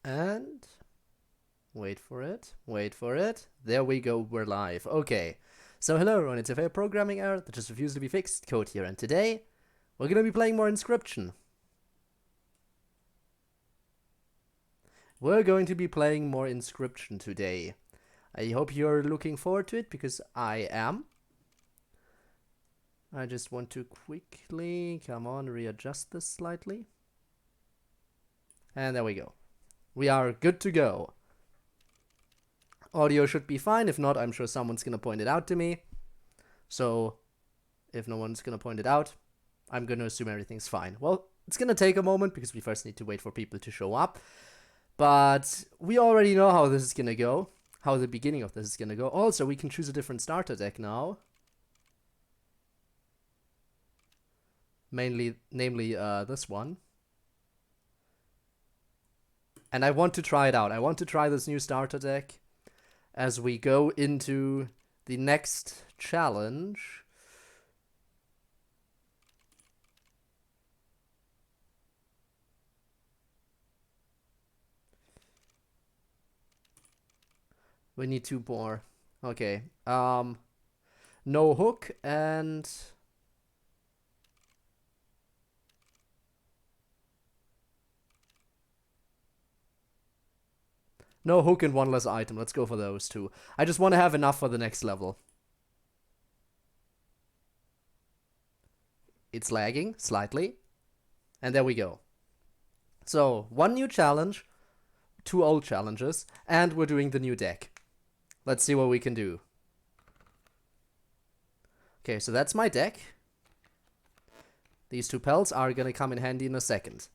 And wait for it. Wait for it. There we go. We're live. Okay. So hello everyone. It's a fair programming error that just refused to be fixed. CodeErr, and today we're gonna be playing more Inscryption. We're going to be playing more Inscryption today. I hope you're looking forward to it because I am. I just want to quickly, come on, readjust this slightly. And there we go. We are good to go. Audio should be fine. If not, I'm sure someone's gonna point it out to me. So, if no one's gonna point it out, I'm gonna assume everything's fine. Well, it's gonna take a moment because we first need to wait for people to show up. But we already know how this is gonna go. How the beginning of this is gonna go. Also, we can choose a different starter deck now. Namely, this one. And I want to try it out. I want to try this new starter deck as we go into the next challenge. We need 2 more. Okay. No hook and no hook and 1 less item. Let's go for those 2. I just want to have enough for the next level. It's lagging slightly. And there we go. So, 1 new challenge, 2 old challenges, and we're doing the new deck. Let's see what we can do. Okay, so that's my deck. These 2 pelts are gonna come in handy in a second.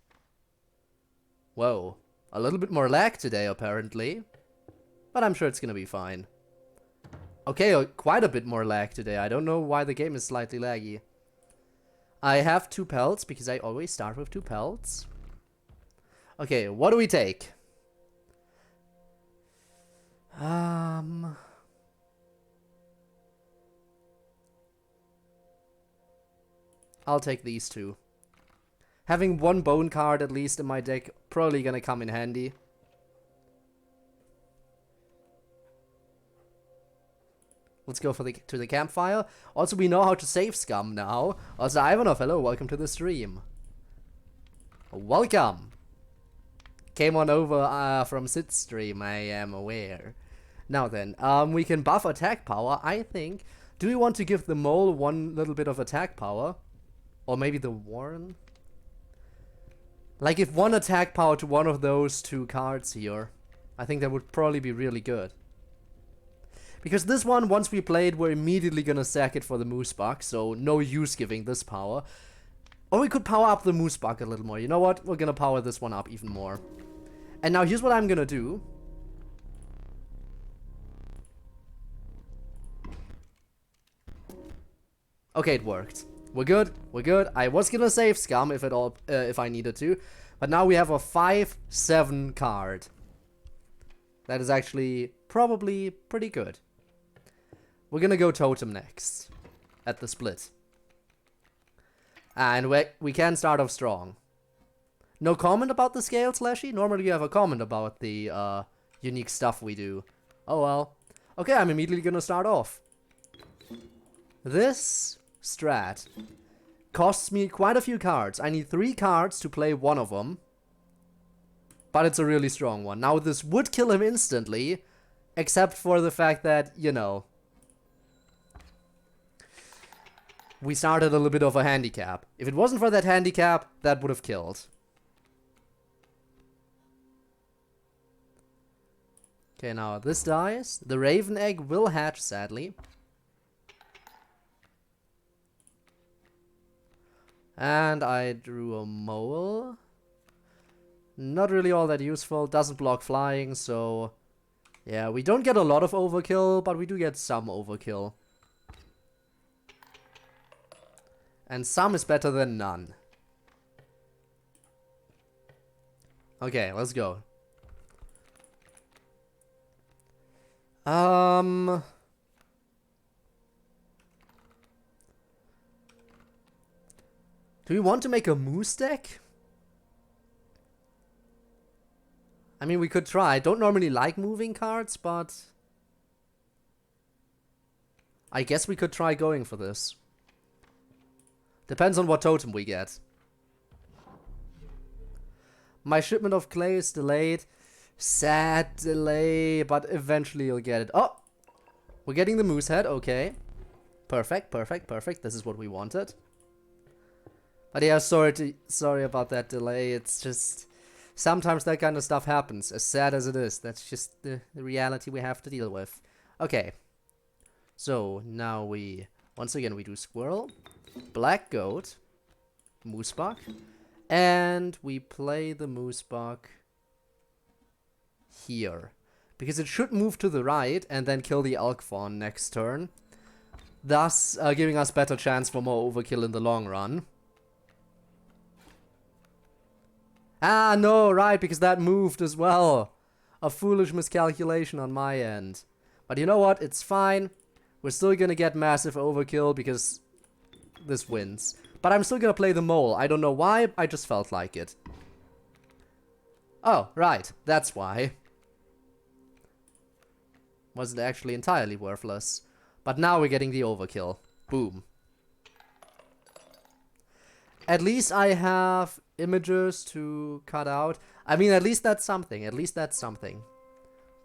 Whoa. A little bit more lag today, apparently. But I'm sure it's gonna be fine. Okay, quite a bit more lag today. I don't know why the game is slightly laggy. I have 2 pelts, because I always start with 2 pelts. Okay, what do we take? I'll take these 2. Having 1 bone card at least in my deck probably gonna come in handy. Let's go for to the campfire. Also, we know how to save scum now. Also, Ivanov, hello, welcome to the stream. Welcome. Came on over from Sid's stream, I am aware. Now then, we can buff attack power, I think. Do we want to give the mole 1 little bit of attack power? Or maybe the Warren? Like, if 1 attack power to one of those 2 cards here, I think that would probably be really good. Because this one, once we play it, we're immediately gonna sack it for the Moose Bug, so no use giving this power. Or we could power up the Moose Bug a little more. You know what? We're gonna power this one up even more. And now here's what I'm gonna do. Okay, it worked. We're good. We're good. I was gonna save scum if I needed to, but now we have a 5/7 card. That is actually probably pretty good. We're gonna go totem next at the split, and we can start off strong. No comment about the scale, Slashy. Normally you have a comment about the unique stuff we do. Oh well. Okay, I'm immediately gonna start off. This strat costs me quite a few cards. I need 3 cards to play 1 of them. But it's a really strong one. Now, this would kill him instantly, except for the fact that, you know, we started a little bit of a handicap. If it wasn't for that handicap, that would have killed. Okay, now this dies. The Raven Egg will hatch, sadly. And I drew a mole. Not really all that useful. Doesn't block flying, so... yeah, we don't get a lot of overkill, but we do get some overkill. And some is better than none. Okay, let's go. Do we want to make a moose deck? I mean, we could try. I don't normally like moving cards, but I guess we could try going for this. Depends on what totem we get. My shipment of clay is delayed. Sad delay, but eventually you'll get it. Oh! We're getting the moose head, okay. Perfect, perfect, perfect. This is what we wanted. But yeah, sorry about that delay. It's just sometimes that kind of stuff happens. As sad as it is, that's just the reality we have to deal with. Okay. So now once again we do squirrel, black goat, moose buck, and we play the moose buck here. Because it should move to the right and then kill the elk fawn next turn. Thus, giving us better chance for more overkill in the long run. Ah, no, right, because that moved as well. A foolish miscalculation on my end. But you know what? It's fine. We're still gonna get massive overkill because this wins. But I'm still gonna play the mole. I don't know why, I just felt like it. Oh, right. That's why. Wasn't actually entirely worthless. But now we're getting the overkill. Boom. At least I have images to cut out. I mean, at least that's something. At least that's something.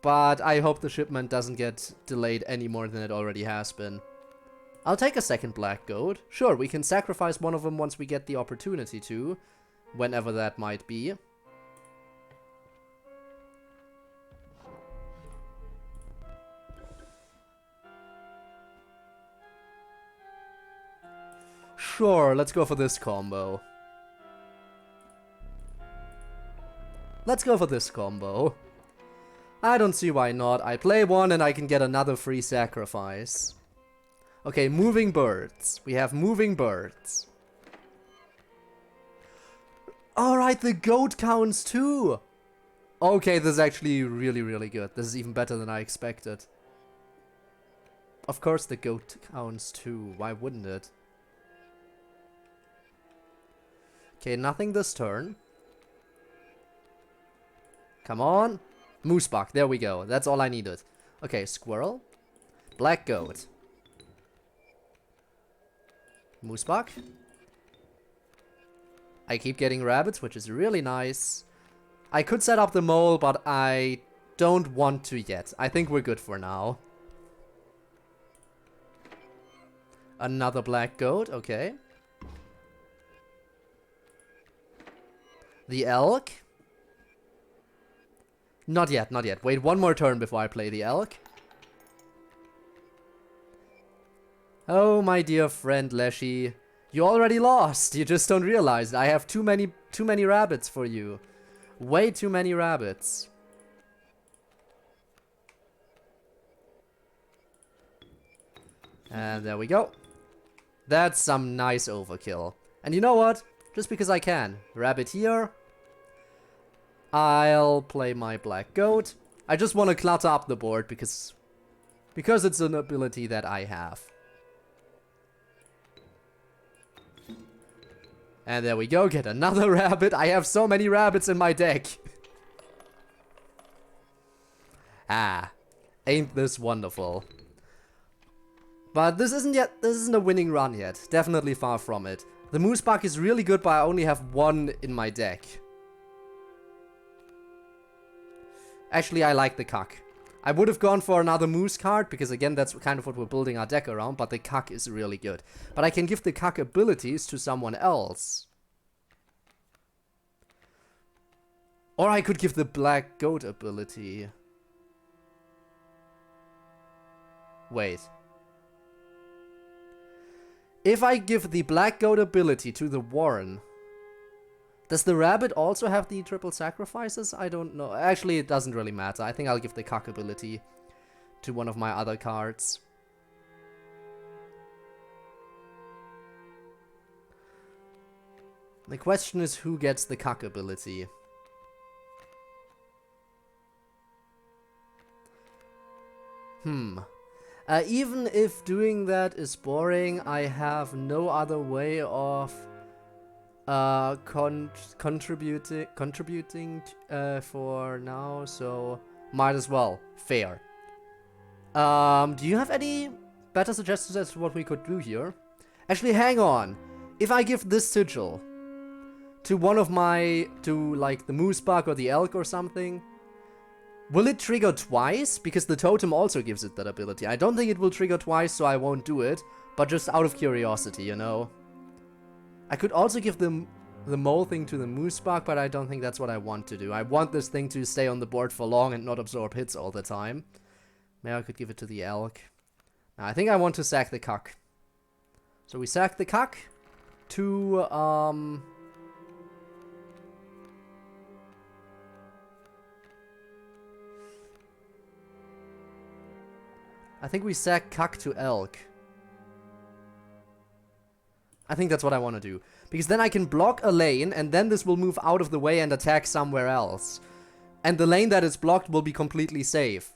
But I hope the shipment doesn't get delayed any more than it already has been. I'll take a second black goat. Sure, we can sacrifice one of them once we get the opportunity to. Whenever that might be. Sure, let's go for this combo. Let's go for this combo. I don't see why not. I play one and I can get another free sacrifice. Okay, moving birds. We have moving birds. Alright, the goat counts too. Okay, this is actually really, really good. This is even better than I expected. Of course the goat counts too. Why wouldn't it? Okay, nothing this turn. Come on. Moose buck, there we go. That's all I needed. Okay, squirrel. Black goat. Moose buck. I keep getting rabbits, which is really nice. I could set up the mole, but I don't want to yet. I think we're good for now. Another black goat, okay. The elk. Not yet, not yet. Wait one more turn before I play the elk. Oh, my dear friend Leshy. You already lost. You just don't realize it. I have too many rabbits for you. Way too many rabbits. And there we go. That's some nice overkill. And you know what? Just because I can. Rabbit here. I'll play my black goat. I just want to clutter up the board because it's an ability that I have. And there we go, get another rabbit. I have so many rabbits in my deck. Ah, ain't this wonderful. But this isn't a winning run yet. Definitely far from it. The moose buck is really good, but I only have one in my deck. Actually, I like the cuck. I would have gone for another moose card, because again, that's kind of what we're building our deck around, but the cuck is really good. But I can give the cuck abilities to someone else. Or I could give the black goat ability. Wait. If I give the black goat ability to the Warren, does the rabbit also have the triple sacrifices? I don't know. Actually, it doesn't really matter. I think I'll give the cuck ability to one of my other cards. The question is who gets the cuck ability. Even if doing that is boring, I have no other way of contributing for now, so might as well. Fair. Do you have any better suggestions as to what we could do here? Actually, hang on. If I give this sigil to one of my, to like the moose bug or the elk or something, will it trigger twice? Because the totem also gives it that ability. I don't think it will trigger twice, so I won't do it, but just out of curiosity, you know. I could also give the mole thing to the moose bug, but I don't think that's what I want to do. I want this thing to stay on the board for long and not absorb hits all the time. Maybe I could give it to the elk. Now, I think I want to sack the cuck. So we sack the cuck to, I think we sack cuck to elk. I think that's what I want to do. Because then I can block a lane, and then this will move out of the way and attack somewhere else. And the lane that is blocked will be completely safe.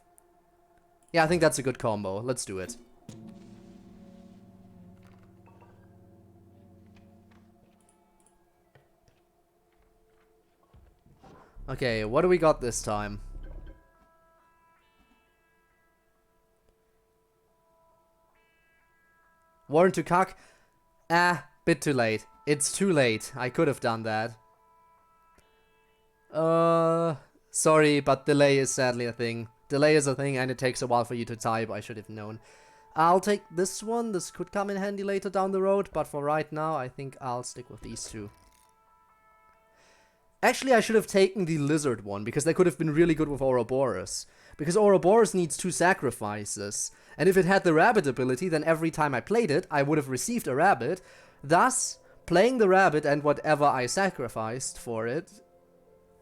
Yeah, I think that's a good combo. Let's do it. Okay, what do we got this time? Warren to cuck. Bit too late. It's too late. I could have done that. Sorry, but delay is sadly a thing. Delay is a thing and it takes a while for you to type. I should have known. I'll take this one. This could come in handy later down the road, but for right now, I think I'll stick with these two. Actually, I should have taken the lizard one, because they could have been really good with Ouroboros. Because Ouroboros needs 2 sacrifices. And if it had the rabbit ability, then every time I played it, I would have received a rabbit. Thus, playing the rabbit and whatever I sacrificed for it,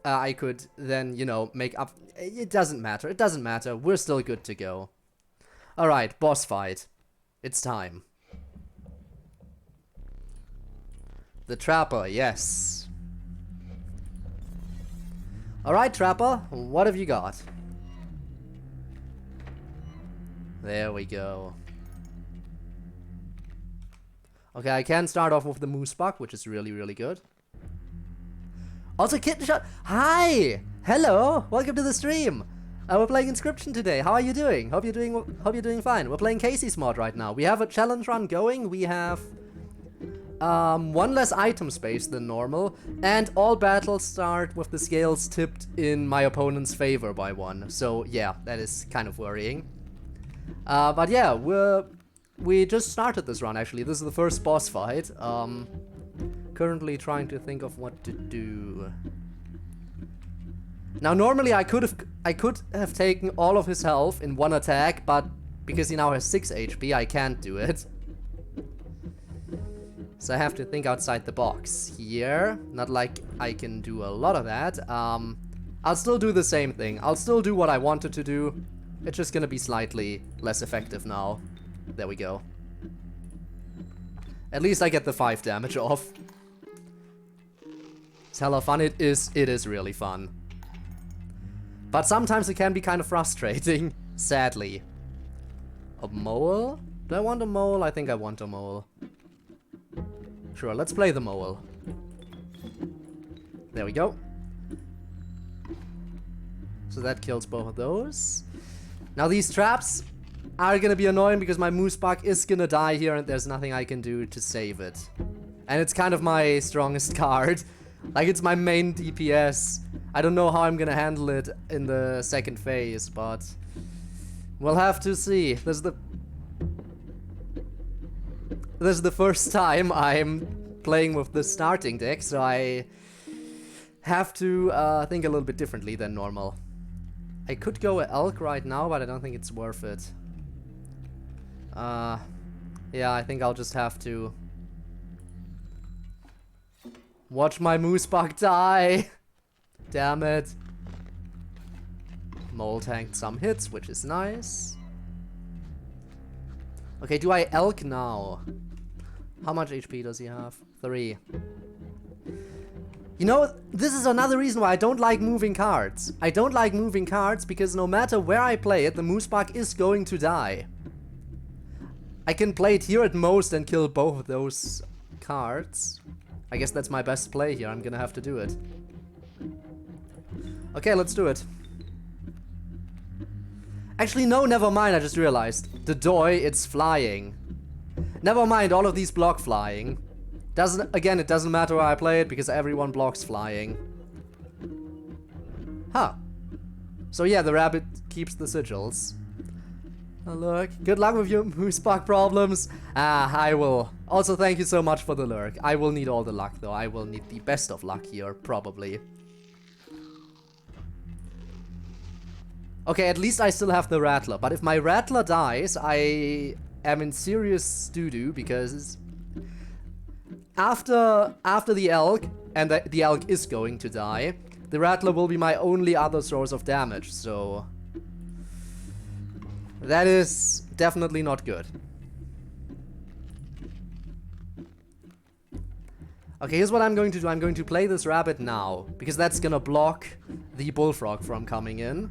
I could then, you know, make up... It doesn't matter. It doesn't matter. We're still good to go. Alright, boss fight. It's time. The Trapper, yes. Alright, Trapper, what have you got? There we go. Okay, I can start off with the moose bug, which is really, really good. Also, Kitten Shot. Hi! Hello! Welcome to the stream! We're playing Inscryption today. How are you doing? Hope you're doing fine. We're playing Casey's mod right now. We have a challenge run going. We have 1 less item space than normal, and all battles start with the scales tipped in my opponent's favor by 1. So yeah, that is kind of worrying. But yeah, we just started this run actually. This is the first boss fight. Currently trying to think of what to do. Now normally I could have taken all of his health in 1 attack, but because he now has 6 HP, I can't do it. So I have to think outside the box here. Not like I can do a lot of that. I'll still do the same thing. I'll still do what I wanted to do. It's just gonna be slightly less effective now. There we go. At least I get the 5 damage off. It's hella fun. It is really fun. But sometimes it can be kind of frustrating, sadly. A mole? Do I want a mole? I think I want a mole. Sure, let's play the mole. There we go. So that kills both of those. Now these traps are gonna be annoying because my moose bug is gonna die here and there's nothing I can do to save it. And it's kind of my strongest card. Like, it's my main DPS. I don't know how I'm gonna handle it in the second phase, but we'll have to see. This is the first time I'm playing with the starting deck, so I have to think a little bit differently than normal. I could go elk right now, but I don't think it's worth it. Yeah, I think I'll just have to watch my moose bug die. Damn it. Mole tanked some hits, which is nice. Okay, do I elk now? How much HP does he have? 3. You know, this is another reason why I don't like moving cards. I don't like moving cards because no matter where I play it, the moose bug is going to die. I can play it here at most and kill both of those cards. I guess that's my best play here. I'm gonna have to do it. Okay, let's do it. Actually, no, never mind. I just realized. The doi, it's flying. Never mind, all of these block flying. Again, it doesn't matter where I play it because everyone blocks flying. Huh. So yeah, the rabbit keeps the sigils. Oh, look. Good luck with your Moosebug problems. I will. Also, thank you so much for the lurk. I will need all the luck, though. I will need the best of luck here, probably. Okay, at least I still have the Rattler. But if my Rattler dies, I am in serious doo-doo because after the Elk, and the Elk is going to die, the Rattler will be my only other source of damage, so that is definitely not good. Okay, here's what I'm going to do. I'm going to play this rabbit now, because that's gonna block the bullfrog from coming in.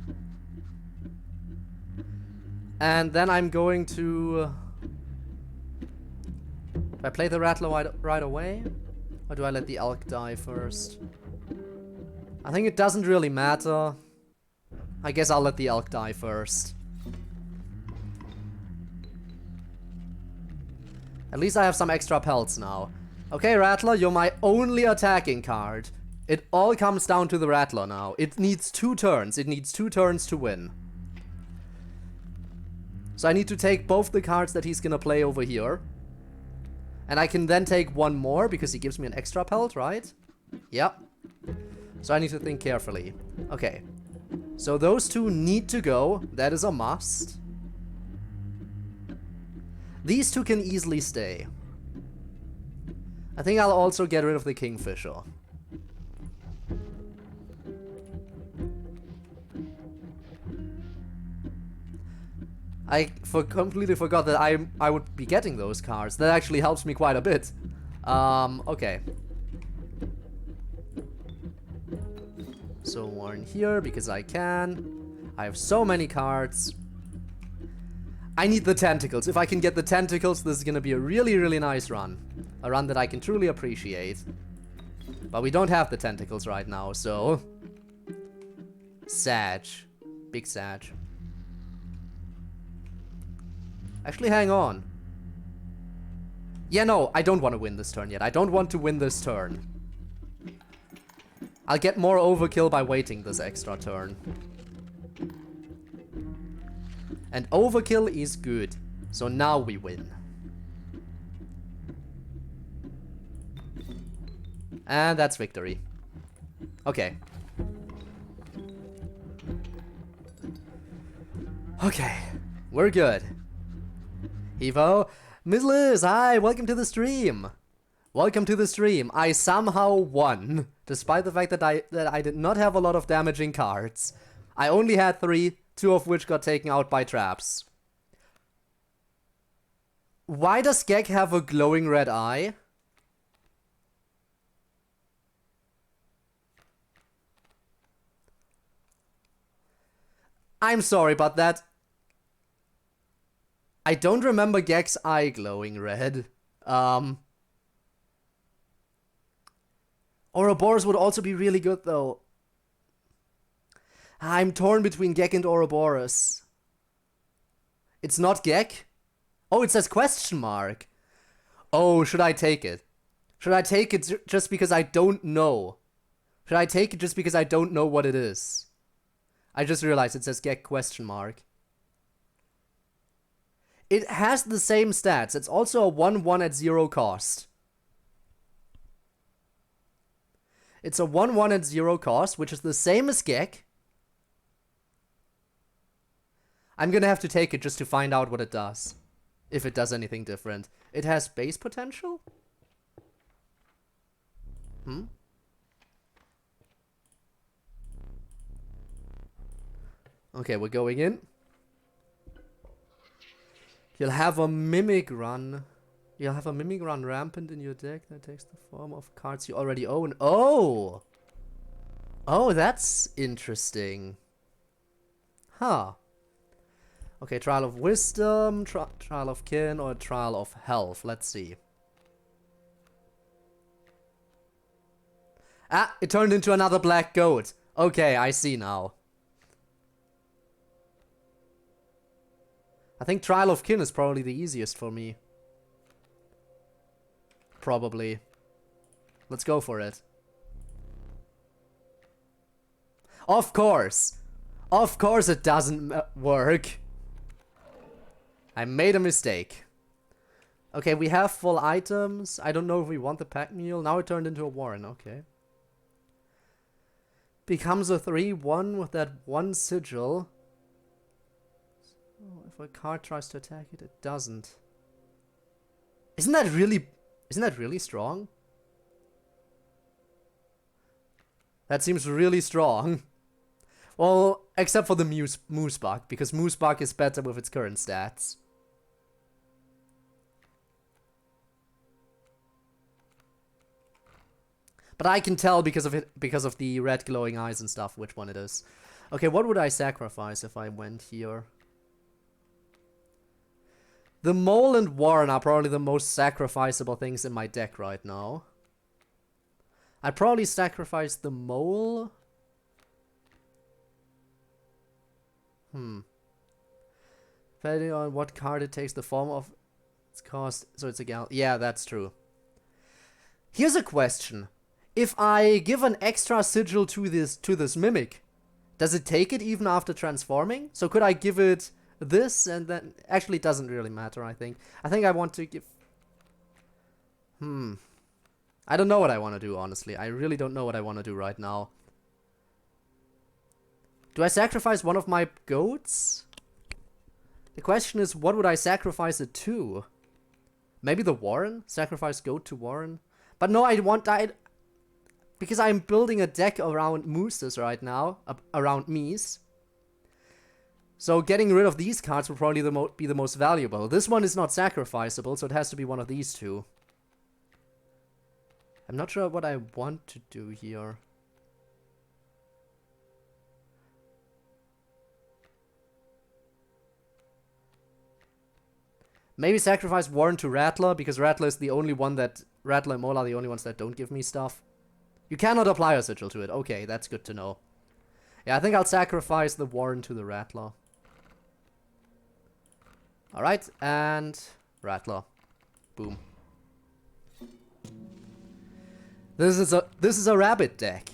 And then I'm going to... do I play the Rattler right away? Or do I let the Elk die first? I think it doesn't really matter. I guess I'll let the Elk die first. At least I have some extra pelts now. Okay, Rattler, you're my only attacking card. It all comes down to the Rattler now. It needs 2 turns. It needs 2 turns to win. So I need to take both the cards that he's gonna play over here. And I can then take one more because he gives me an extra pelt, right? Yep. So I need to think carefully. Okay. So those 2 need to go. That is a must. These 2 can easily stay. I think I'll also get rid of the Kingfisher. I completely forgot that I would be getting those cards. That actually helps me quite a bit. Okay. So one here because I can. I have so many cards. I need the tentacles. If I can get the tentacles, this is gonna be a really, really nice run. A run that I can truly appreciate. But we don't have the tentacles right now, so... Sag. Big Sag. Actually, hang on. Yeah, no, I don't want to win this turn yet. I don't want to win this turn. I'll get more overkill by waiting this extra turn. And overkill is good. So now we win. And that's victory. Okay. Okay. We're good. Evo. Miss Liz, hi, welcome to the stream. Welcome to the stream. I somehow won, despite the fact that I did not have a lot of damaging cards. I only had 3, 2 of which got taken out by traps. Why does Gek have a glowing red eye? I'm sorry, but that... I don't remember Gek's eye glowing red. Ouroboros would also be really good, though. I'm torn between Gek and Ouroboros. It's not Gek? Oh, it says question mark. Oh, should I take it? Should I take it just because I don't know? Should I take it just because I don't know what it is? I just realized it says Gek question mark. It has the same stats. It's also a 1/1 at 0 cost. It's a 1/1 at 0 cost, which is the same as Gek. I'm gonna have to take it just to find out what it does. If it does anything different. It has base potential? Okay, we're going in. You'll have a Mimic Run. You'll have a Mimic Run rampant in your deck that takes the form of cards you already own. Oh! Oh, that's interesting. Huh. Okay, Trial of Wisdom, Trial of Kin, or Trial of Health. Let's see. Ah, it turned into another black goat. Okay, I see now. I think Trial of Kin is probably the easiest for me. Probably. Let's go for it. Of course. Of course it doesn't work. I made a mistake. Okay, we have full items. I don't know if we want the pack mule. Now it turned into a warren. Okay. Becomes a 3-1 with that one sigil. So if a card tries to attack it, it doesn't. Isn't that really strong? That seems really strong. Well, except for the Moose Bug, because Moose Bug is better with its current stats. But I can tell because of the red glowing eyes and stuff which one it is. Okay, what would I sacrifice if I went here? The Mole and Warren are probably the most sacrificable things in my deck right now. I'd probably sacrifice the Mole. Depending on what card it takes the form of its cost, so it's a gal. Yeah, that's true. Here's a question. If I give an extra sigil to this mimic, does it take it even after transforming? So could I give it this and then... Actually, it doesn't really matter, I think. I think I want to give... I don't know what I want to do, honestly. I really don't know what I want to do right now. Do I sacrifice one of my goats? The question is, what would I sacrifice it to? Maybe the Warren? Sacrifice goat to Warren? But no, I want... Because I'm building a deck around mooses right now, around Mies. So getting rid of these cards will probably be the most valuable. This one is not sacrificable, so it has to be one of these two. I'm not sure what I want to do here. Maybe sacrifice Warren to Rattler, because Rattler is the only one that... Rattler and Mole are the only ones that don't give me stuff. You cannot apply a sigil to it. Okay, that's good to know. Yeah, I think I'll sacrifice the Warren to the Rattler. Alright, and... Rattler. Boom. This is a rabbit deck.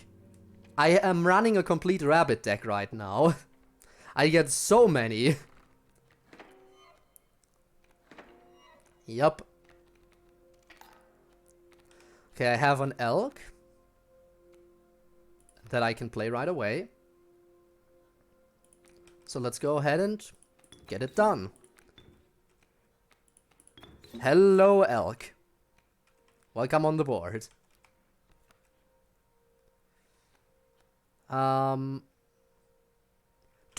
I am running a complete rabbit deck right now. I get so many. Yup. Okay, I have an elk that I can play right away. So let's go ahead and get it done. Hello, elk. Welcome on the board. Do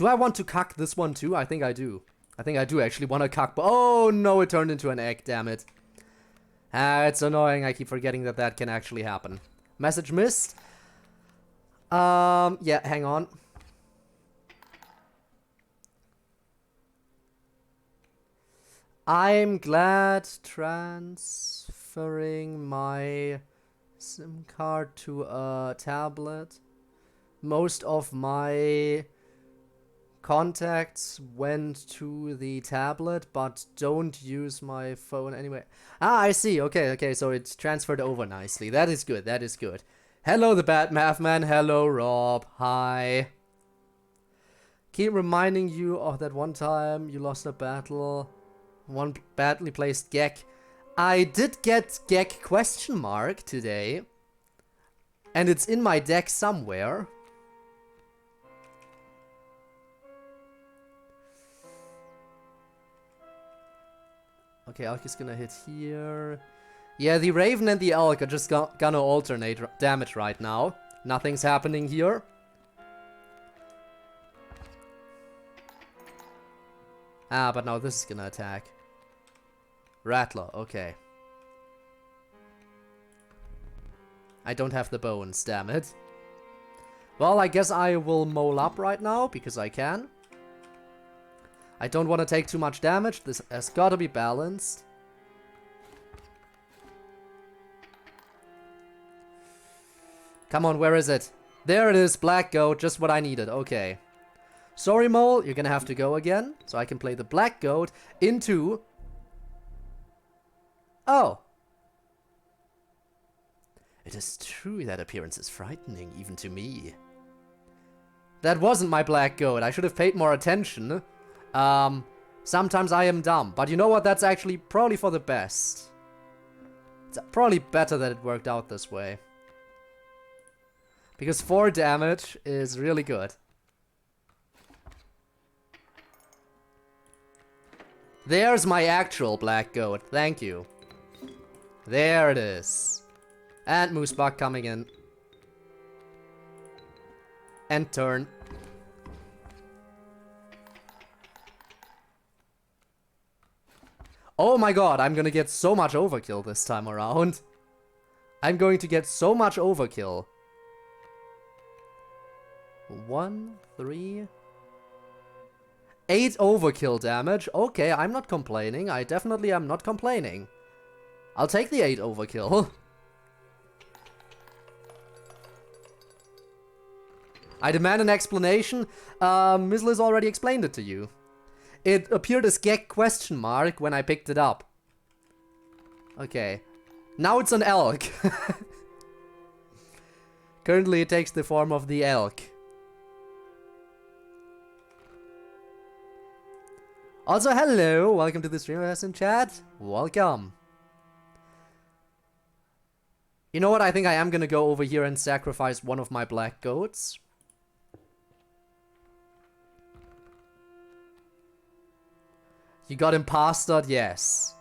I want to cuck this one too? I think I do. I think I do actually want to cuck. Oh no, it turned into an egg, damn it. It's annoying. I keep forgetting that that can actually happen. Message missed. Yeah, hang on. I'm glad transferring my SIM card to a tablet. Most of my contacts went to the tablet, but don't use my phone anyway. Ah, I see. Okay, so it's transferred over nicely. That is good, that is good. Hello, the Bad Math Man. Hello, Rob. Hi. Keep reminding you of that one time you lost a battle. One badly placed Gek. I did get Gek question mark today. And it's in my deck somewhere. Okay, Elk is gonna hit here. Yeah, the Raven and the Elk are just gonna alternate damage right now. Nothing's happening here. Ah, but now this is gonna attack. Rattler, okay. I don't have the bones, damn it. Well, I guess I will mole up right now, because I can. I don't want to take too much damage. This has got to be balanced. Come on, where is it? There it is, black goat, just what I needed. Okay. Sorry, mole, you're gonna have to go again. So I can play the black goat into... Oh. It is true that appearance is frightening, even to me. That wasn't my black goat. I should have paid more attention. Sometimes I am dumb. But you know what? That's actually probably for the best. It's probably better that it worked out this way. Because 4 damage is really good. There's my actual black goat. Thank you. There it is. And Moosebug coming in. End turn. Oh my god, I'm gonna get so much overkill this time around. I'm going to get so much overkill. 1, 3... 8 overkill damage. Okay, I'm not complaining. I definitely am not complaining. I'll take the 8 overkill. I demand an explanation. Miss Liz already explained it to you. It appeared as gag question mark when I picked it up. Okay. Now it's an elk. Currently it takes the form of the elk. Also, hello! Welcome to the stream in chat. Welcome. You know what? I think I am gonna go over here and sacrifice one of my black goats. You got impostered? Yes.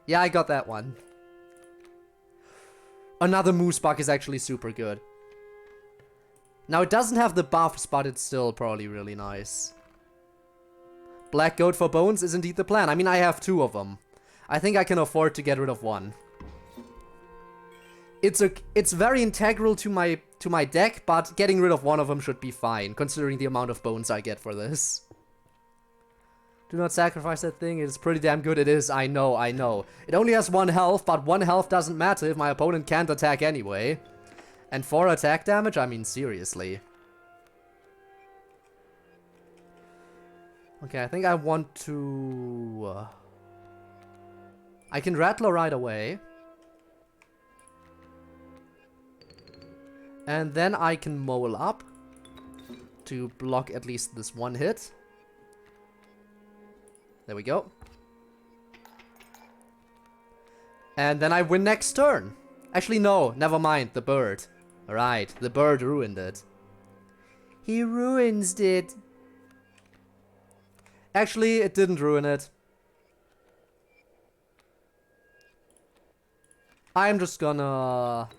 Yeah, I got that one. Another Moosebug is actually super good. Now, it doesn't have the buffs, but it's still probably really nice. Black goat for bones is indeed the plan. I mean, I have 2 of them. I think I can afford to get rid of 1. It's very integral to my deck, but getting rid of 1 of them should be fine, considering the amount of bones I get for this. Do not sacrifice that thing. It's pretty damn good. It is. I know, I know. It only has 1 health, but 1 health doesn't matter if my opponent can't attack anyway. And 4 attack damage? I mean, seriously. Okay, I think I want to... I can Rattler right away. And then I can Mole up to block at least this 1 hit. There we go. And then I win next turn. Actually, no. Never mind. The bird. Alright. The bird ruined it. He ruins it. Actually, it didn't ruin it. I'm just gonna...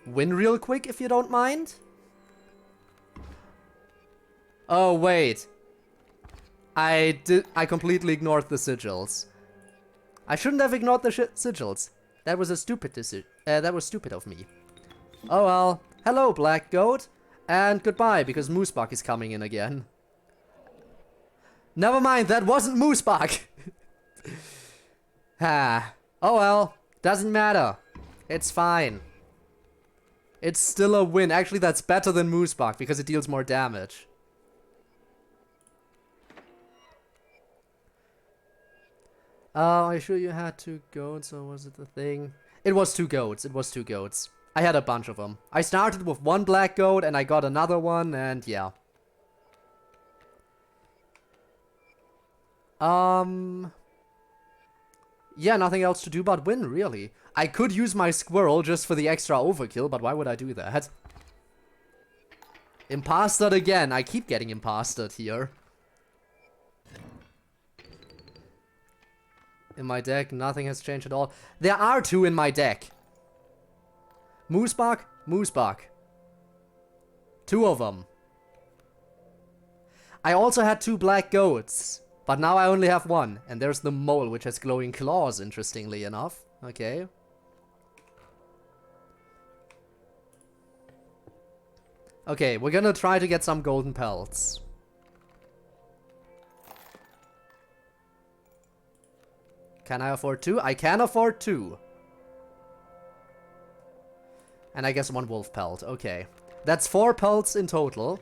win real quick, if you don't mind. Oh, wait. I completely ignored the sigils. I shouldn't have ignored the sigils. That was a stupid decision. That was stupid of me. Oh well. Hello, black goat. And goodbye, because Moosebug is coming in again. Never mind, that wasn't Moosebug. Ah. Oh well. Doesn't matter. It's fine. It's still a win. Actually, that's better than Moosebug, because it deals more damage. Are you sure you had 2 goats, or was it the thing? It was 2 goats. It was 2 goats. I had a bunch of them. I started with 1 black goat, and I got another one, and yeah. Yeah, nothing else to do but win, really. I could use my squirrel just for the extra overkill, but why would I do that? Impostered again. I keep getting impostered here. In my deck, nothing has changed at all. There are 2 in my deck. Moosebug, Moosebug. 2 of them. I also had 2 black goats. But now I only have 1. And there's the mole, which has glowing claws, interestingly enough. Okay. Okay, we're gonna try to get some golden pelts. Can I afford 2? I can afford 2. And I guess 1 wolf pelt. Okay. That's 4 pelts in total.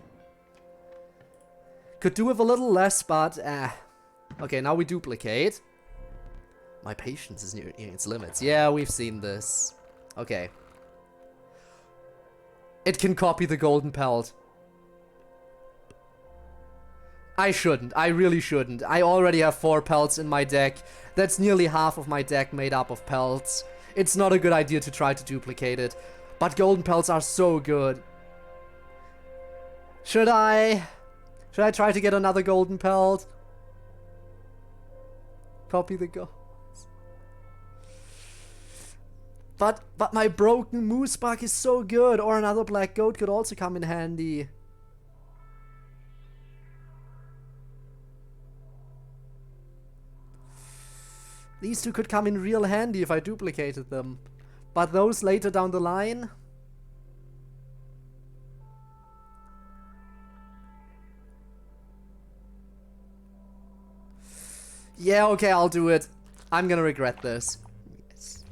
Could do with a little less, but okay, now we duplicate. My patience is nearing its limits. Yeah, we've seen this. Okay. It can copy the golden pelt. I shouldn't. I really shouldn't. I already have 4 pelts in my deck. That's nearly half of my deck made up of pelts. It's not a good idea to try to duplicate it. But golden pelts are so good. Should I try to get another golden pelt? Copy the golds. But my broken moose bug is so good. Or another black goat could also come in handy. These two could come in real handy if I duplicated them. But those later down the line... Yeah, okay, I'll do it. I'm gonna regret this. Yes.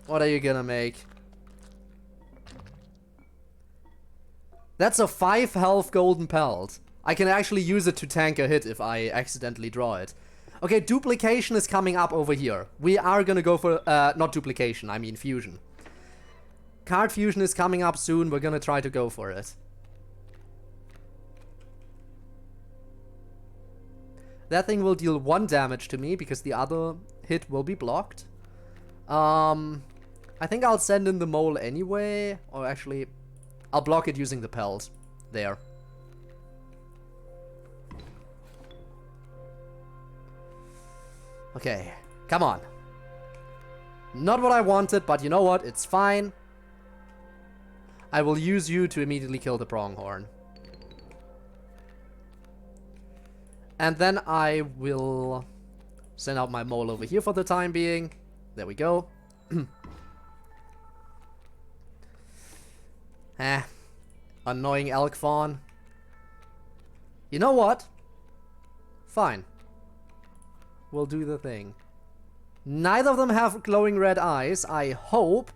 What are you gonna make? That's a 5 health golden pelt. I can actually use it to tank a hit if I accidentally draw it. Okay, duplication is coming up over here. We are gonna go for, not duplication, I mean fusion. Card fusion is coming up soon, we're gonna try to go for it. That thing will deal 1 damage to me because the other hit will be blocked. I think I'll send in the mole anyway. Or actually, I'll block it using the pelt. There. Okay, come on. Not what I wanted, but you know what? It's fine. I will use you to immediately kill the pronghorn. And then I will send out my mole over here for the time being. There we go. Annoying elk fawn. You know what? Fine. We'll do the thing. Neither of them have glowing red eyes. I hope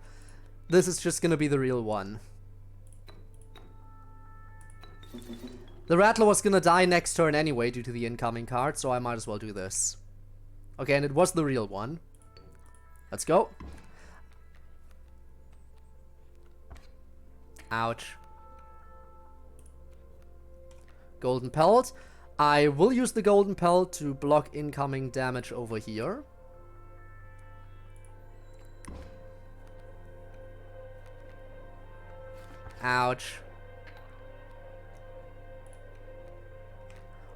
this is just gonna be the real one. The Rattler was gonna die next turn anyway due to the incoming card, so I might as well do this. Okay, and it was the real one. Let's go. Ouch. Golden Pelt. I will use the Golden Pelt to block incoming damage over here. Ouch.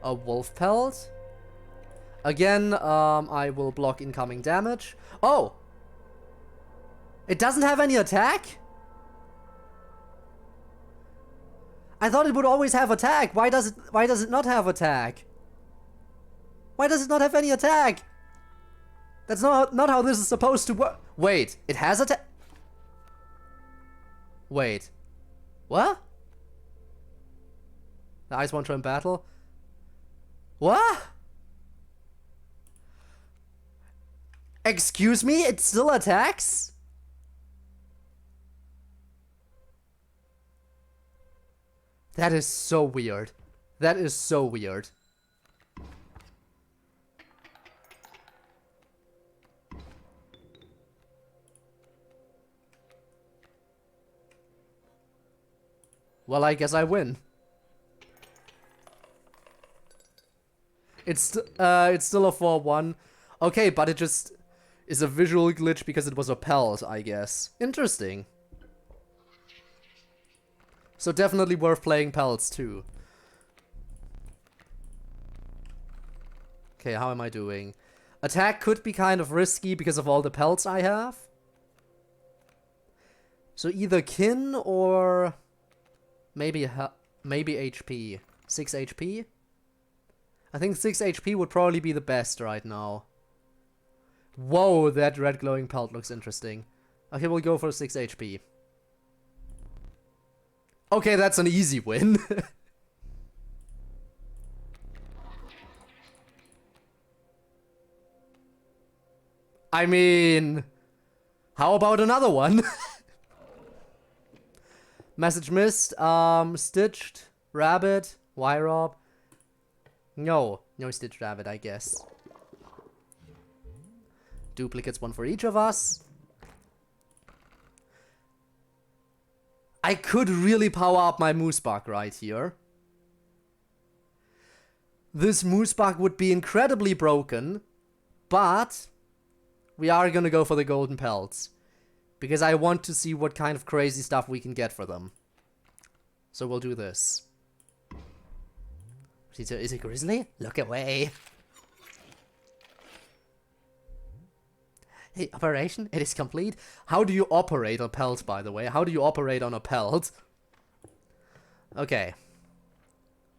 A Wolf Pelt. Again, I will block incoming damage. Oh! It doesn't have any attack? I thought it would always have attack. Why does it not have attack? Why does it not have any attack? That's not how this is supposed to work. Wait, it has attack? Wait. What? The Ice Wanderer in battle? What? Excuse me? It still attacks? That is so weird. That is so weird. Well, I guess I win. It's still a 4-1. Okay, but it just is a visual glitch because it was a pelt, I guess. Interesting. So definitely worth playing pelts too. Okay, how am I doing? Attack could be kind of risky because of all the pelts I have. So either kin or maybe HP. 6 HP? I think 6 HP would probably be the best right now. Whoa, that red glowing pelt looks interesting. Okay, we'll go for 6 HP. Okay, that's an easy win. I mean, how about another one? Message missed. Stitched. Rabbit. Wyrob. No. No Stitched Rabbit, I guess. Duplicates, one for each of us. I could really power up my moose bug right here. This moose bug would be incredibly broken, but we are gonna go for the golden pelts. Because I want to see what kind of crazy stuff we can get for them. So we'll do this. Is it grizzly? Look away. Hey, operation, it is complete. How do you operate a pelt, by the way? How do you operate on a pelt? Okay.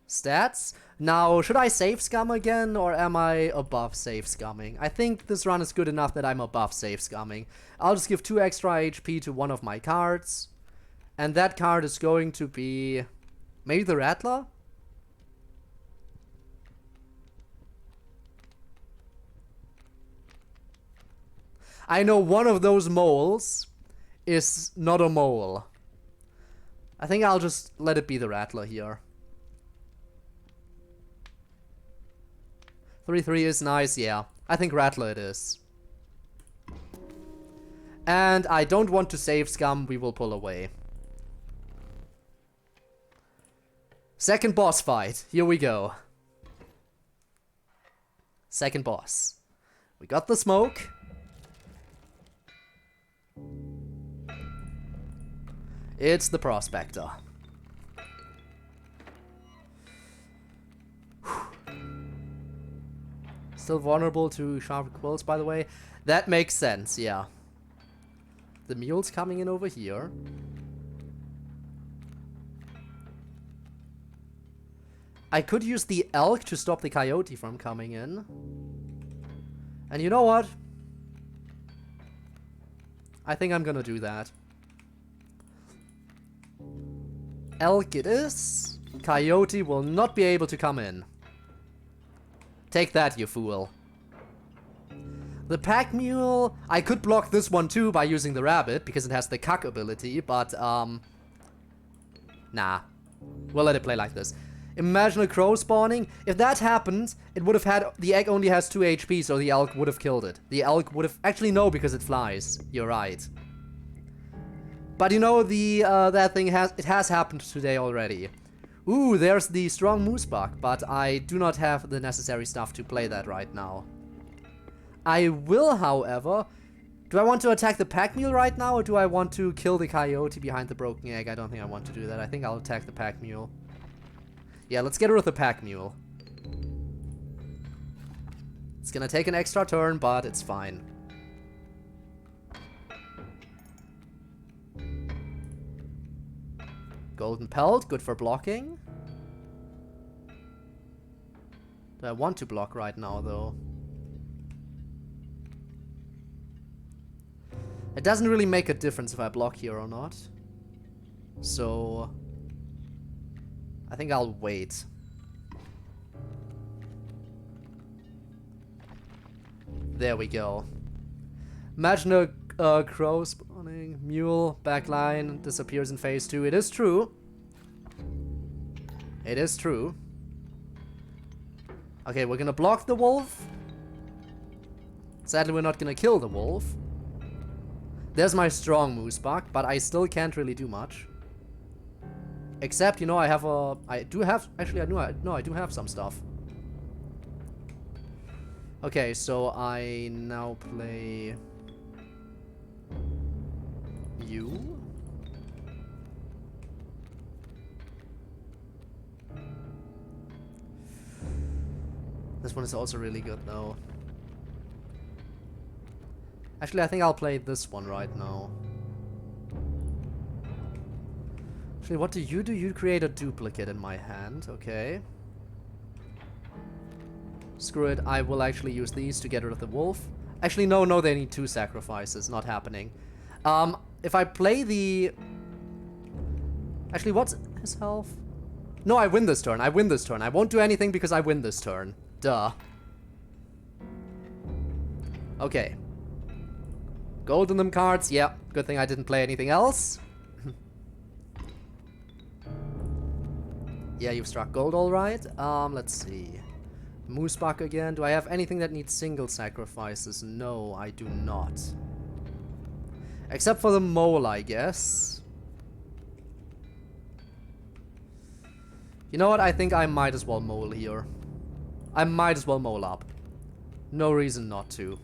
Stats. Now, should I save scum again, or am I above save scumming? I think this run is good enough that I'm above save scumming. I'll just give 2 extra HP to one of my cards. And that card is going to be... maybe the Rattler? I know one of those moles is not a mole. I think I'll just let it be the Rattler here. 3/3 is nice, yeah. I think Rattler it is. And I don't want to save scum, we will pull away. Second boss fight, here we go. Second boss. We got the smoke. It's the Prospector. Still vulnerable to sharp quills, by the way. That makes sense, yeah. The mule's coming in over here. I could use the elk to stop the coyote from coming in. And you know what? I think I'm gonna do that. Elk it is. Coyote will not be able to come in. Take that, you fool. The pack mule, I could block this one too by using the rabbit, because it has the cuck ability, but, nah. We'll let it play like this. Imagine a crow spawning. If that happened, it would have had, the egg only has 2 HP, so the elk would have killed it. The elk would have, actually no, because it flies. You're right. But you know, that thing has happened today already. Ooh, there's the strong moose bug, but I do not have the necessary stuff to play that right now. I will, however... Do I want to attack the pack mule right now, or do I want to kill the coyote behind the broken egg? I don't think I want to do that. I think I'll attack the pack mule. Yeah, let's get rid of the pack mule. It's gonna take an extra turn, but it's fine. Golden pelt, good for blocking. Do I want to block right now, though? It doesn't really make a difference if I block here or not. So... I think I'll wait. There we go. Imagine a crow spawning. Mule, backline, disappears in phase 2. It is true. It is true. Okay, we're gonna block the wolf. Sadly, we're not gonna kill the wolf. There's my strong moose bug, but I still can't really do much. Except, you know, I do have some stuff. Okay, so I now play you. This one is also really good, though. Actually, I think I'll play this one right now. Actually, what do? You create a duplicate in my hand, okay. Screw it, I will actually use these to get rid of the wolf. Actually, no, they need 2 sacrifices, not happening. If I play the... Actually, what's his health? No, I win this turn, I won't do anything because I win this turn. Duh. Okay. Gold in them cards, yeah. Good thing I didn't play anything else. Yeah, you've struck gold, alright. Let's see. Moosebuck again. Do I have anything that needs single sacrifices? No, I do not. Except for the mole, I guess. You know what? I think I might as well mole here. I might as well mole up. No reason not to.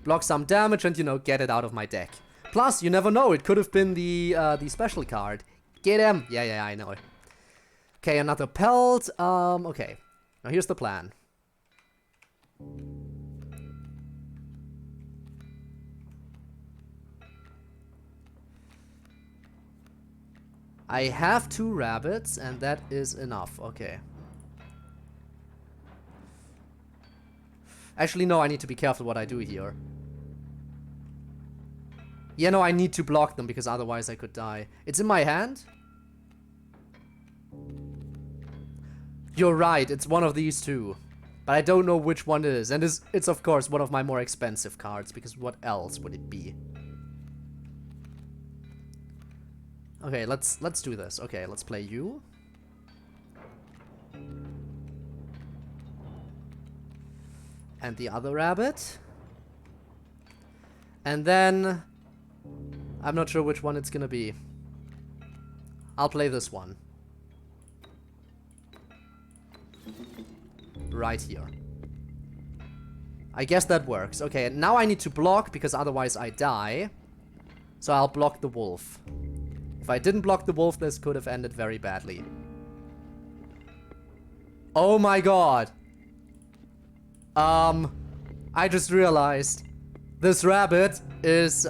Block some damage and, you know, get it out of my deck. Plus, you never know. It could have been the special card. Get him! Yeah, I know it. Okay, another pelt. Okay. Now here's the plan. I have 2 rabbits, and that is enough. Okay. Actually, no, I need to be careful what I do here. Yeah, no, I need to block them, because otherwise I could die. It's in my hand? You're right, it's one of these two. But I don't know which one it is. And it's of course one of my more expensive cards, because what else would it be? Okay, let's do this. Okay, let's play you. And the other rabbit. And then I'm not sure which one it's gonna be. I'll play this one. Right here. I guess that works. Okay, now I need to block because otherwise I die. So I'll block the wolf. If I didn't block the wolf, this could have ended very badly. Oh my god. I just realized this rabbit is,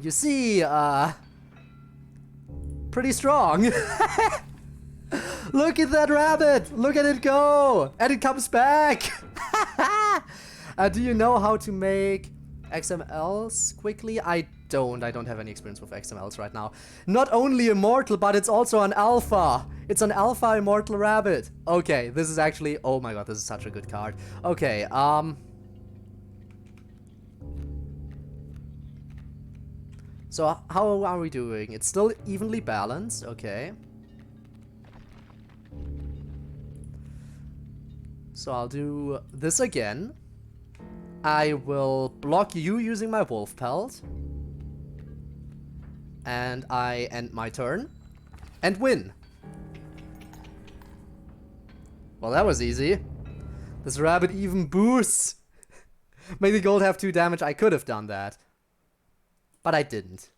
you see, pretty strong. Look at that rabbit! Look at it go! And it comes back! Do you know how to make XMLs quickly? I don't have any experience with XMLs right now. Not only immortal, but it's also an alpha. It's an alpha immortal rabbit. Okay, this is actually... Oh my god, this is such a good card. Okay, so how are we doing? It's still evenly balanced, okay. So I'll do this again. I will block you using my wolf pelt. And I end my turn. And win. Well, that was easy. This rabbit even boosts. Make the gold have 2 damage. I could have done that. But I didn't.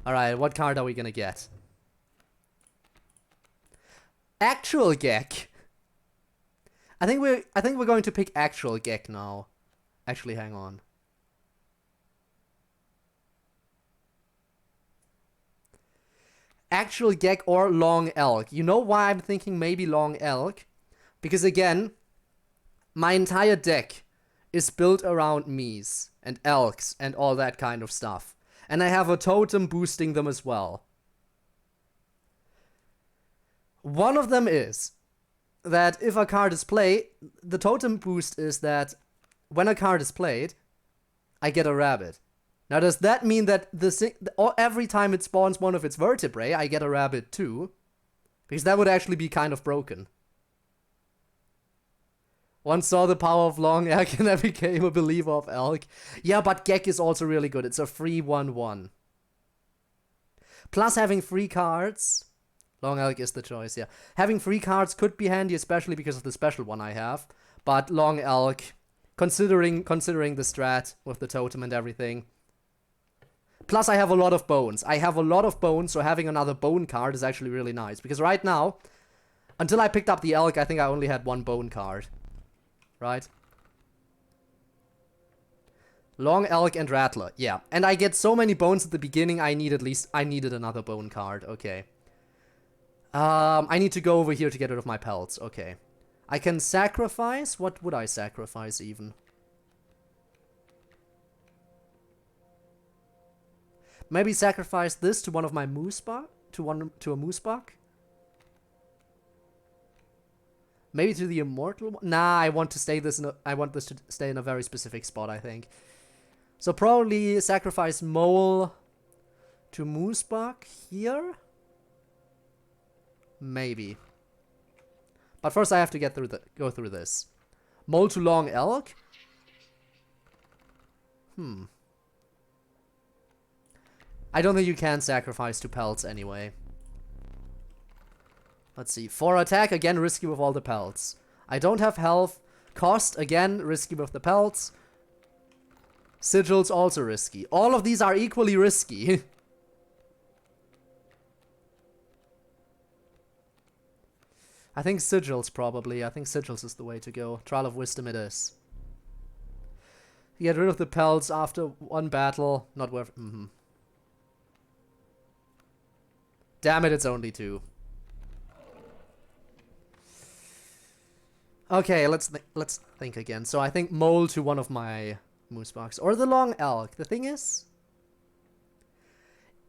Alright, what card are we gonna get? Actual Gek. I think we're going to pick actual Gek now. Actually, hang on. Actual Gek or Long Elk. You know why I'm thinking maybe Long Elk? Because again, my entire deck is built around Mies and Elks and all that kind of stuff. And I have a totem boosting them as well. One of them is that if a card is played, the totem boost is that when a card is played, I get a rabbit. Now, does that mean that every time it spawns one of its vertebrae, I get a rabbit too? Because that would actually be kind of broken. Once saw the power of Long Elk and I became a believer of Elk. Yeah, but Gek is also really good. It's a free 1/1. Plus having free cards... Long Elk is the choice, yeah. Having free cards could be handy, especially because of the special one I have. But Long Elk, considering the strat with the totem and everything. Plus I have a lot of bones. So having another bone card is actually really nice. Because right now, until I picked up the Elk, I think I only had 1 bone card. Right? Long Elk and Rattler, yeah. And I get so many bones at the beginning, I needed another bone card, okay. I need to go over here to get rid of my pelts. Okay. I can sacrifice? What would I sacrifice even? Maybe sacrifice this to one of my moosebuck? To a moosebuck? Maybe to the immortal one? Nah, I want this to stay in a very specific spot, I think. So probably sacrifice Mole to Moosebug here? Maybe. But first I have to go through this. Mole to Long Elk? I don't think you can sacrifice to pelts anyway. Let's see. 4 attack, again risky with all the pelts. I don't have health. Cost, again, risky with the pelts. Sigils, also risky. All of these are equally risky. I think Sigils, probably. I think Sigils is the way to go. Trial of Wisdom it is. Get rid of the pelts after one battle. Not worth... Damn it, it's only 2. Okay, let's think again. So I think Mole to one of my Moosebugs. Or the Long Elk. The thing is,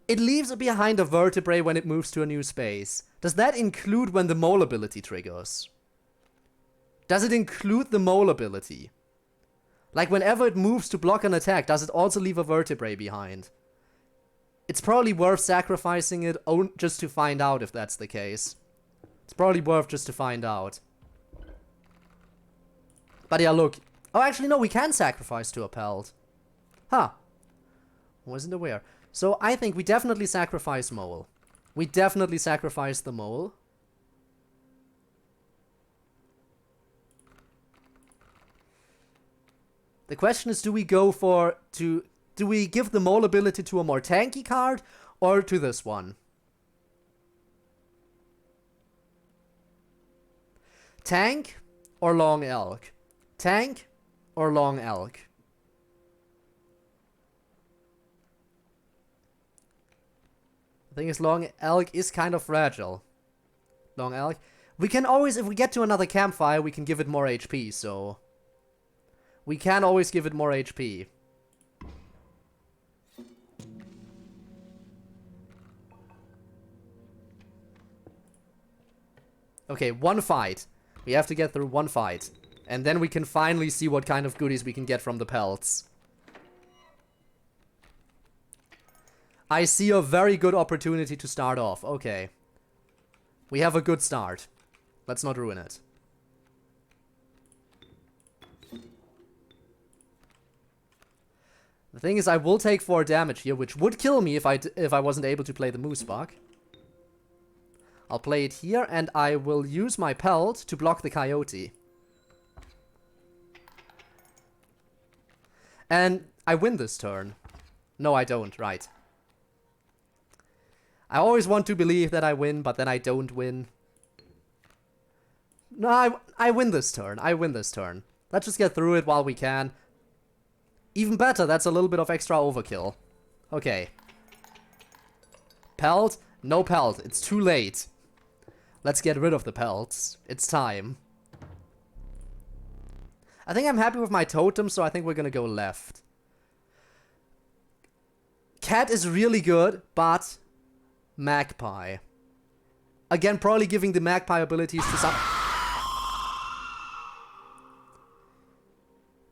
it leaves behind a vertebrae when it moves to a new space. Does that include when the Mole ability triggers? Does it include the Mole ability? Like whenever it moves to block an attack, does it also leave a vertebrae behind? It's probably worth sacrificing it just to find out if that's the case. It's probably worth just to find out. But yeah, look. Oh, actually, no, we can sacrifice to a pelt. Huh. Wasn't aware. So I think we definitely sacrifice Mole. We definitely sacrifice the Mole. The question is, do we go for... Do we give the Mole ability to a more tanky card or to this one? Tank or Long Elk? Tank or Long Elk? The thing is, Long Elk is kind of fragile. Long Elk. We can always, if we get to another campfire, we can give it more HP, so... We can always give it more HP. Okay, one fight. We have to get through one fight. And then we can finally see what kind of goodies we can get from the pelts. I see a very good opportunity to start off. Okay. We have a good start. Let's not ruin it. The thing is, I will take 4 damage here, which would kill me if I wasn't able to play the Moosebug. I'll play it here, and I will use my pelt to block the Coyote. And I win this turn. No, I don't. Right. I always want to believe that I win, but then I don't win. No, I win this turn. I win this turn. Let's just get through it while we can. Even better, that's a little bit of extra overkill. Okay. Pelt? No pelt. It's too late. Let's get rid of the pelts. It's time. I think I'm happy with my totem, so I think we're gonna go left. Cat is really good, but... Magpie. Again, probably giving the Magpie abilities to some...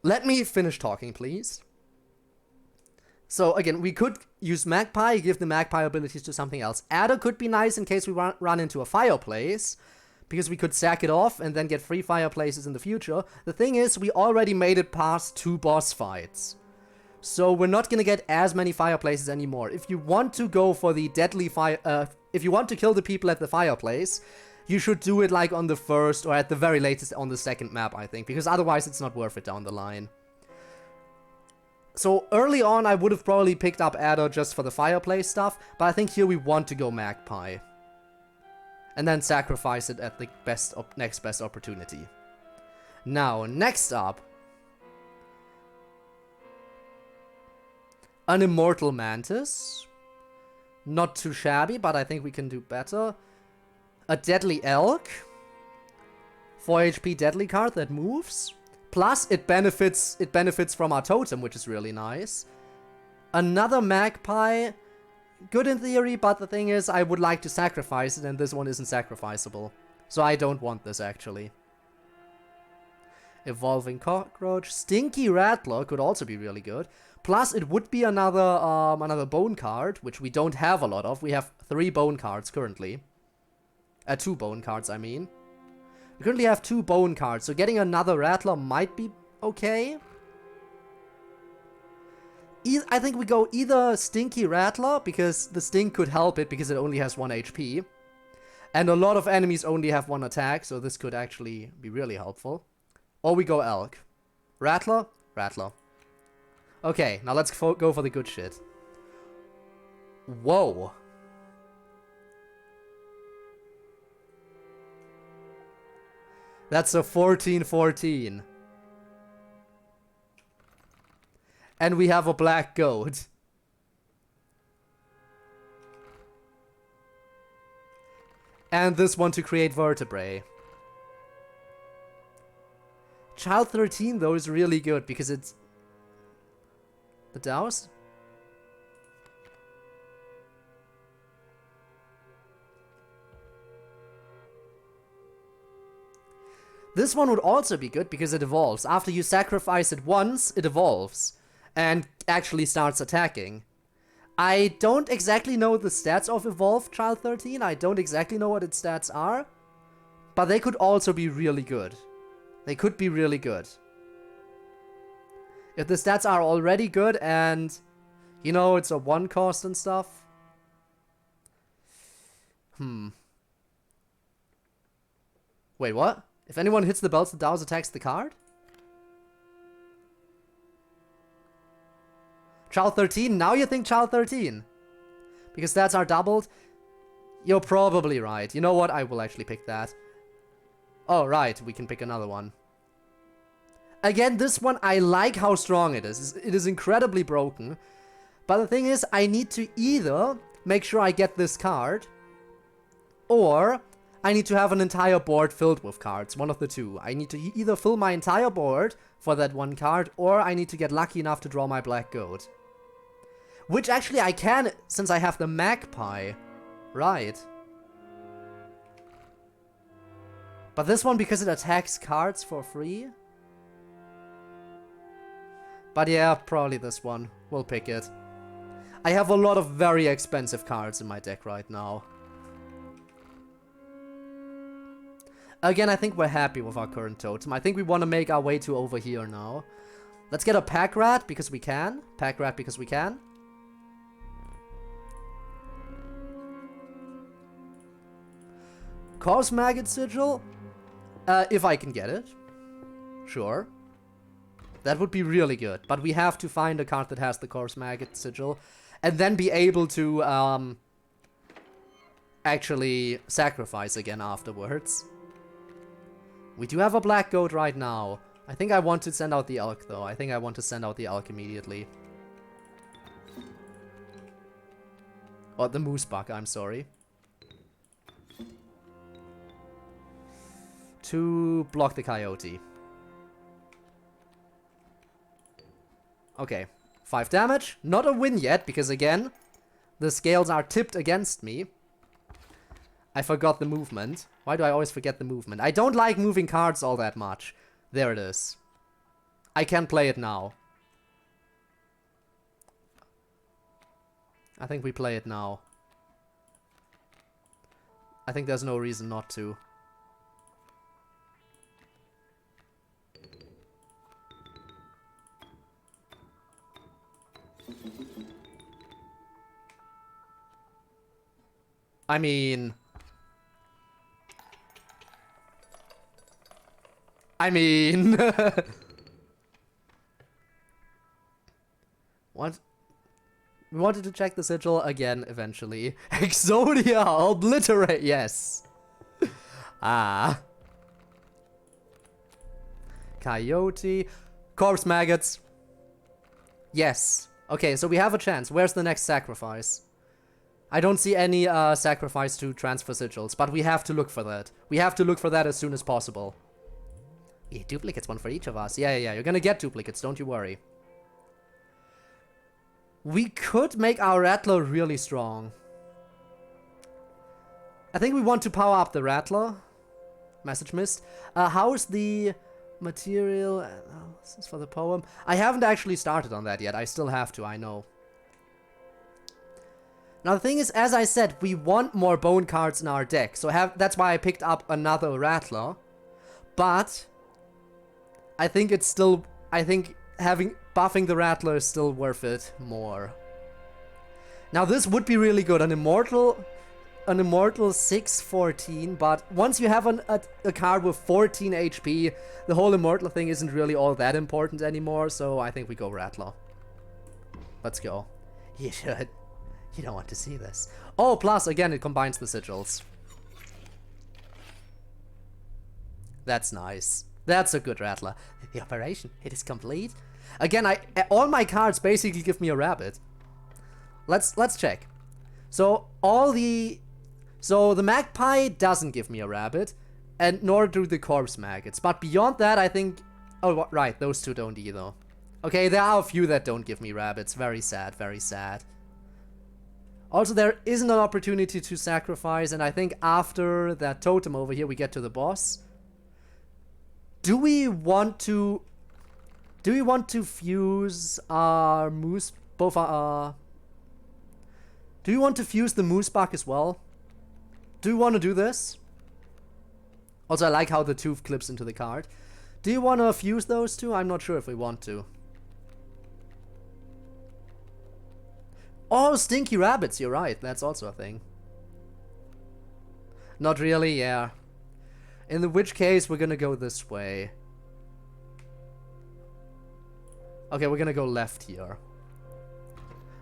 Let me finish talking, please. So, again, we could use Magpie, give the Magpie abilities to something else. Adder could be nice in case we run into a fireplace, because we could sack it off and then get free fireplaces in the future. The thing is, we already made it past 2 boss fights. So we're not gonna get as many fireplaces anymore. If you want to go for the deadly if you want to kill the people at the fireplace, you should do it like on the first, or at the very latest on the second map, I think. Because otherwise it's not worth it down the line. So early on I would have probably picked up Adder just for the fireplace stuff. But I think here we want to go Magpie. And then sacrifice it at the next best opportunity. Now, next up. An Immortal Mantis. Not too shabby, but I think we can do better. A Deadly Elk. 4 HP deadly card that moves. Plus, it benefits from our totem, which is really nice. Another Magpie. Good in theory, but the thing is, I would like to sacrifice it, and this one isn't sacrificable. So I don't want this, actually. Evolving Cockroach. Stinky Rattler could also be really good. Plus, it would be another another bone card, which we don't have a lot of. We have 3 bone cards currently. 2 bone cards, I mean. We currently have 2 bone cards, so getting another Rattler might be okay. I think we go either Stinky Rattler, because the Stink could help it, because it only has 1 HP. And a lot of enemies only have 1 attack, so this could actually be really helpful. Or we go Elk. Rattler? Rattler. Okay, now let's go for the good shit. Whoa. That's a 14-14. And we have a black goat. And this one to create vertebrae. Child 13 though is really good because it's... The douse? This one would also be good because it evolves. After you sacrifice it once, it evolves. And actually starts attacking. I don't exactly know the stats of Evolved Child 13. I don't exactly know what its stats are. But they could also be really good. They could be really good. If the stats are already good and, you know, it's a 1 cost and stuff. Wait, what? If anyone hits the bells, the douse attacks the card? Child 13? Now you think Child 13? Because stats are doubled? You're probably right. You know what? I will actually pick that. Oh, right. We can pick another one. Again, this one, I like how strong it is. It is incredibly broken. But the thing is, I need to either make sure I get this card, or I need to have an entire board filled with cards. One of the two. I need to either fill my entire board for that 1 card, or I need to get lucky enough to draw my black goat. Which actually I can, since I have the magpie. Right. But this one, because it attacks cards for free? But yeah, probably this one. We'll pick it. I have a lot of very expensive cards in my deck right now. Again, I think we're happy with our current totem. I think we want to make our way to over here now. Let's get a pack rat because we can. Pack rat because we can. Corpse Maggot Sigil? If I can get it. Sure. That would be really good. But we have to find a card that has the Corpse Maggot Sigil. And then be able to, actually sacrifice again afterwards. We do have a black goat right now. I think I want to send out the elk, though. I think I want to send out the elk immediately. Or the moose buck, I'm sorry. To block the coyote. Okay. 5 damage. Not a win yet, because again, the scales are tipped against me. I forgot the movement. Why do I always forget the movement? I don't like moving cards all that much. There it is. I can play it now. I think we play it now. I think there's no reason not to. I mean... What? We wanted to check the sigil again eventually. Exodia! Obliterate! Yes! Ah. Coyote. Corpse maggots. Yes. Okay, so we have a chance. Where's the next sacrifice? I don't see any sacrifice to transfer sigils, but we have to look for that. We have to look for that as soon as possible. Yeah, duplicates, one for each of us. Yeah, you're gonna get duplicates, don't you worry. We could make our Rattler really strong. I think we want to power up the Rattler. Message missed. How's the Material analysis for the poem. I haven't actually started on that yet. I still have to, I know. Now the thing is, as I said, we want more bone cards in our deck. So that's why I picked up another Rattler. But I think it's still, buffing the Rattler is still worth it more. Now this would be really good, an Immortal 6/14, but once you have a card with 14 HP, the whole Immortal thing isn't really all that important anymore, so I think we go Rattler. Let's go. You should. You don't want to see this. Oh, plus, again, it combines the sigils. That's nice. That's a good Rattler. The operation, it is complete. Again, all my cards basically give me a rabbit. Let's check. So the Magpie doesn't give me a rabbit, and nor do the Corpse Maggots. But beyond that, I think... Oh, right, those two don't either. Okay, there are a few that don't give me rabbits. Very sad, very sad. Also, there isn't an opportunity to sacrifice, and I think after that totem over here, we get to the boss. Do we want to fuse our moose... Both our... Do we want to fuse the moose buck as well? Do you want to do this? Also, I like how the tooth clips into the card. Do you want to fuse those two? I'm not sure if we want to. Oh, stinky rabbits, you're right. That's also a thing. Not really, yeah. In which case, we're gonna go this way. Okay, we're gonna go left here.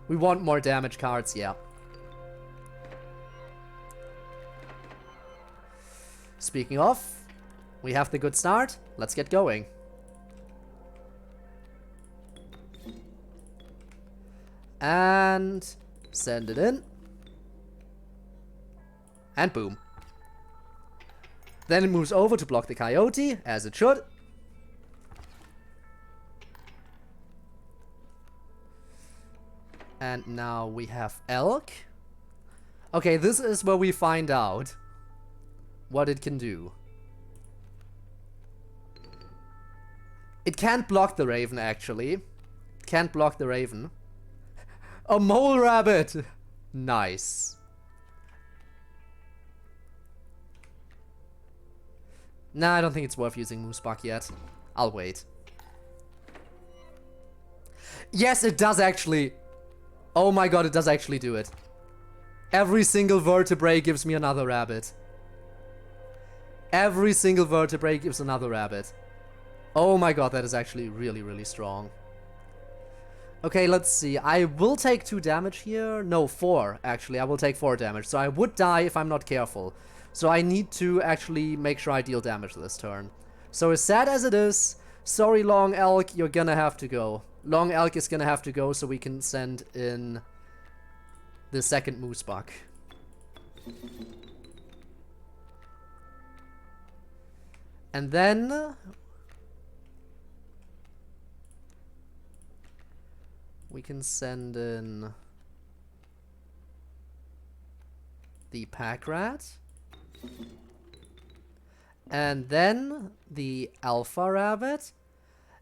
We want more damage cards, yeah. Speaking of, we have the good start. Let's get going. And send it in. And boom. Then it moves over to block the coyote, as it should. And now we have elk. Okay, this is where we find out what it can do. It can't block the raven, actually. It can't block the raven. A mole rabbit! Nice. Nah, I don't think it's worth using Moosebuck yet. I'll wait. Yes, it does actually. Oh my god, it does actually do it. Every single vertebrae gives me another rabbit. Every single vertebrae gives another rabbit. Oh my god, that is actually really, really strong. Okay, let's see. I will take 2 damage here. No, 4, actually. I will take 4 damage. So I would die if I'm not careful. So I need to actually make sure I deal damage this turn. So as sad as it is, sorry Long Elk, you're gonna have to go. Long Elk is gonna have to go so we can send in the second Moosebuck. And then we can send in the Pack Rat. And then the Alpha Rabbit.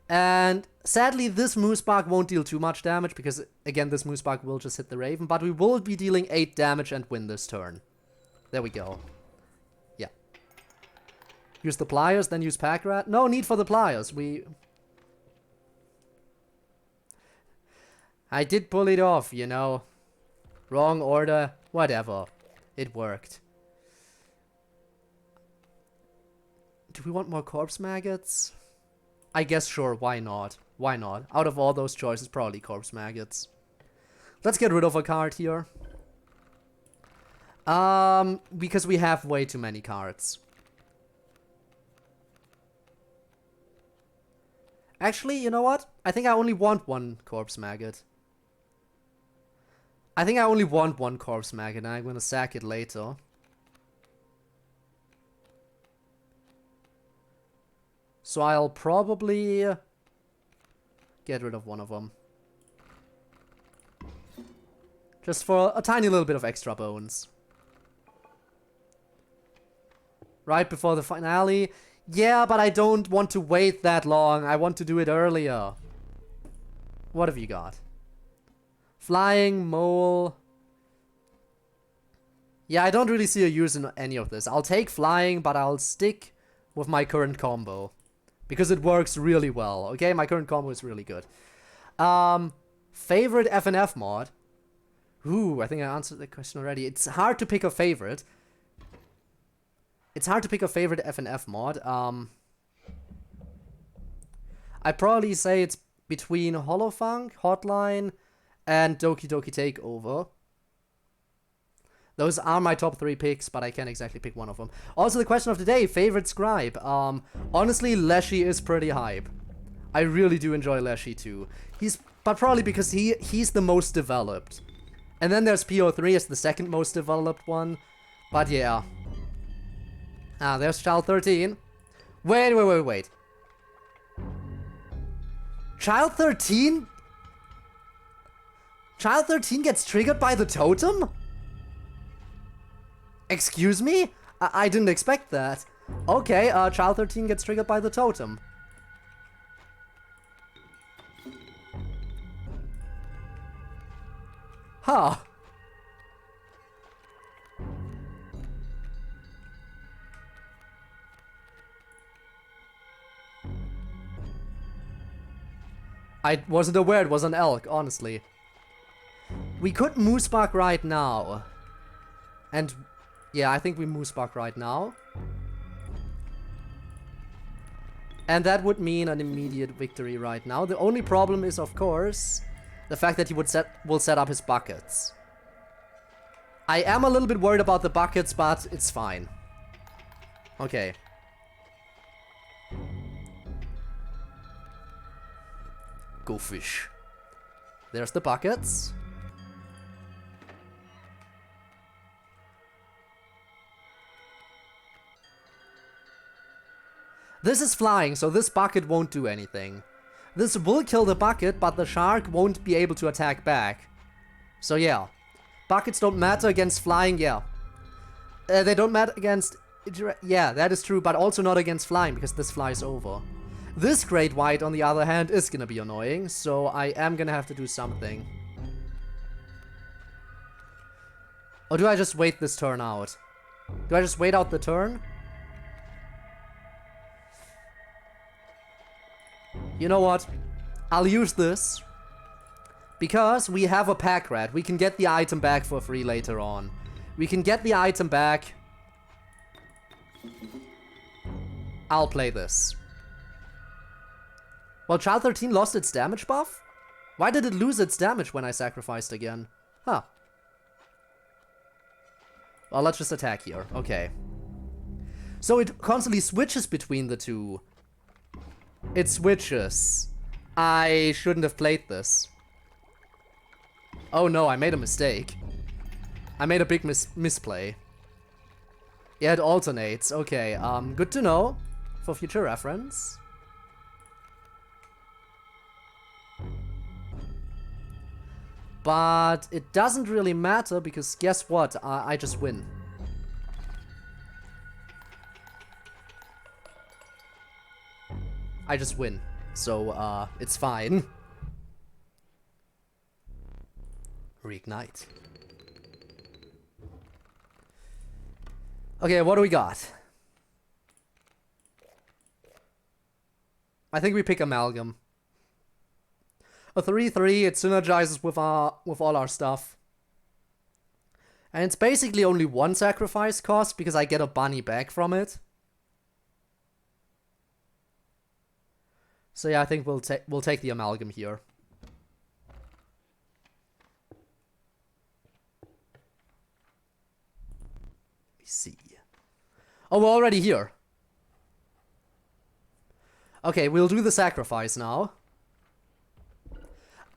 And sadly, this Moosebuck won't deal too much damage because, again, this Moosebuck will just hit the Raven. But we will be dealing 8 damage and win this turn. There we go. Yeah. Use the Pliers, then use Pack Rat. No need for the Pliers. I did pull it off, you know. Wrong order. Whatever. It worked. Do we want more Corpse Maggots? I guess sure, why not? Why not? Out of all those choices, probably Corpse Maggots. Let's get rid of a card here. Because we have way too many cards. Actually, you know what? I think I only want 1 Corpse Maggot. I think I only want 1 Corpse Maggot, and I'm gonna sack it later. So I'll probably get rid of one of them. Just for a tiny little bit of extra bones. Right before the finale. Yeah, but I don't want to wait that long. I want to do it earlier. What have you got? Flying, mole. Yeah, I don't really see a use in any of this. I'll take flying, but I'll stick with my current combo. Because it works really well. Okay, my current combo is really good. Favorite FNF mod? Ooh, I think I answered the question already. It's hard to pick a favorite. It's hard to pick a favorite FNF mod. I'd probably say it's between Holofunk, Hotline, and Doki Doki Takeover. Those are my top 3 picks, but I can't exactly pick one of them. Also, the question of the day, favorite scribe. Honestly, Leshy is pretty hype. I really do enjoy Leshy too. But probably because he's the most developed. And then there's PO3 as the second most developed one. But yeah. There's Child 13. Wait. Child 13? Child 13 gets triggered by the totem? Excuse me? I didn't expect that. Okay, Child 13 gets triggered by the totem. Huh. I wasn't aware it was an elk, honestly. We could Moosebark right now. And yeah, I think we Moosebark right now. And that would mean an immediate victory right now. The only problem is, of course, the fact that he will set up his buckets. I am a little bit worried about the buckets, but it's fine. Okay. Go fish. There's the buckets. This is flying, so this bucket won't do anything. This will kill the bucket, but the shark won't be able to attack back. So yeah. Buckets don't matter against flying, yeah. They don't matter against... Yeah, that is true, but also not against flying, because this flies over. This Great White, on the other hand, is gonna be annoying, so I am gonna have to do something. Or do I just wait this turn out? Do I just wait out the turn? You know what? I'll use this. Because we have a pack rat. We can get the item back for free later on. We can get the item back. I'll play this. Well, Child 13 lost its damage buff? Why did it lose its damage when I sacrificed again? Huh. Well, let's just attack here. Okay. So it constantly switches between the two. It switches. I shouldn't have played this. Oh no, I made a mistake. I made a big misplay. Yeah, it alternates. Okay, good to know for future reference. But it doesn't really matter because guess what? I just win. I just win. So, it's fine. Reignite. Okay, what do we got? I think we pick Amalgam. A 3/3, it synergizes with all our stuff. And it's basically only one sacrifice cost because I get a bunny back from it. So yeah, I think we'll take the Amalgam here. Let me see. Oh, we're already here. Okay, we'll do the sacrifice now.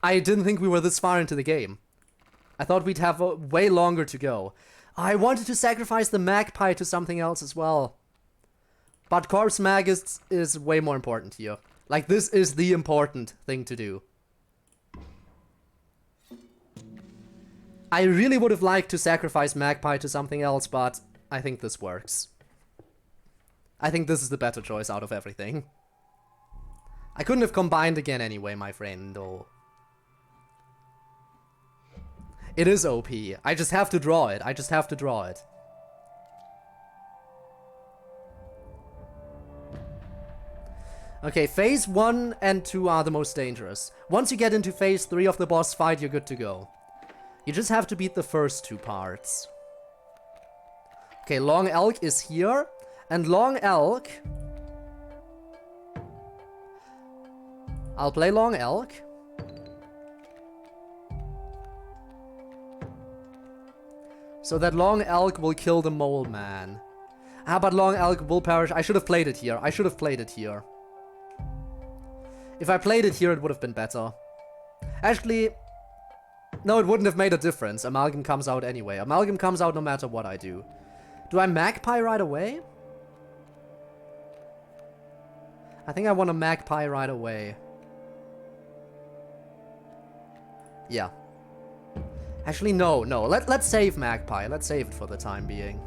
I didn't think we were this far into the game. I thought we'd have way longer to go. I wanted to sacrifice the magpie to something else as well. But Corpse Mag is way more important here. Like, this is the important thing to do. I really would have liked to sacrifice magpie to something else, but I think this works. I think this is the better choice out of everything. I couldn't have combined again anyway, my friend, though. It is OP. I just have to draw it. I just have to draw it. Okay, phase 1 and 2 are the most dangerous. Once you get into phase 3 of the boss fight, you're good to go. You just have to beat the first 2 parts. Okay, Long Elk is here. And Long Elk... I'll play Long Elk. So that Long Elk will kill the Mole Man. Ah, but Long Elk will perish. I should have played it here. I should have played it here. If I played it here, it would have been better. Actually, no, it wouldn't have made a difference. Amalgam comes out anyway. Amalgam comes out no matter what I do. Do I Magpie right away? I think I want to Magpie right away. Yeah. Actually, no. Let's save Magpie. Let's save it for the time being.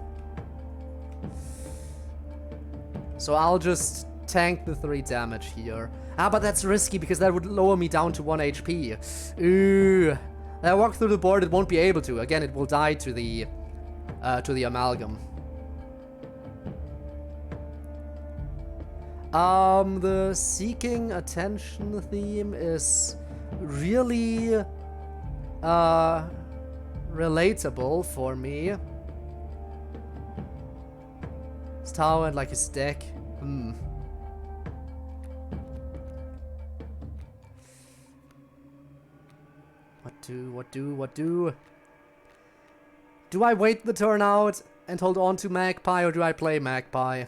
So I'll just tank the 3 damage here. Ah, but that's risky because that would lower me down to 1 HP. Ooh. I walk through the board, it won't be able to. Again, it will die to the Amalgam. The seeking attention theme is really relatable for me. His tower and like his deck. What do? Do I wait the turn out and hold on to Magpie, or do I play Magpie?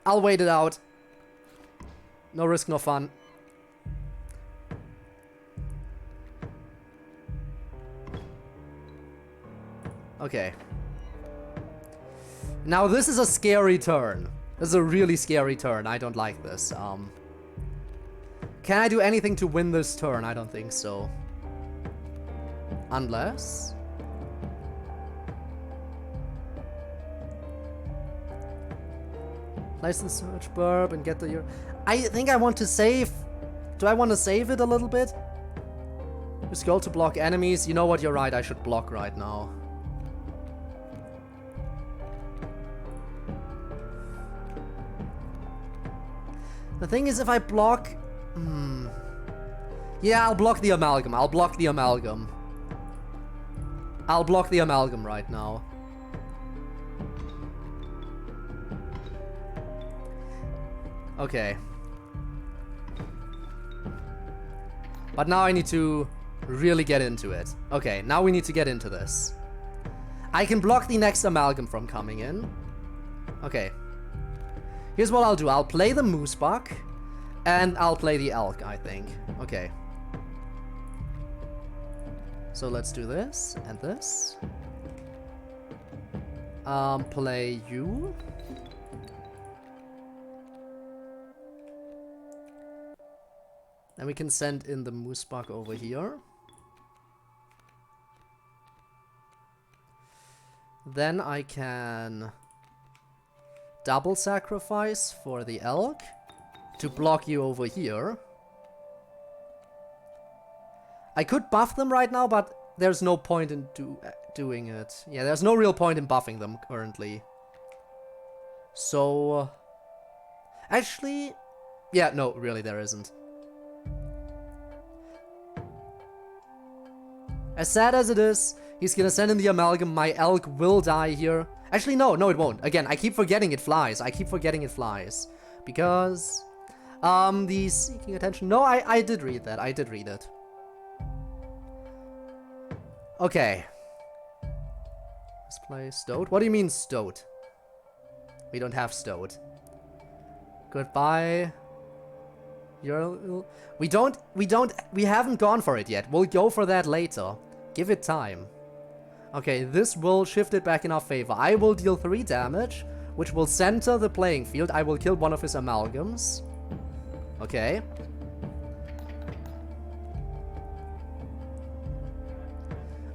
I'll wait it out. No risk, no fun. Okay. Now this is a scary turn. This is a really scary turn. I don't like this. Can I do anything to win this turn? I don't think so. Unless... place the search burb and get the... I think I want to save... Do I want to save it a little bit? Just go to block enemies. You know what? You're right. I should block right now. The thing is, if I block... Yeah, I'll block the Amalgam. I'll block the Amalgam. I'll block the Amalgam right now. Okay. But now I need to really get into it. Okay, now we need to get into this. I can block the next Amalgam from coming in. Okay. Here's what I'll do. I'll play the Moosebuck. And I'll play the Elk, I think. Okay. So let's do this and this. Play you. And we can send in the Moosebuck over here. Then I can double sacrifice for the Elk to block you over here. I could buff them right now, but there's no point in doing it. Yeah, there's no real point in buffing them currently. So... actually... yeah, no, really there isn't. As sad as it is, he's gonna send in the Amalgam. My Elk will die here. Actually, no, it won't. Again, I keep forgetting it flies. Because... the seeking attention... no, I did read that. I did read it. Okay. Let's play Stoat. What do you mean, Stoat? We don't have Stoat. Goodbye. We haven't gone for it yet. We'll go for that later. Give it time. Okay, this will shift it back in our favor. I will deal 3 damage, which will center the playing field. I will kill one of his Amalgams. Okay.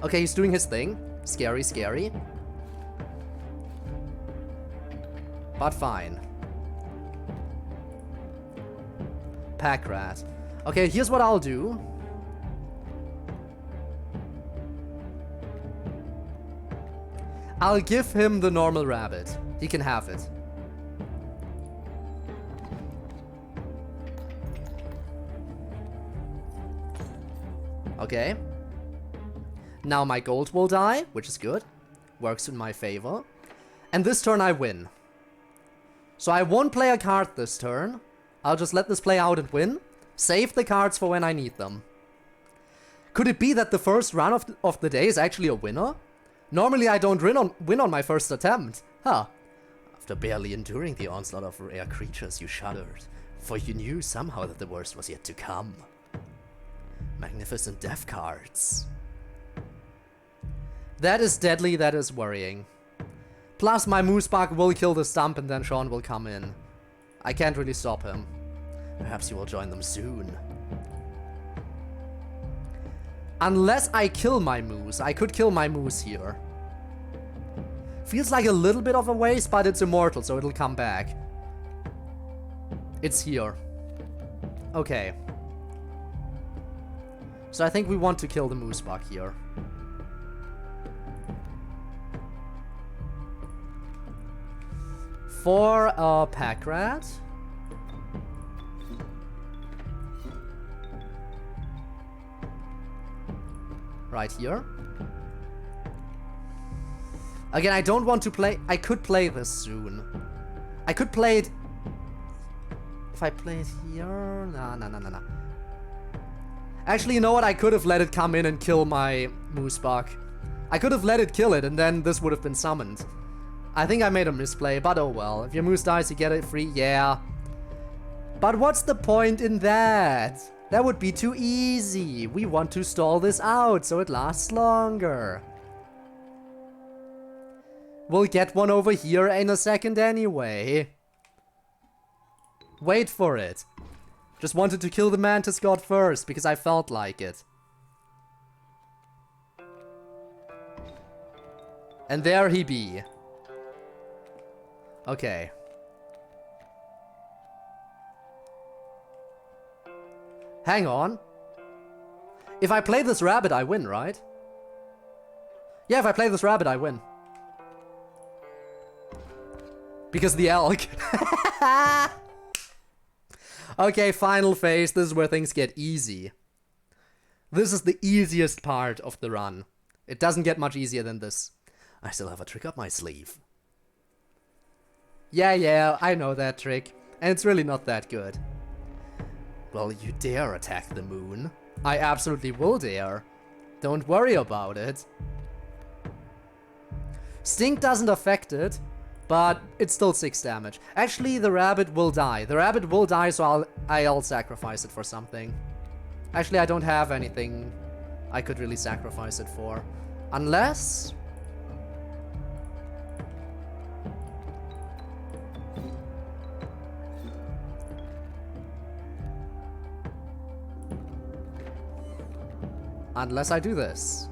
Okay, he's doing his thing. Scary, scary. But fine. Pack rat. Okay, here's what I'll do. I'll give him the normal rabbit. He can have it. Okay. Now my gold will die, which is good. Works in my favor. And this turn I win. So I won't play a card this turn. I'll just let this play out and win. Save the cards for when I need them. Could it be that the first run of the day is actually a winner? Normally I don't win on my first attempt. Huh. After barely enduring the onslaught of rare creatures, you shuddered. For you knew somehow that the worst was yet to come. Magnificent death cards. That is deadly, that is worrying. Plus my Moosebug will kill the stump and then Sean will come in. I can't really stop him. Perhaps you will join them soon. Unless I kill my moose. I could kill my moose here. Feels like a little bit of a waste, but it's immortal, so it'll come back. It's here. Okay. So I think we want to kill the Moosebug here. For a pack rat. Right here. Again, I don't want to play... I could play this soon. I could play it... If I play it here... Nah. Actually, you know what? I could have let it come in and kill my Moosebug. I could have let it kill it, and then this would have been summoned. I think I made a misplay, but oh well. If your moose dies, you get it free, yeah. But what's the point in that? That would be too easy. We want to stall this out so it lasts longer. We'll get one over here in a second anyway. Wait for it. Just wanted to kill the Mantis God first because I felt like it. And there he be. Okay. Hang on. If I play this rabbit, I win, right? Yeah, if I play this rabbit, I win. Because the elk. Okay, final phase. This is where things get easy. This is the easiest part of the run. It doesn't get much easier than this. I still have a trick up my sleeve. Yeah, I know that trick. And it's really not that good. Well, you dare attack the moon. I absolutely will dare. Don't worry about it. Stink doesn't affect it, but it's still 6 damage. Actually, the rabbit will die. The rabbit will die, so I'll sacrifice it for something. Actually, I don't have anything I could really sacrifice it for. Unless... Unless I do this.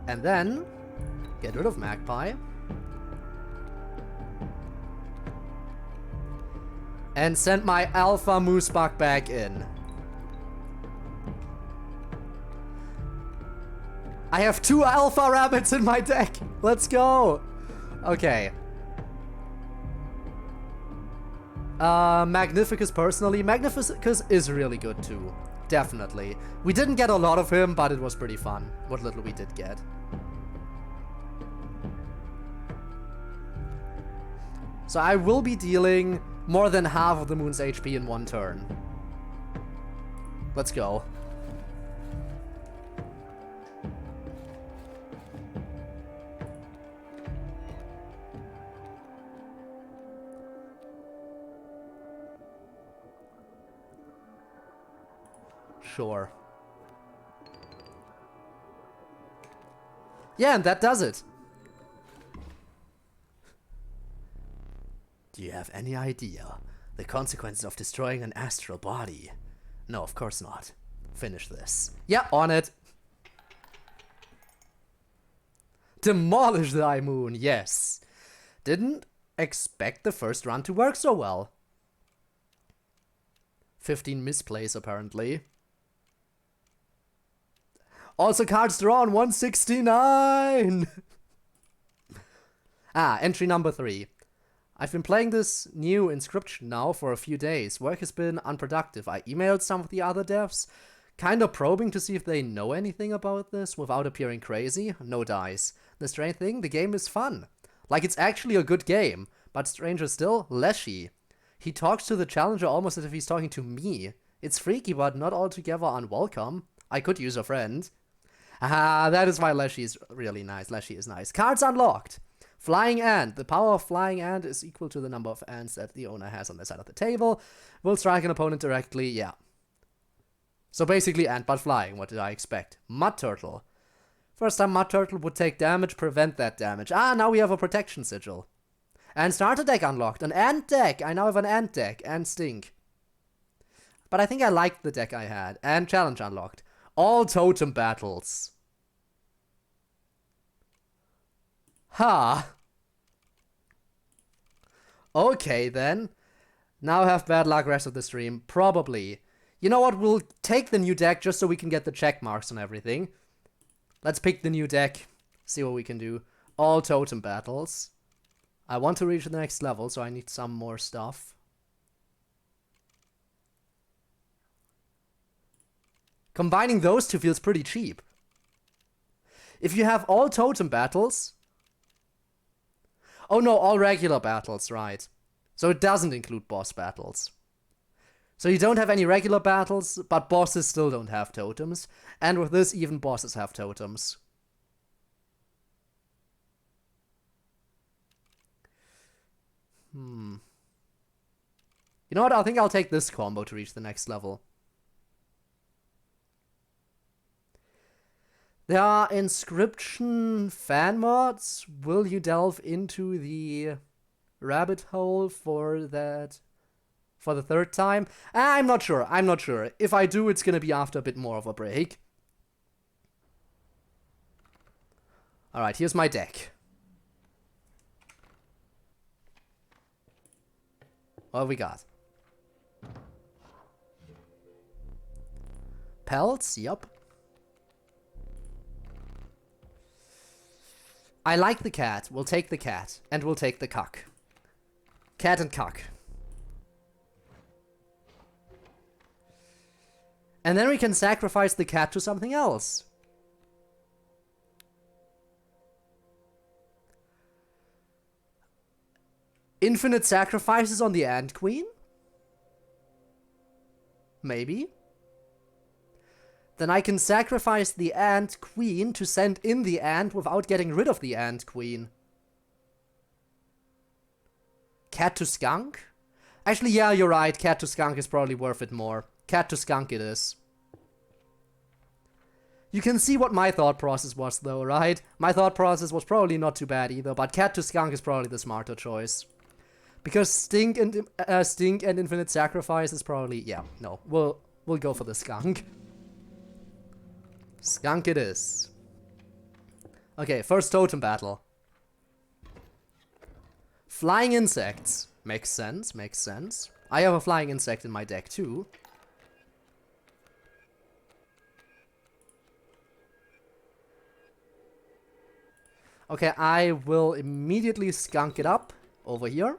And then, get rid of Magpie. And send my Alpha Moosebug back in. I have 2 Alpha Rabbits in my deck! Let's go! Okay. Magnificus personally. Magnificus is really good too. Definitely. We didn't get a lot of him, but it was pretty fun. What little we did get. So I will be dealing more than half of the moon's HP in one turn. Let's go. Sure. Yeah, and that does it. Do you have any idea the consequences of destroying an astral body? No, of course not. Finish this. Yeah, on it. Demolish the High Moon, yes. Didn't expect the first run to work so well. 15 misplays, apparently. Also, cards drawn, 169! Entry number 3. I've been playing this new Inscryption now for a few days. Work has been unproductive. I emailed some of the other devs, kind of probing to see if they know anything about this without appearing crazy. No dice. The strange thing, the game is fun. Like, it's actually a good game, but stranger still, Leshy. He talks to the challenger almost as if he's talking to me. It's freaky, but not altogether unwelcome. I could use a friend. That is why Leshy is really nice. Leshy is nice. Cards unlocked. Flying Ant. The power of Flying Ant is equal to the number of ants that the owner has on the side of the table. Will strike an opponent directly, yeah. So basically ant, but flying. What did I expect? Mud Turtle. First time Mud Turtle would take damage, prevent that damage. Now we have a protection sigil. And starter deck unlocked. An ant deck. I now have an ant deck. And stink. But I think I liked the deck I had. And challenge unlocked. All totem battles. Okay, then. Now have bad luck rest of the stream. Probably. You know what? We'll take the new deck just so we can get the check marks and everything. Let's pick the new deck. See what we can do. All totem battles. I want to reach the next level, so I need some more stuff. Combining those two feels pretty cheap. If you have all totem battles... Oh no, all regular battles, right. So it doesn't include boss battles. So you don't have any regular battles, but bosses still don't have totems. And with this, even bosses have totems. You know what? I think I'll take this combo to reach the next level. There are Inscryption fan mods. Will you delve into the rabbit hole for that for the third time? I'm not sure. I'm not sure. If I do, it's gonna be after a bit more of a break. Alright, here's my deck. What have we got? Pelts, yup. I like the cat. We'll take the cat. And we'll take the cuck. Cat and cuck. And then we can sacrifice the cat to something else. Infinite sacrifices on the Ant Queen? Maybe. Then I can sacrifice the Ant Queen to send in the ant without getting rid of the Ant Queen. Cat to skunk? Actually, yeah, you're right. Cat to skunk is probably worth it more. Cat to skunk it is. You can see what my thought process was, though, right? My thought process was probably not too bad either, but cat to skunk is probably the smarter choice. Because stink and infinite sacrifice is probably... Yeah, no. We'll go for the skunk. Skunk it is. Okay, first totem battle. Flying insects. Makes sense, makes sense. I have a flying insect in my deck too. Okay, I will immediately skunk it up over here.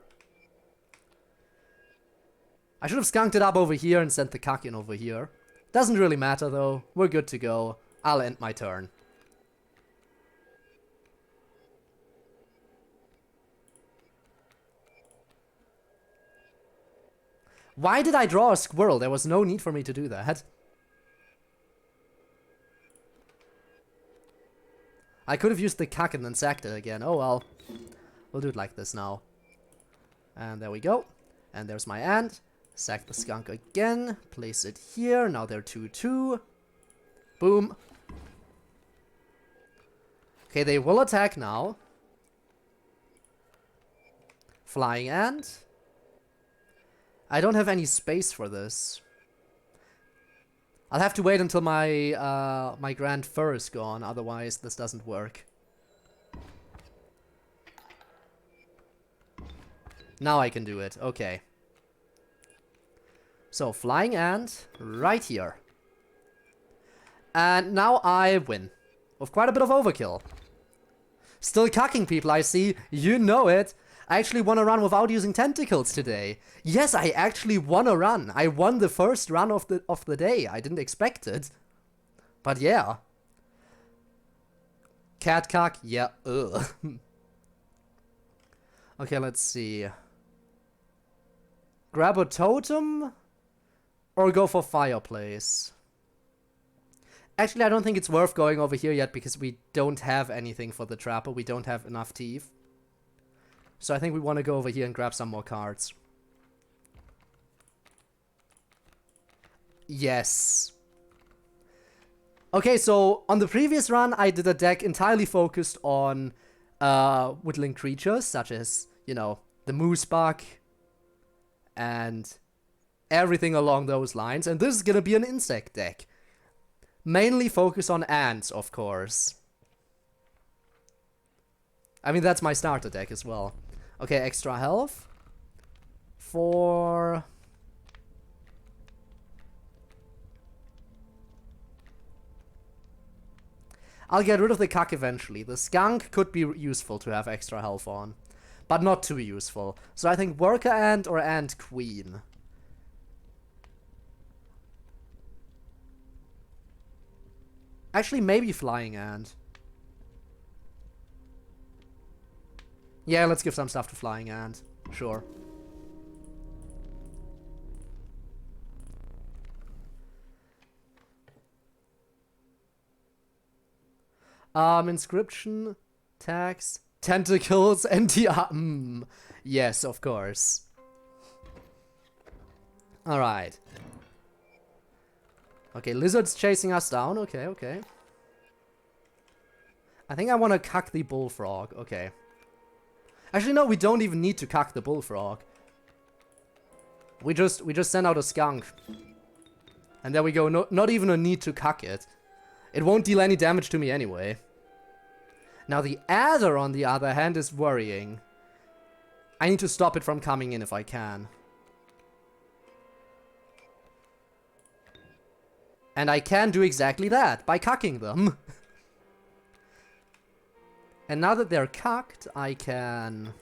I should have skunked it up over here and sent the cuck in over here. Doesn't really matter though. We're good to go. I'll end my turn. Why did I draw a squirrel? There was no need for me to do that. I could have used the cuck and then sacked it again. Oh well. We'll do it like this now. And there we go. And there's my ant. Sack the skunk again. Place it here. Now they're 2-2. Boom. Okay, they will attack now. Flying ant. I don't have any space for this. I'll have to wait until my my grand fur is gone, otherwise this doesn't work. Now I can do it. Okay. So, flying ant right here. And now I win. With quite a bit of overkill. Still cucking people, I see. You know it. I actually won a run without using tentacles today. Yes, I actually won a run. I won the first run of the day. I didn't expect it. But yeah. Cat cuck? Yeah, ugh. Okay, let's see. Grab a totem? Or go for fireplace? Actually, I don't think it's worth going over here yet because we don't have anything for the trapper. We don't have enough teeth. So I think we want to go over here and grab some more cards. Yes. Okay, so on the previous run, I did a deck entirely focused on woodland creatures, such as, you know, the moose bug and everything along those lines. And this is going to be an insect deck. Mainly focus on ants, of course. I mean, that's my starter deck as well. Okay, extra health. For... I'll get rid of the cuck eventually. The skunk could be useful to have extra health on. But not too useful. So I think worker ant or ant queen. Actually, maybe flying ant. Yeah, let's give some stuff to flying ant. Sure. Inscription, tags, tentacles, and yes, of course. Alright. Okay, lizard's chasing us down. Okay, okay. I think I want to cuck the bullfrog. Okay. Actually, no, we don't even need to cuck the bullfrog. We just send out a skunk. And there we go. No, not even a need to cuck it. It won't deal any damage to me anyway. Now the adder, on the other hand, is worrying. I need to stop it from coming in if I can. And I can do exactly that, by cucking them. And now that they're cucked, I can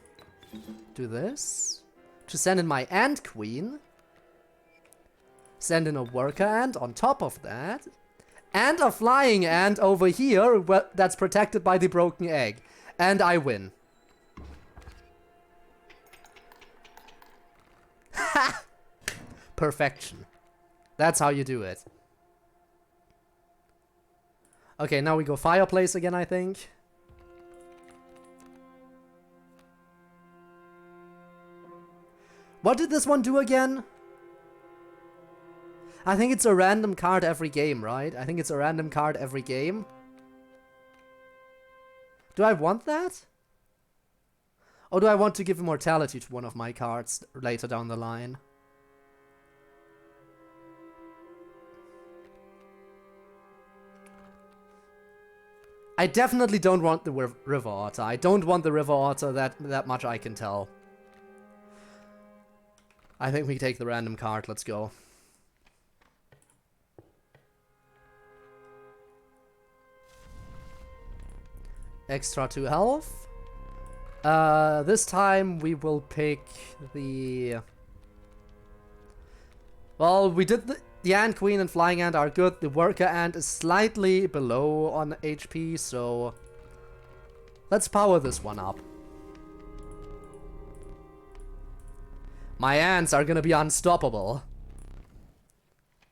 do this. To send in my ant queen. Send in a worker ant on top of that. And a flying ant over here that's protected by the broken egg. And I win. Ha! Perfection. That's how you do it. Okay, now we go fireplace again, I think. What did this one do again? I think it's a random card every game, right? I think it's a random card every game. Do I want that? Or do I want to give immortality to one of my cards later down the line? I definitely don't want the river otter. I don't want the river otter that much, I can tell. I think we take the random card. Let's go. Extra 2 health. This time we will pick the... Well, we did the ant queen and flying ant are good. The worker ant is slightly below on HP, so... Let's power this one up. My ants are gonna be unstoppable.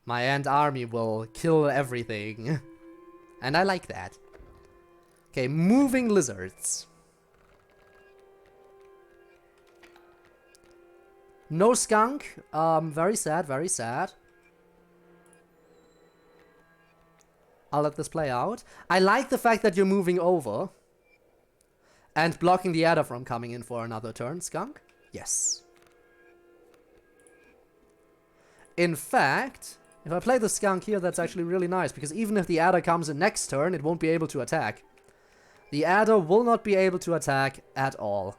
My ant army will kill everything. And I like that. Okay, moving lizards. No skunk. Very sad, very sad. I'll let this play out. I like the fact that you're moving over. And blocking the adder from coming in for another turn. Skunk? Yes. In fact, if I play the skunk here, that's actually really nice. Because even if the adder comes in next turn, it won't be able to attack. The adder will not be able to attack at all.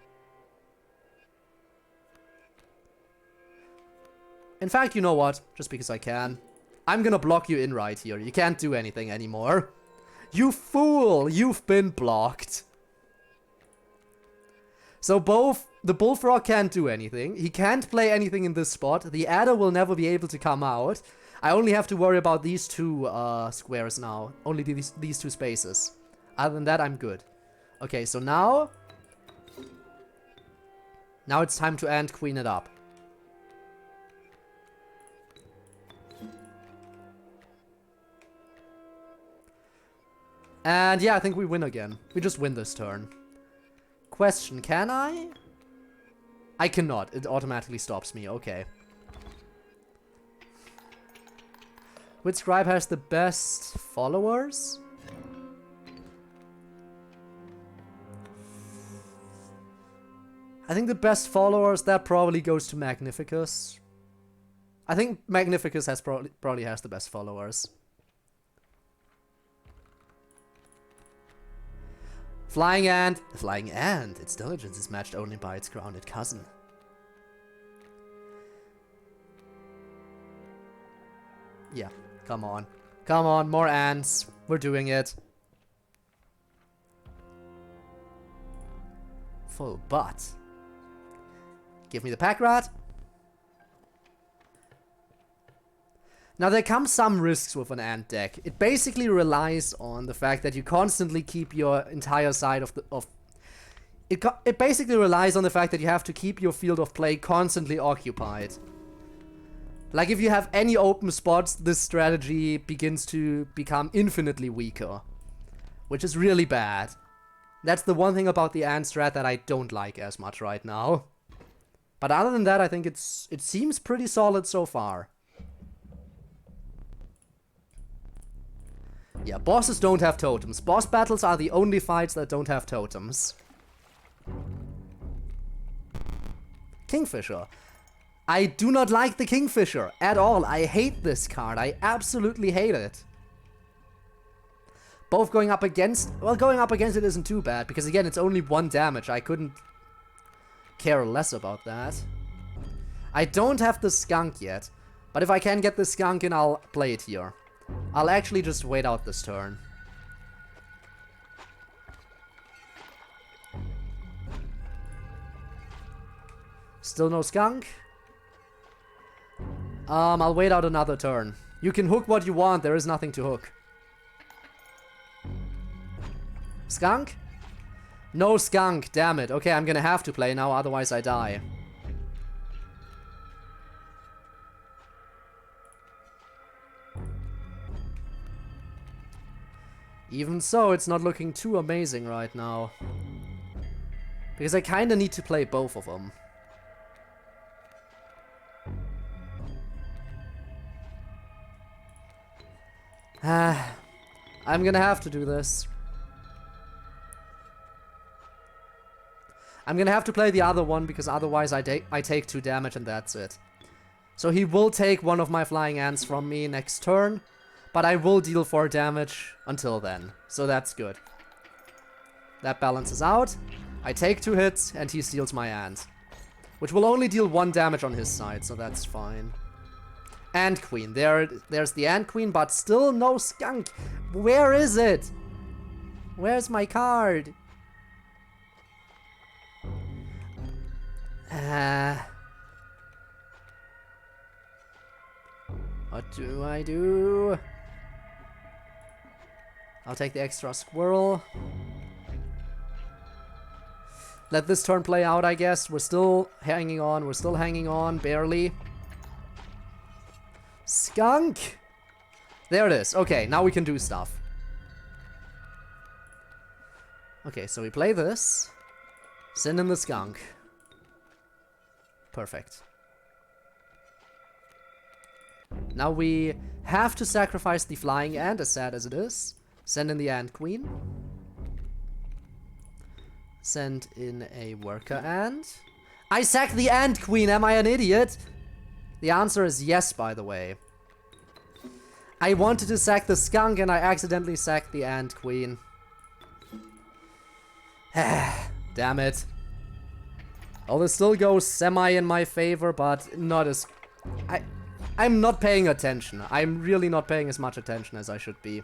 In fact, you know what? Just because I can. I'm gonna block you in right here. You can't do anything anymore. You fool! You've been blocked. So both the bullfrog can't do anything. He can't play anything in this spot. The adder will never be able to come out. I only have to worry about these two squares now. Only these two spaces. Other than that, I'm good. Okay, so now... Now it's time to ant queen it up. And yeah, I think we win again. We just win this turn. Question, can I? I cannot. It automatically stops me. Okay. Which scribe has the best followers? I think the best followers, that probably goes to Magnificus. I think Magnificus has probably has the best followers. Flying ant. The flying ant. Its diligence is matched only by its grounded cousin. Yeah, come on. Come on, more ants. We're doing it. Full butt. Give me the pack rat. Now there come some risks with an ant deck. It basically relies on the fact that you constantly keep your entire side it basically relies on the fact that you have to keep your field of play constantly occupied. Like if you have any open spots, this strategy begins to become infinitely weaker. Which is really bad. That's the one thing about the ant strat that I don't like as much right now. But other than that, I think it seems pretty solid so far. Yeah, bosses don't have totems. Boss battles are the only fights that don't have totems. Kingfisher. I do not like the Kingfisher at all. I hate this card. I absolutely hate it. Both going up against... Well, going up against it isn't too bad, because again, it's only 1 damage. I couldn't care less about that. I don't have the skunk yet, but if I can get the skunk in, I'll play it here. I'll actually just wait out this turn. Still no skunk? I'll wait out another turn. You can hook what you want, there is nothing to hook. Skunk? No skunk, damn it. Okay, I'm gonna have to play now, otherwise I die. Even so, it's not looking too amazing right now. Because I kinda need to play both of them. I'm gonna have to do this. I'm gonna have to play the other one, because otherwise I take 2 damage and that's it. So he will take one of my flying ants from me next turn, but I will deal 4 damage until then. So that's good. That balances out. I take 2 hits and he steals my ant. Which will only deal 1 damage on his side, so that's fine. Ant Queen. There's the Ant Queen, but still no skunk. Where is it? Where's my card? What do I do? I'll take the extra squirrel. Let this turn play out, I guess. We're still hanging on. We're still hanging on, barely. Skunk! There it is. Okay, now we can do stuff. Okay, so we play this. Send in the skunk. Perfect. Now we have to sacrifice the flying ant, as sad as it is. Send in the ant queen. Send in a worker ant. I sack the ant queen, am I an idiot? The answer is yes, by the way. I wanted to sack the skunk and I accidentally sacked the ant queen. Damn it. Well, this still goes semi in my favor, but not as I'm not paying attention. I'm really not paying as much attention as I should be.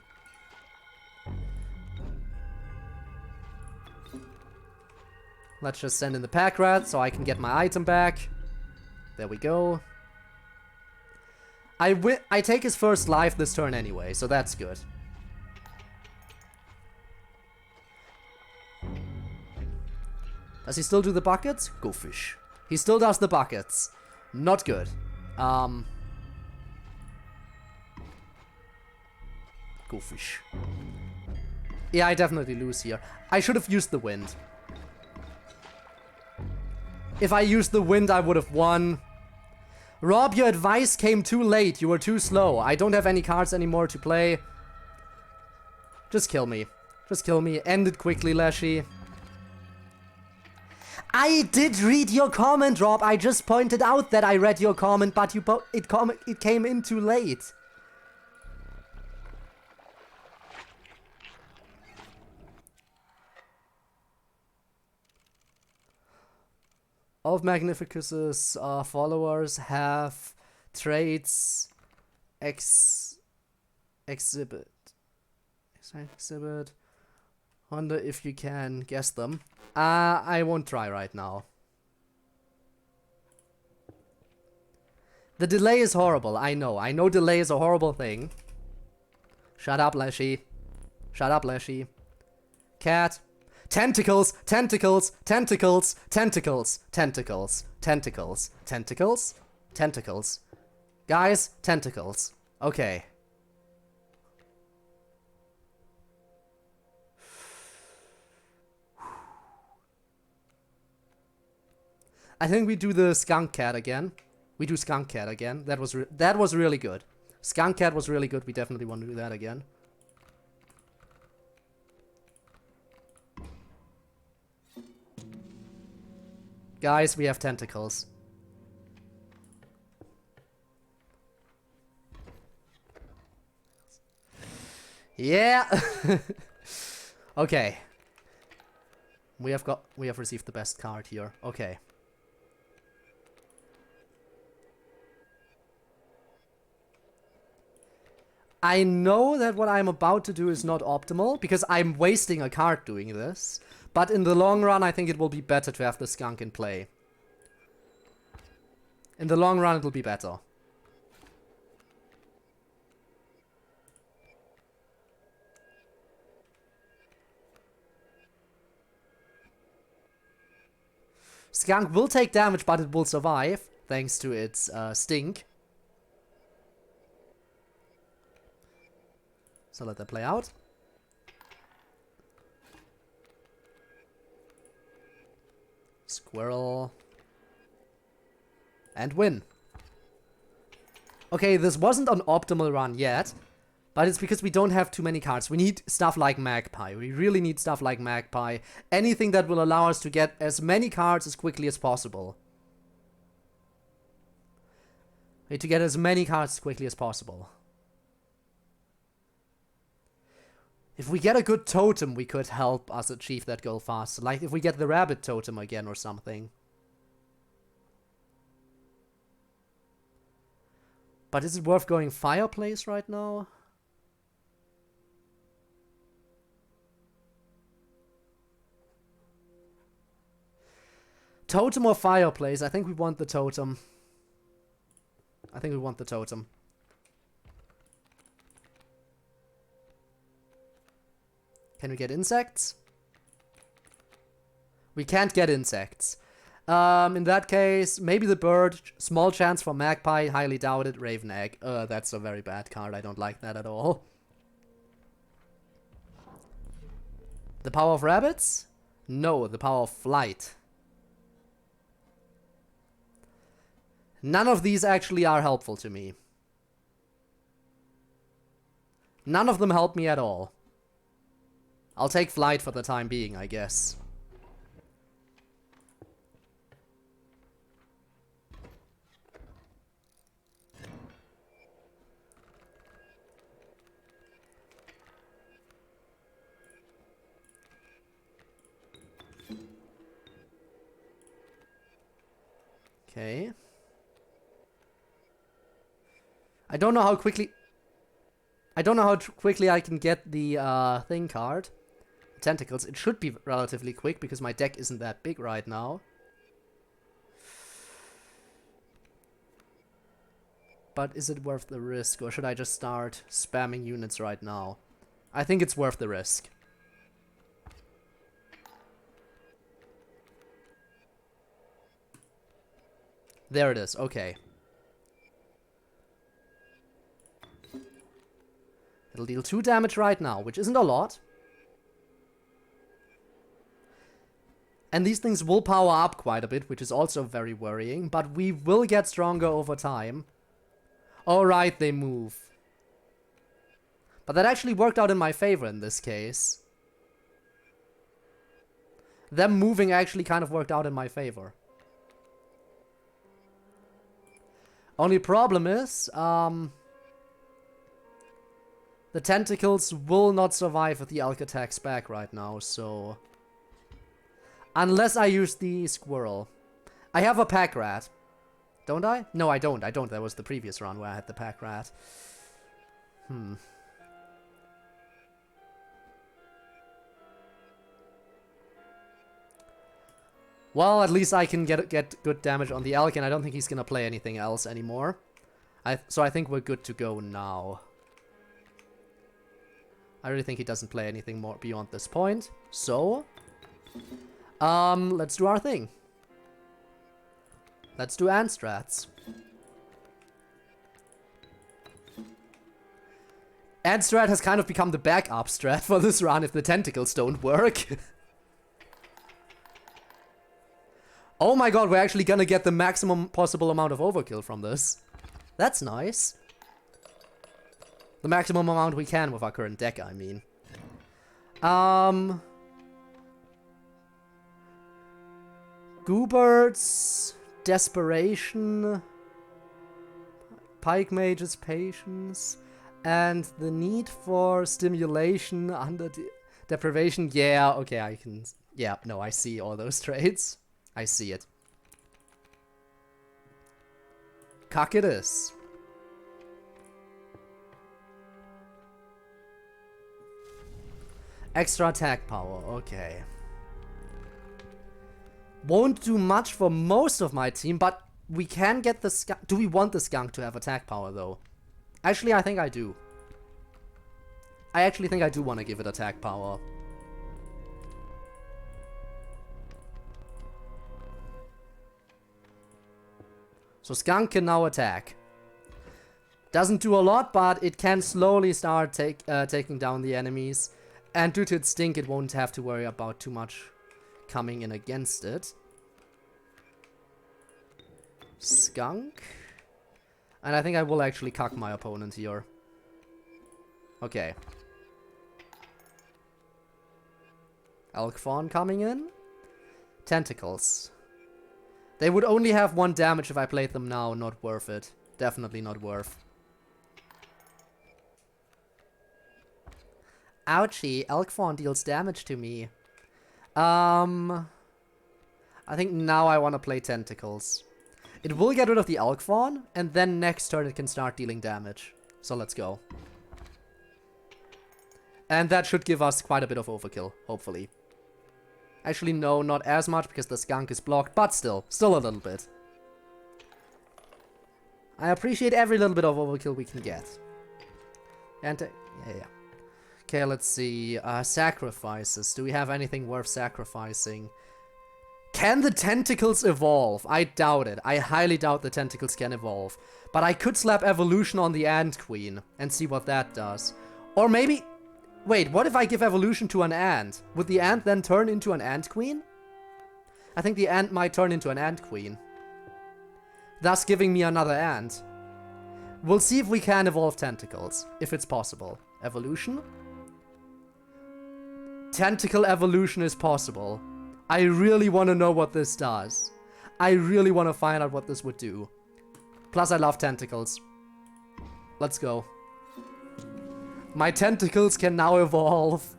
Let's just send in the pack rat so I can get my item back. There we go. I take his first life this turn anyway, so that's good. Does he still do the buckets? Go fish. He still does the buckets. Not good. Go fish. Yeah, I definitely lose here. I should have used the wind. If I used the wind, I would have won. Rob, your advice came too late. You were too slow. I don't have any cards anymore to play. Just kill me. Just kill me. End it quickly, Leshy. I did read your comment, Rob. I just pointed out that I read your comment, but it came in too late. All of Magnificus's followers have traits exhibit. Wonder if you can guess them. I won't try right now. The delay is horrible, I know. I know delay is a horrible thing. Shut up, Leshy. Shut up, Leshy. Cat. Tentacles, tentacles, tentacles, tentacles, tentacles, tentacles, tentacles, tentacles. Guys, tentacles. Okay. I think we do the skunk cat again. We do skunk cat again. That was really good. Skunk cat was really good. We definitely want to do that again. Guys, we have tentacles. Yeah. Okay. We have received the best card here. Okay. I know that what I'm about to do is not optimal, because I'm wasting a card doing this. But in the long run, I think it will be better to have the skunk in play. In the long run, it will be better. Skunk will take damage, but it will survive, thanks to its stink. So let that play out. Squirrel. And win. Okay, this wasn't an optimal run yet, but it's because we don't have too many cards. We need stuff like Magpie. We really need stuff like Magpie. Anything that will allow us to get as many cards as quickly as possible. We need to get as many cards as quickly as possible. If we get a good totem, we could help us achieve that goal faster. Like if we get the rabbit totem again or something. But is it worth going fireplace right now? Totem or fireplace? I think we want the totem. I think we want the totem. Can we get insects? We can't get insects. In that case, maybe the bird. Small chance for magpie. Highly doubted. Raven egg. That's a very bad card. I don't like that at all. The power of rabbits? No, the power of flight. None of these actually are helpful to me. None of them help me at all. I'll take flight for the time being, I guess. Okay. I don't know how quickly... I don't know how quickly I can get the thing card. Tentacles. It should be relatively quick because my deck isn't that big right now. But is it worth the risk, or should I just start spamming units right now? I think it's worth the risk. There it is, okay. It'll deal 2 damage right now, which isn't a lot. And these things will power up quite a bit, which is also very worrying, but we will get stronger over time. Alright, they move. But that actually worked out in my favor in this case. Them moving actually kind of worked out in my favor. Only problem is, the tentacles will not survive with the Alk attacks back right now, so... Unless I use the squirrel. I have a pack rat. Don't I? No, I don't. That was the previous run where I had the pack rat. Well, at least I can get good damage on the Alk, and I don't think he's gonna play anything else anymore. So I think we're good to go now. I really think he doesn't play anything more beyond this point. So, let's do our thing. Let's do ant strats. Ant strat has kind of become the backup strat for this run if the tentacles don't work. Oh my god, we're actually gonna get the maximum possible amount of overkill from this. That's nice. The maximum amount we can with our current deck, I mean. Gooberts, Desperation, Pike Mage's Patience, and the need for stimulation under deprivation. Yeah, okay, I can... Yeah, no, I see all those traits. I see it. Cock it is. Extra attack power, okay. Won't do much for most of my team, but we can get the skunk. Do we want the skunk to have attack power, though? Actually, I think I do. I actually think I do want to give it attack power. So skunk can now attack. Doesn't do a lot, but it can slowly start taking down the enemies. And due to its stink, it won't have to worry about too much coming in against it. Skunk. And I think I will actually cuck my opponent here. Okay. Elk Fawn coming in. Tentacles. They would only have 1 damage if I played them now. Not worth it. Definitely not worth. Ouchie, Elk Fawn deals damage to me. I think now I want to play Tentacles. It will get rid of the Elk Fawn, and then next turn it can start dealing damage. So let's go. And that should give us quite a bit of overkill, hopefully. Actually, no, not as much, because the skunk is blocked, but still a little bit. I appreciate every little bit of overkill we can get. And, yeah. Okay, let's see. Sacrifices. Do we have anything worth sacrificing? Can the tentacles evolve? I doubt it. I highly doubt the tentacles can evolve. But I could slap evolution on the Ant Queen and see what that does. Or maybe... Wait, what if I give evolution to an ant? Would the ant then turn into an Ant Queen? I think the ant might turn into an Ant Queen. Thus giving me another ant. We'll see if we can evolve tentacles, if it's possible. Evolution? Tentacle evolution is possible. I really want to know what this does. I really want to find out what this would do. Plus I love tentacles. Let's go. My tentacles can now evolve.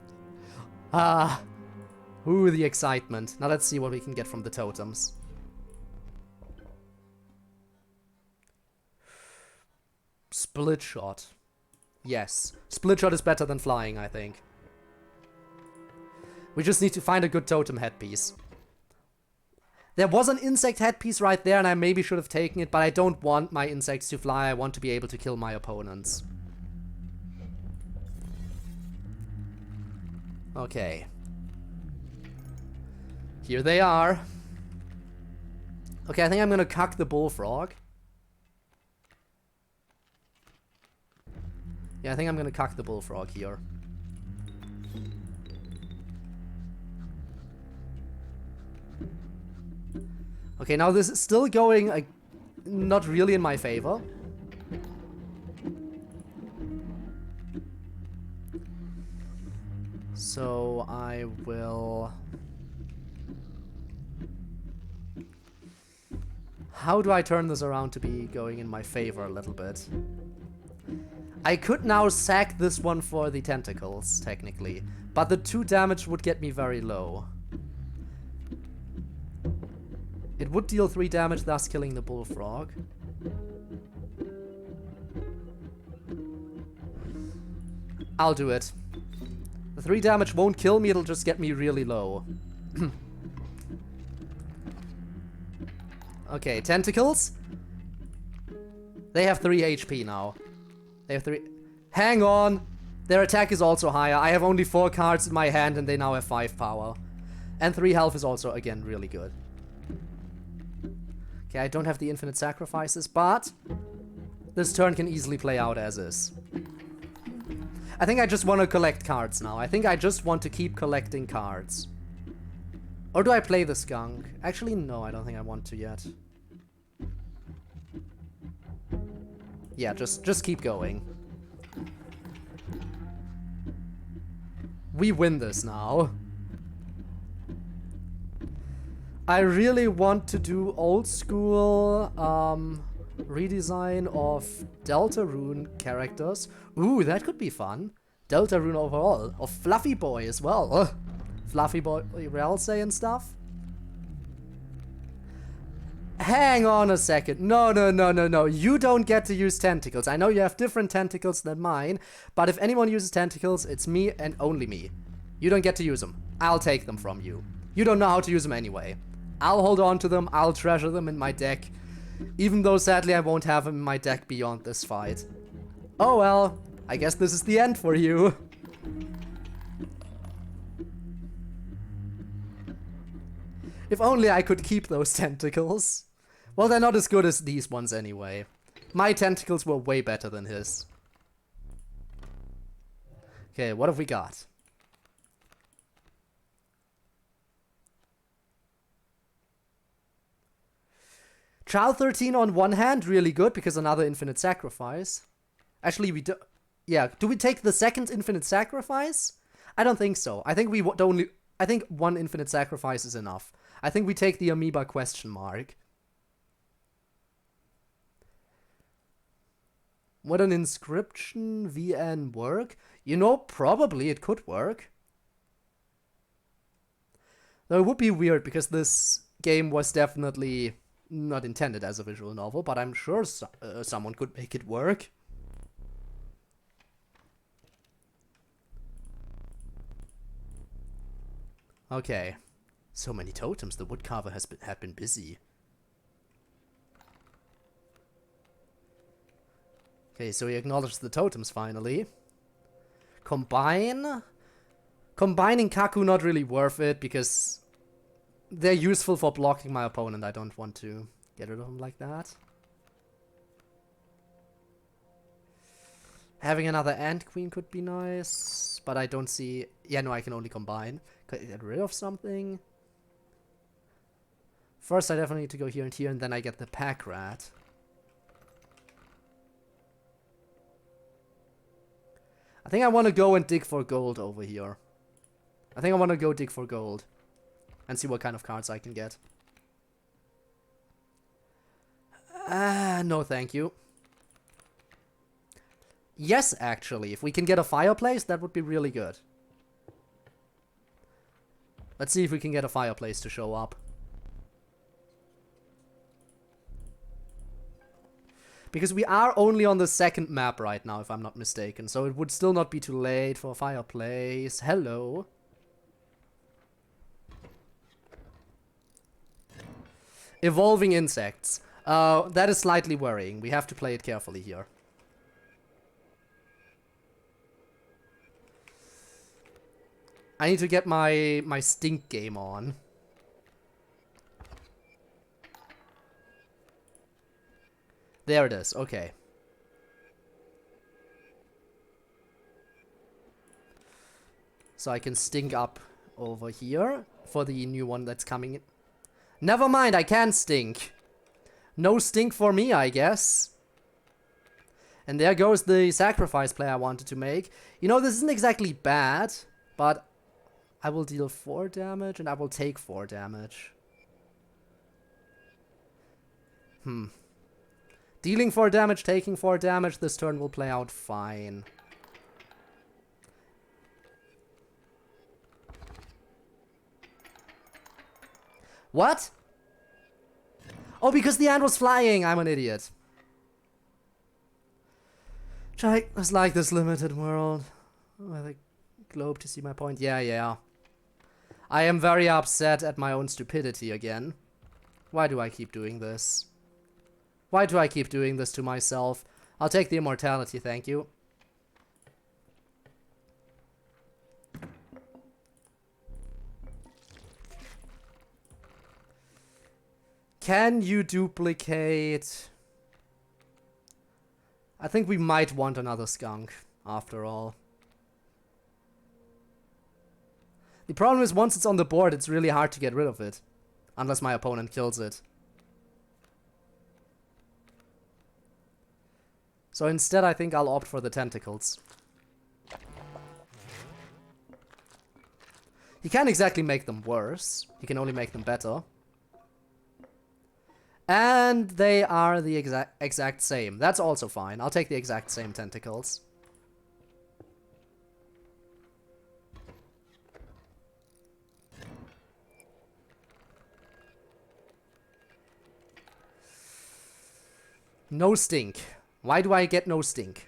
Ooh, the excitement. Now let's see what we can get from the totems. Split shot. Yes. Split shot is better than flying, I think. We just need to find a good totem headpiece. There was an insect headpiece right there, and I maybe should have taken it, but I don't want my insects to fly. I want to be able to kill my opponents. Okay. Here they are. Okay, I think I'm gonna cuck the bullfrog. Yeah, I think I'm gonna cuck the bullfrog here. Okay, now this is still going not really in my favor. So I will... How do I turn this around to be going in my favor a little bit? I could now sack this one for the tentacles, technically. But the 2 damage would get me very low. It would deal 3 damage, thus killing the bullfrog. I'll do it. The 3 damage won't kill me, it'll just get me really low. Okay, tentacles. They have 3 HP now. They have 3... Hang on! Their attack is also higher. I have only 4 cards in my hand and they now have 5 power. And 3 health is also, again, really good. Okay, I don't have the infinite sacrifices, but this turn can easily play out as is. I think I just want to collect cards now. I think I just want to keep collecting cards. Or do I play the skunk? Actually, no, I don't think I want to yet. Yeah, just keep going. We win this now. I really want to do old school redesign of Deltarune characters. Ooh, that could be fun. Deltarune overall. Of Fluffy Boy as well. Fluffy Boy Realce and stuff. Hang on a second. No. You don't get to use tentacles. I know you have different tentacles than mine, but if anyone uses tentacles, it's me and only me. You don't get to use them. I'll take them from you. You don't know how to use them anyway. I'll hold on to them. I'll treasure them in my deck. Even though, sadly, I won't have them in my deck beyond this fight. Oh well. I guess this is the end for you. If only I could keep those tentacles. Well, they're not as good as these ones anyway. My tentacles were way better than his. Okay, what have we got? Child 13 on one hand, really good, because another infinite sacrifice. Actually, we do... Yeah, do we take the second infinite sacrifice? I don't think so. I think we only... I think 1 infinite sacrifice is enough. I think we take the amoeba question mark. Would an inscription VN work? You know, probably it could work. Though it would be weird, because this game was definitely not intended as a visual novel, but I'm sure someone could make it work. Okay. So many totems, the woodcarver had been busy. Okay, so he acknowledged the totems finally. Combine? Combining Kaku not really worth it, because they're useful for blocking my opponent. I don't want to get rid of them like that. Having another Ant Queen could be nice, but I don't see... Yeah, no, I can only combine. Could I get rid of something? First, I definitely need to go here, and then I get the Pack Rat. I think I want to go and dig for gold over here. I think I want to go dig for gold. And see what kind of cards I can get. No thank you. Yes, actually. If we can get a fireplace, that would be really good. Let's see if we can get a fireplace to show up. Because we are only on the second map right now, if I'm not mistaken. So it would still not be too late for a fireplace. Hello. Evolving insects. That is slightly worrying. We have to play it carefully here. I need to get my stink game on. There it is. Okay. So I can stink up over here for the new one that's coming in. Never mind, I can stink. No stink for me, I guess. And there goes the sacrifice play I wanted to make. You know, this isn't exactly bad, but I will deal 4 damage and I will take 4 damage. Dealing 4 damage, taking 4 damage, this turn will play out fine. What? Oh, because the ant was flying! I'm an idiot. Just like this limited world. With a globe to see my point. Yeah. I am very upset at my own stupidity again. Why do I keep doing this? Why do I keep doing this to myself? I'll take the immortality, thank you. Can you duplicate? I think we might want another skunk, after all. The problem is, once it's on the board, it's really hard to get rid of it. Unless my opponent kills it. So instead, I think I'll opt for the tentacles. You can't exactly make them worse. You can only make them better. And they are the exact same. That's also fine. I'll take the exact same tentacles. No stink. Why do I get no stink?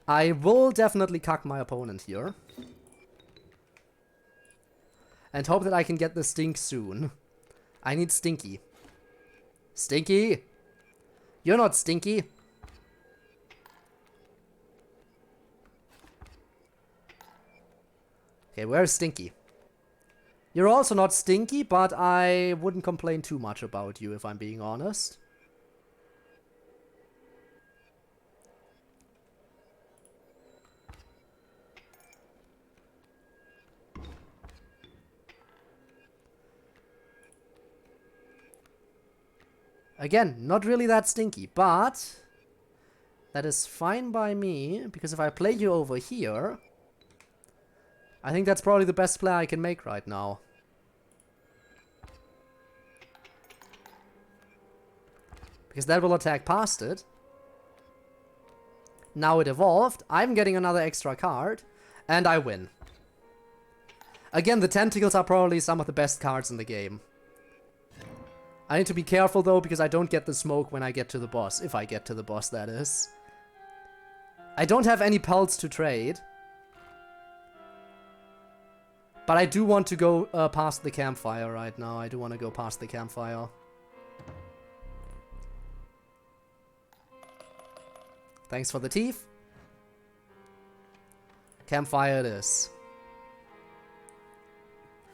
I will definitely cuck my opponent here. And hope that I can get the stink soon. I need Stinky. Stinky! You're not Stinky! Okay, where's Stinky? You're also not Stinky, but I wouldn't complain too much about you if I'm being honest. Again, not really that stinky, but that is fine by me, because if I play you over here, I think that's probably the best play I can make right now. Because that will attack past it. Now it evolved, I'm getting another extra card, and I win. Again, the tentacles are probably some of the best cards in the game. I need to be careful though, because I don't get the smoke when I get to the boss. If I get to the boss, that is. I don't have any pelts to trade. But I do want to go past the campfire right now. I do want to go past the campfire. Thanks for the teeth. Campfire it is.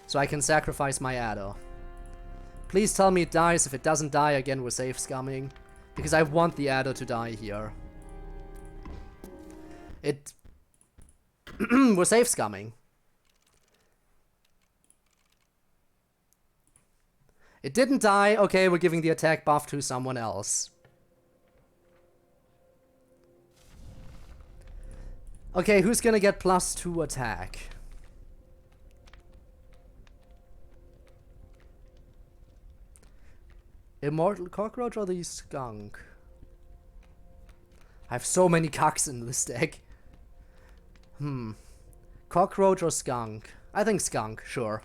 So I can sacrifice my adder. Please tell me it dies. If it doesn't die, again, we're safe scumming. Because I want the adder to die here. We're safe scumming. It didn't die. Okay, we're giving the attack buff to someone else. Okay, who's gonna get +2 attack? Immortal Cockroach or the Skunk? I have so many cucks in this deck. Cockroach or Skunk? I think Skunk, sure.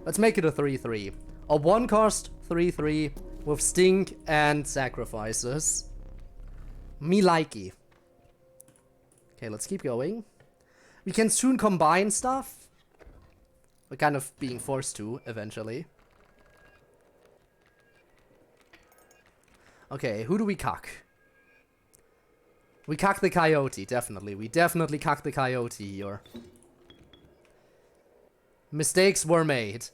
Let's make it a 3-3. A 1-cost 3-3 with stink and sacrifices. Me likey. Okay, let's keep going. We can soon combine stuff. We're kind of being forced to, eventually. Okay, who do we cuck? We cuck the coyote, definitely. We definitely cuck the coyote here. Mistakes were made.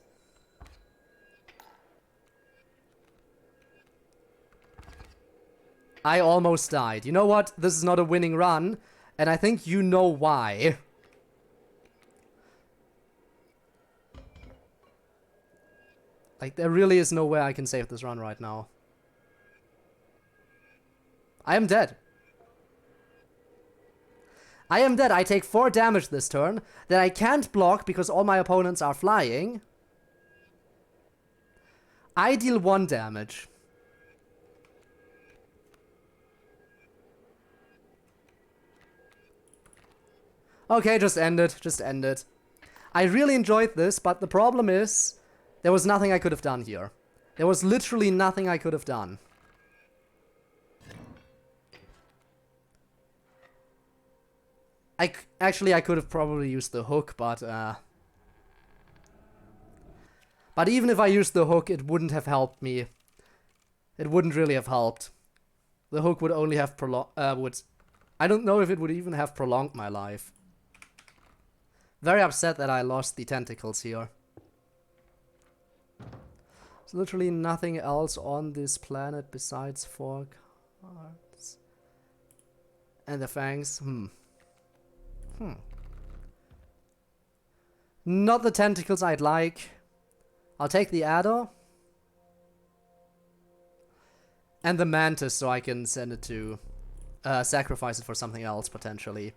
I almost died. You know what? This is not a winning run, and I think you know why. Like, there really is no way I can save this run right now. I am dead. I am dead. I take 4 damage this turn that I can't block because all my opponents are flying. I deal 1 damage. Okay, just end it. Just end it. I really enjoyed this, but the problem is there was nothing I could have done here. There was literally nothing I could have done. Actually, I could have probably used the hook, but even if I used the hook, it wouldn't have helped me. It wouldn't really have helped. The hook would only have I don't know if it would even have prolonged my life. Very upset that I lost the tentacles here. There's literally nothing else on this planet besides 4 cards. And the fangs. Not the tentacles I'd like. I'll take the adder. And the mantis so I can send it to sacrifice it for something else potentially.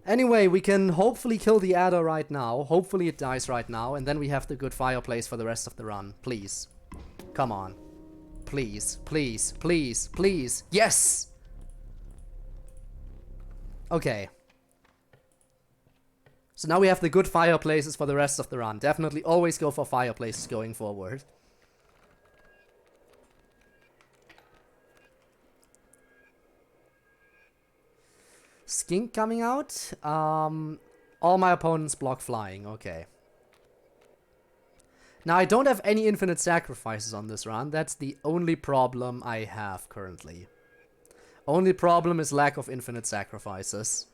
Anyway, we can hopefully kill the adder right now. Hopefully it dies right now. And then we have the good fireplace for the rest of the run. Please. Come on. Please, please, please, please. Yes! Okay. So now we have the good fireplaces for the rest of the run. Definitely always go for fireplaces going forward. Skink coming out. All my opponents block flying. Okay. Now I don't have any infinite sacrifices on this run. That's the only problem I have currently. Only problem is lack of infinite sacrifices.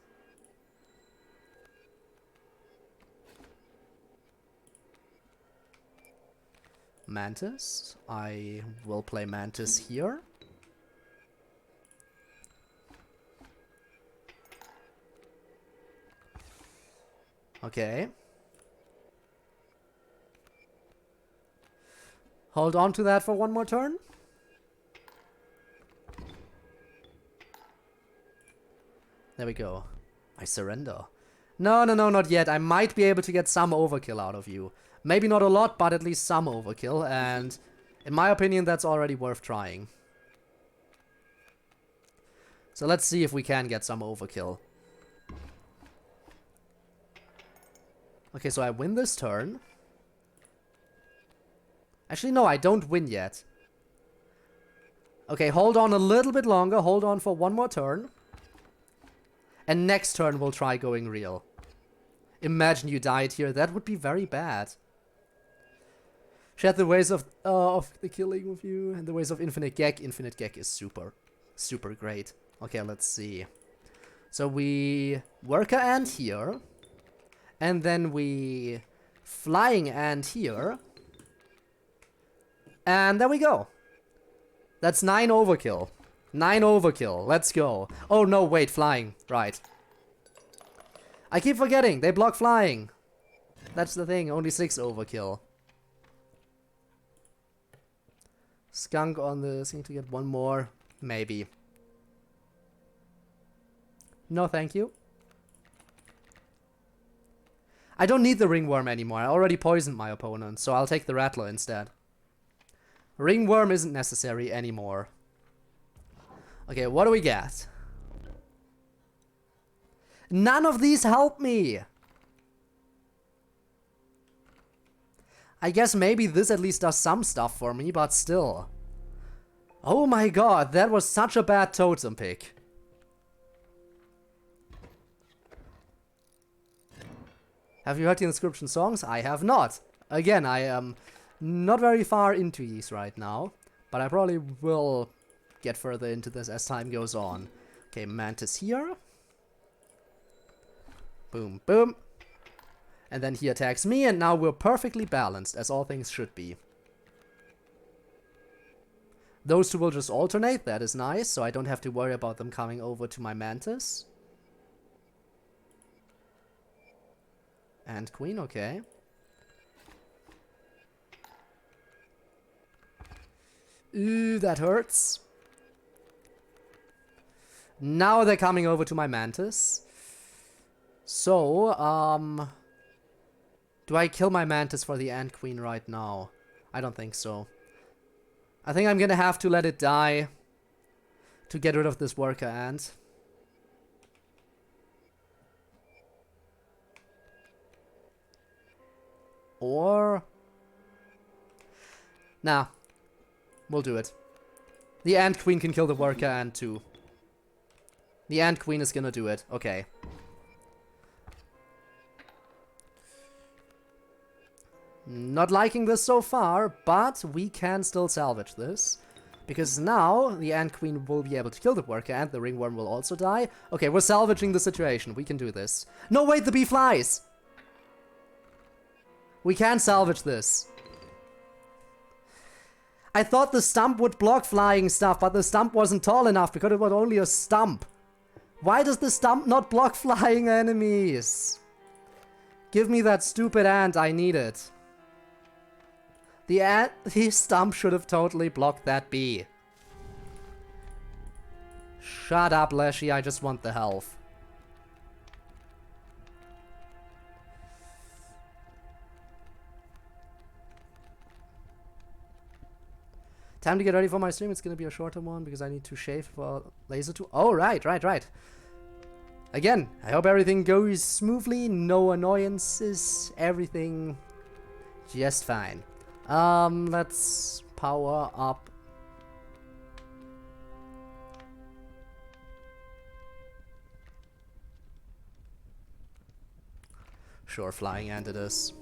Mantis. I will play Mantis here. Okay. Hold on to that for 1 more turn. There we go. I surrender. No, no, no, not yet. I might be able to get some overkill out of you. Maybe not a lot, but at least some overkill. And in my opinion, that's already worth trying. So let's see if we can get some overkill. Okay, so I win this turn. Actually, no, I don't win yet. Okay, hold on a little bit longer. Hold on for 1 more turn. And next turn we'll try going real. Imagine you died here. That would be very bad. Share the ways of the killing with you and the ways of infinite gag. Infinite gag is super, super great. Okay, let's see. So we worker ant here. And then we flying ant here. And there we go. That's 9 overkill. 9 overkill. Let's go. Oh no, wait, flying. Right. I keep forgetting. They block flying. That's the thing. Only 6 overkill. Skunk on the thing to get 1 more. Maybe. No, thank you. I don't need the ringworm anymore. I already poisoned my opponent, so I'll take the rattler instead. Ringworm isn't necessary anymore. Okay, what do we get? None of these help me! I guess maybe this at least does some stuff for me, but still. Oh my god, that was such a bad totem pick. Have you heard the Inscryption songs? I have not. Again, I am not very far into these right now, but I probably will get further into this as time goes on. Okay, Mantis here. Boom, boom. And then he attacks me, and now we're perfectly balanced, as all things should be. Those two will just alternate, that is nice, so I don't have to worry about them coming over to my Mantis. And Queen, okay. Ooh, that hurts. Now they're coming over to my Mantis. So, do I kill my Mantis for the Ant Queen right now? I don't think so. I think I'm gonna have to let it die to get rid of this worker ant. Or... Nah. We'll do it. The Ant Queen can kill the worker ant too. The Ant Queen is gonna do it. Okay. Not liking this so far, but we can still salvage this. Because now the Ant Queen will be able to kill the worker ant, the ringworm will also die. Okay, we're salvaging the situation. We can do this. No, wait, the bee flies! We can salvage this. I thought the stump would block flying stuff, but the stump wasn't tall enough because it was only a stump. Why does the stump not block flying enemies? Give me that stupid ant, I need it. The stump should have totally blocked that bee. Shut up, Leshy, I just want the health. Time to get ready for my stream. It's gonna be a shorter one because I need to shave for laser 2. Oh, right. Again, I hope everything goes smoothly, no annoyances, everything just fine. Let's power up. Sure, flying ant it is.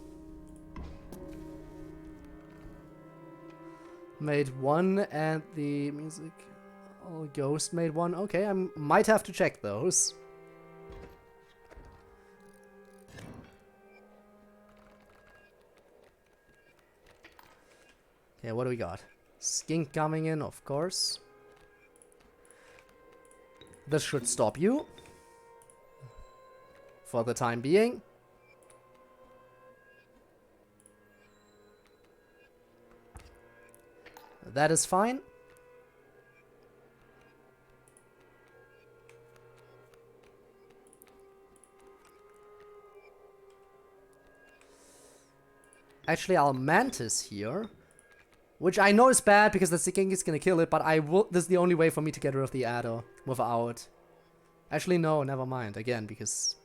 Made 1 and the music ghost made 1. Okay, I might have to check those. Okay, what do we got? Skink coming in, of course. This should stop you. For the time being. That is fine. Actually, I'll Mantis here. Which I know is bad because the Skink is gonna kill it, but this is the only way for me to get rid of the adder without. Actually, no, never mind. Again, because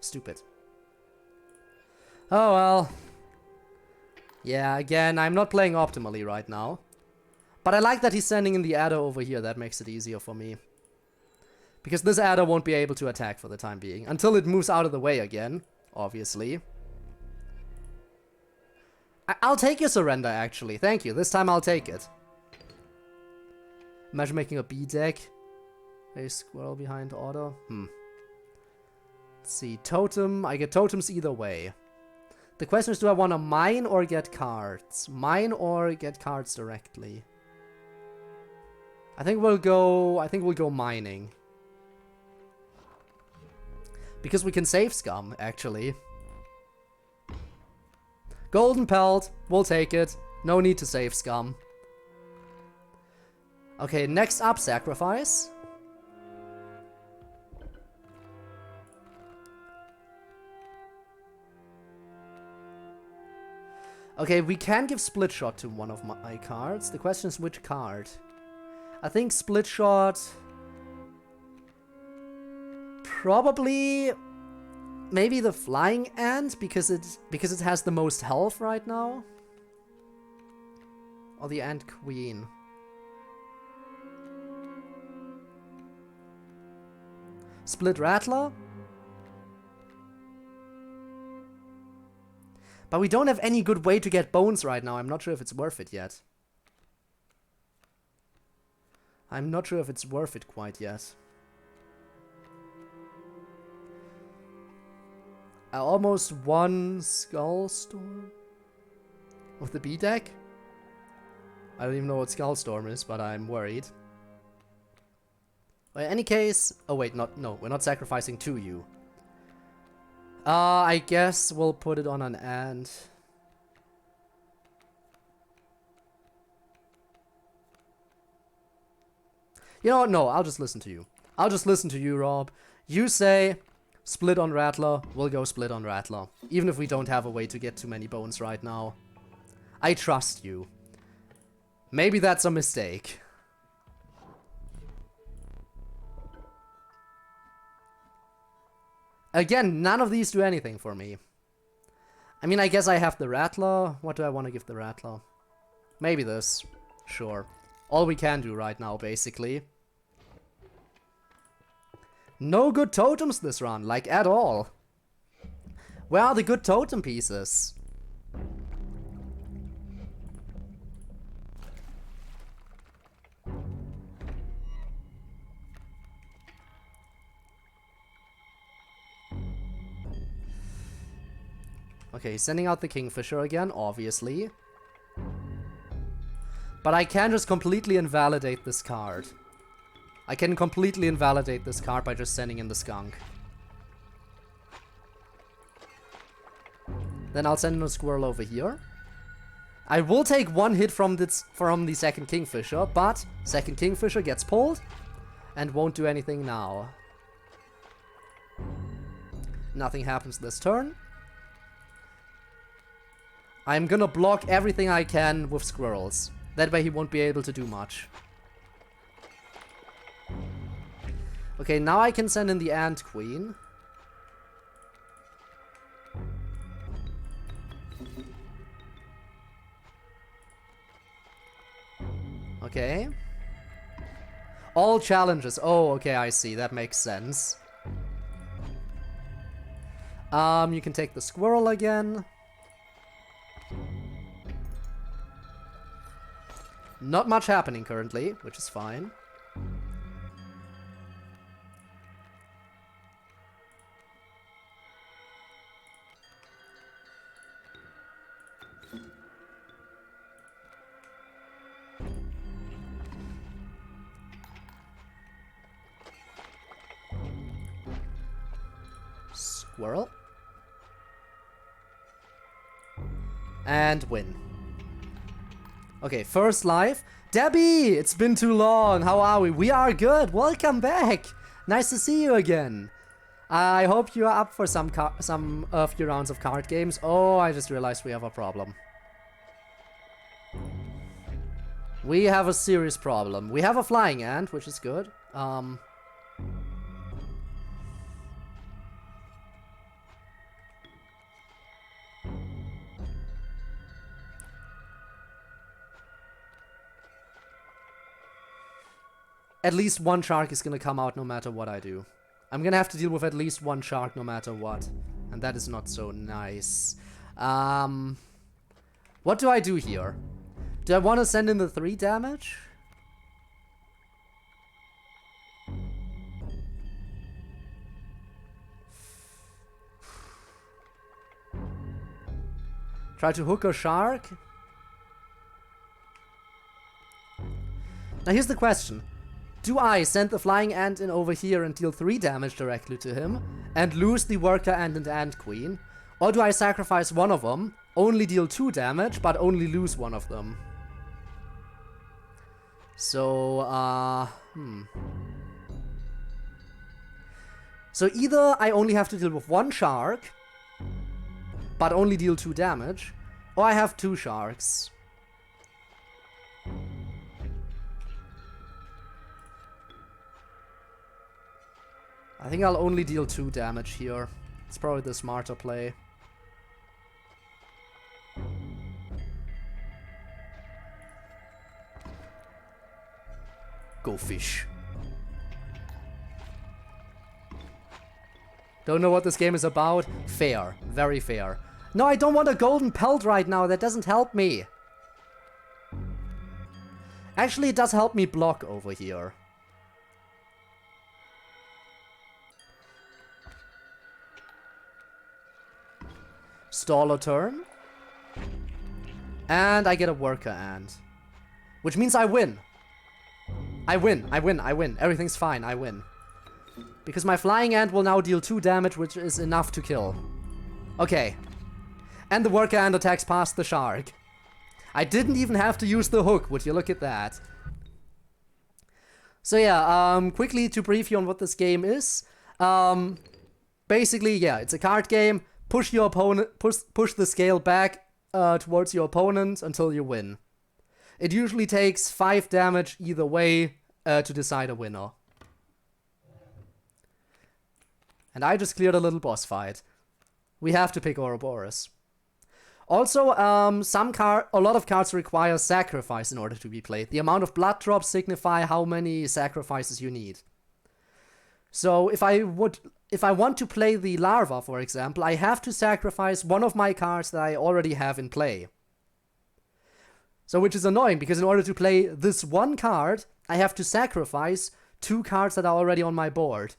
stupid. Oh well. Yeah, again, I'm not playing optimally right now. But I like that he's sending in the adder over here. That makes it easier for me. Because this adder won't be able to attack for the time being. Until it moves out of the way again, obviously. I'll take your surrender, actually. Thank you. This time I'll take it. Imagine making a bee deck. A squirrel behind order. Let's see. Totem. I get totems either way. The question is, do I want to mine or get cards? Mine or get cards directly? I think we'll go mining. Because we can save scum, actually. Golden pelt, we'll take it. No need to save scum. Okay, next up, sacrifice. Okay, we can give split shot to one of my cards. The question is which card. I think split shot. Probably maybe the flying ant because it has the most health right now. Or the ant queen. split Rattler? But we don't have any good way to get bones right now. I'm not sure if it's worth it yet. I'm not sure if it's worth it quite yet. I almost won Skull Storm with the B deck. I don't even know what Skull Storm is, but I'm worried. But in any case, oh wait, no, we're not sacrificing to you. I guess we'll put it on an and. You know what? No, I'll just listen to you. I'll just listen to you, Rob. You say split on Rattler, we'll go split on Rattler. Even if we don't have a way to get too many bones right now. I trust you. Maybe that's a mistake. Again, none of these do anything for me. I mean, I guess I have the Rattler. What do I want to give the Rattler? Maybe this. Sure. All we can do right now, basically. No good totems this run, like at all. Where are the good totem pieces? Okay, sending out the Kingfisher again, obviously. But I can just completely invalidate this card. I can completely invalidate this card by just sending in the Skunk. Then I'll send in a Squirrel over here. I will take one hit from the second Kingfisher, but second Kingfisher gets pulled and won't do anything now. Nothing happens this turn. I'm gonna block everything I can with Squirrels. That way he won't be able to do much. Okay, now I can send in the Ant Queen. Okay. All challenges. Oh, okay, I see. That makes sense. You can take the Squirrel again. Not much happening currently, which is fine. Squirrel. And win. Okay, first live. Debbie, it's been too long. How are we? We are good. Welcome back. Nice to see you again. I hope you are up for some few rounds of card games. Oh, I just realized we have a problem. We have a serious problem. We have a flying ant, which is good. At least one shark is gonna come out no matter what I do. I'm gonna have to deal with at least one shark no matter what. And that is not so nice. What do I do here? Do I want to send in the 3 damage? Try to hook a shark? Now here's the question. Do I send the flying ant in over here and deal 3 damage directly to him and lose the worker ant and ant queen? Or do I sacrifice one of them, only deal 2 damage, but only lose one of them? So, So either I only have to deal with 1 shark, but only deal 2 damage, or I have 2 sharks. I think I'll only deal 2 damage here. It's probably the smarter play. Go fish. Don't know what this game is about. Fair. Very fair. No, I don't want a golden pelt right now. That doesn't help me. Actually, it does help me block over here. Stall a turn. And I get a worker ant. Which means I win. I win. Everything's fine. I win. Because my flying ant will now deal 2 damage, which is enough to kill. Okay. And the worker ant attacks past the shark. I didn't even have to use the hook. Would you look at that? So yeah, quickly to brief you on what this game is. Basically, yeah, it's a card game. Push your opponent, push the scale back towards your opponent until you win. It usually takes 5 damage either way to decide a winner. And I just cleared a little boss fight. We have to pick Ouroboros. Also, a lot of cards require sacrifice in order to be played. The amount of blood drops signify how many sacrifices you need. So if I want to play the larva, for example, I have to sacrifice one of my cards that I already have in play. So which is annoying, because in order to play this one card, I have to sacrifice 2 cards that are already on my board.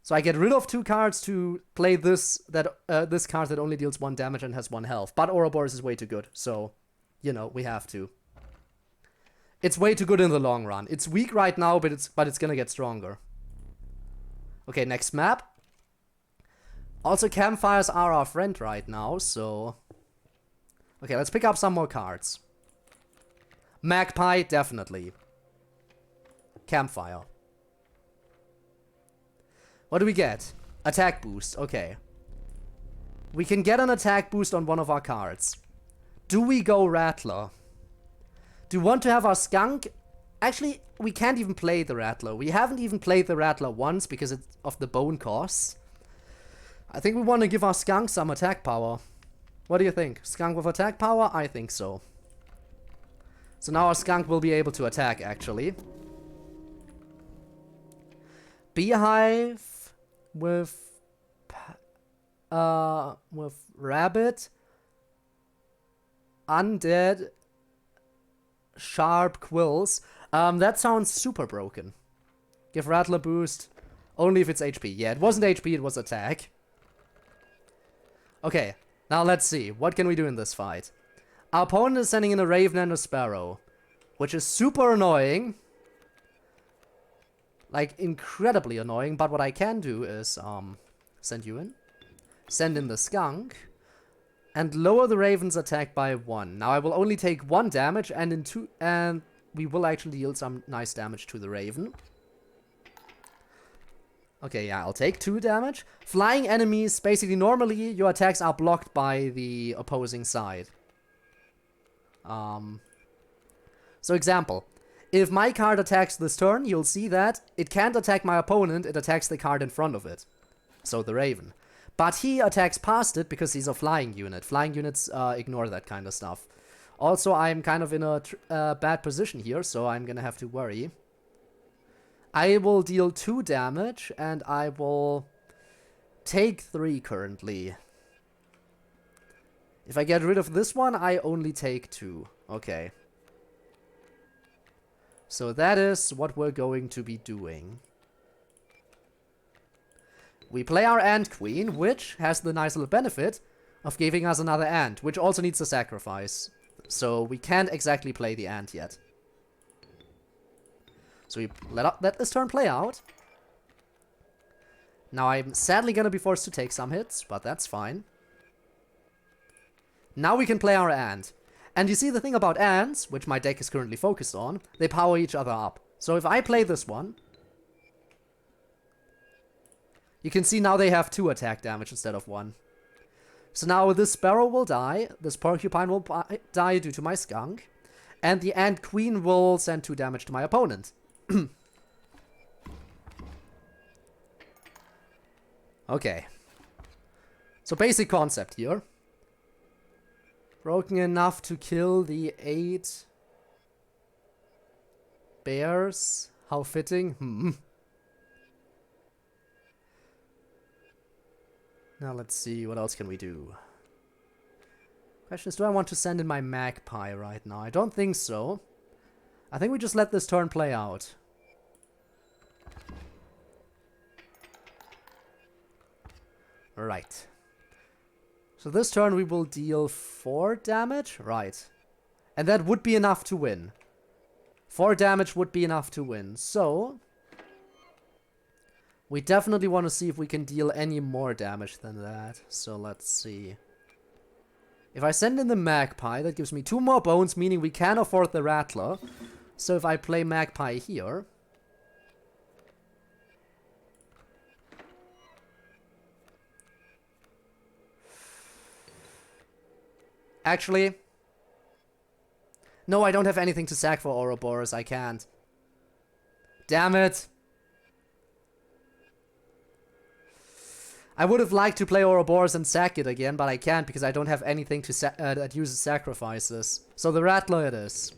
So I get rid of 2 cards to play this card that only deals 1 damage and has 1 health. But Ouroboros is way too good, so, you know, we have to. It's way too good in the long run. It's weak right now, but it's gonna get stronger. Okay, next map. Also, campfires are our friend right now, so... Okay, let's pick up some more cards. Magpie, definitely. Campfire. What do we get? Attack boost, okay. We can get an attack boost on one of our cards. Do we go Rattler? Do we want to have our skunk? Actually, we can't even play the Rattler. We haven't even played the Rattler once because of the bone costs. I think we want to give our skunk some attack power. What do you think? Skunk with attack power? I think so. So now our skunk will be able to attack, actually. Beehive with rabbit, undead, sharp quills. That sounds super broken. Give Rattler boost only if it's HP. Yeah, it wasn't HP, it was attack. Okay, now let's see. What can we do in this fight? Our opponent is sending in a raven and a sparrow, which is super annoying. Like, incredibly annoying, but what I can do is, send you in, send in the skunk, and lower the raven's attack by 1. Now I will only take 1 damage, and we will actually deal some nice damage to the raven. Okay, yeah, I'll take 2 damage. Flying enemies, basically, normally your attacks are blocked by the opposing side. So example. If my card attacks this turn, you'll see that it can't attack my opponent, it attacks the card in front of it. So the raven. But he attacks past it because he's a flying unit. Flying units ignore that kind of stuff. Also, I'm kind of in a bad position here, so I'm gonna have to worry. I will deal 2 damage, and I will take 3 currently. If I get rid of this one, I only take 2. Okay. So that is what we're going to be doing. We play our Ant Queen, which has the nice little benefit of giving us another ant, which also needs a sacrifice. So we can't exactly play the ant yet. So we let this turn play out. Now I'm sadly gonna be forced to take some hits, but that's fine. Now we can play our ant. And you see the thing about ants, which my deck is currently focused on, they power each other up. So if I play this one, you can see now they have 2 attack damage instead of 1. So now this sparrow will die, this porcupine will die due to my skunk, and the ant queen will send 2 damage to my opponent. Okay. So basic concept here. Broken enough to kill the 8 bears. How fitting. Now let's see, what else can we do? Question is, do I want to send in my magpie right now? I don't think so. I think we just let this turn play out. Right. So this turn we will deal 4 damage? Right. And that would be enough to win. 4 damage would be enough to win. So we definitely want to see if we can deal any more damage than that. So let's see. If I send in the magpie, that gives me 2 more bones, meaning we can afford the rattler. So if I play magpie here... Actually... No, I don't have anything to sack for Ouroboros. I can't. Damn it. I would have liked to play Ouroboros and sack it again, but I can't because I don't have anything to that uses sacrifices. So the Rattler it is.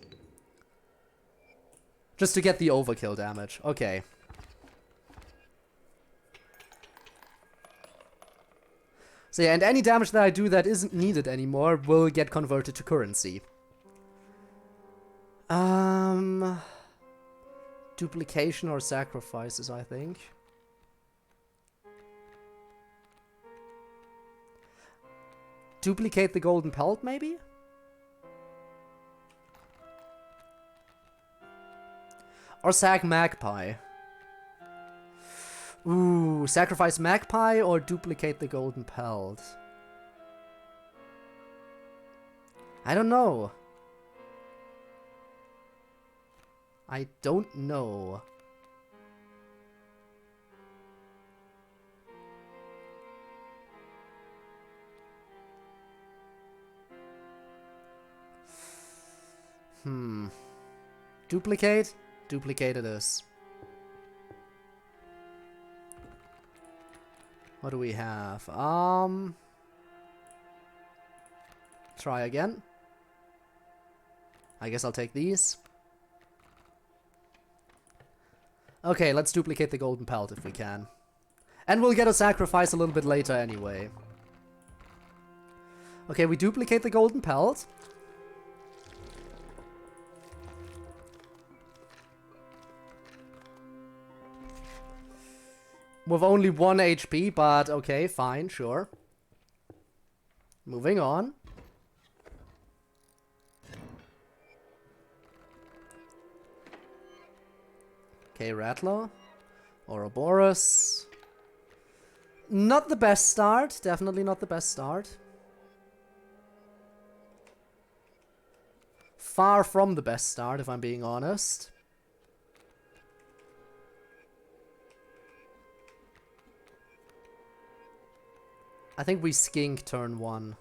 Just to get the overkill damage. Okay. So yeah, and any damage that I do that isn't needed anymore will get converted to currency. Duplication or sacrifices, I think. Duplicate the golden pelt, maybe? Or sack magpie. Ooh, sacrifice magpie or duplicate the golden pelt? I don't know. I don't know. Duplicate? Duplicate it is. What do we have? Try again. I guess I'll take these. Okay, let's duplicate the golden pelt if we can. And we'll get a sacrifice a little bit later anyway. Okay, we duplicate the golden pelt. With only 1 HP, but okay, fine, sure. Moving on. Okay, Rattler. Ouroboros. Not the best start. Definitely not the best start. Far from the best start, if I'm being honest. I think we skink turn 1.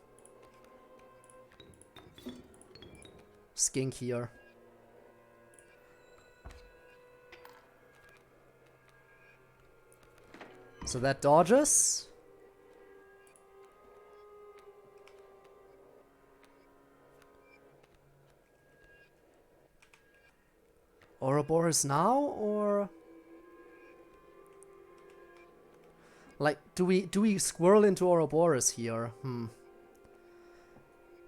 Skink here. So that dodges. Ouroboros now, or like do we squirrel into Ouroboros here?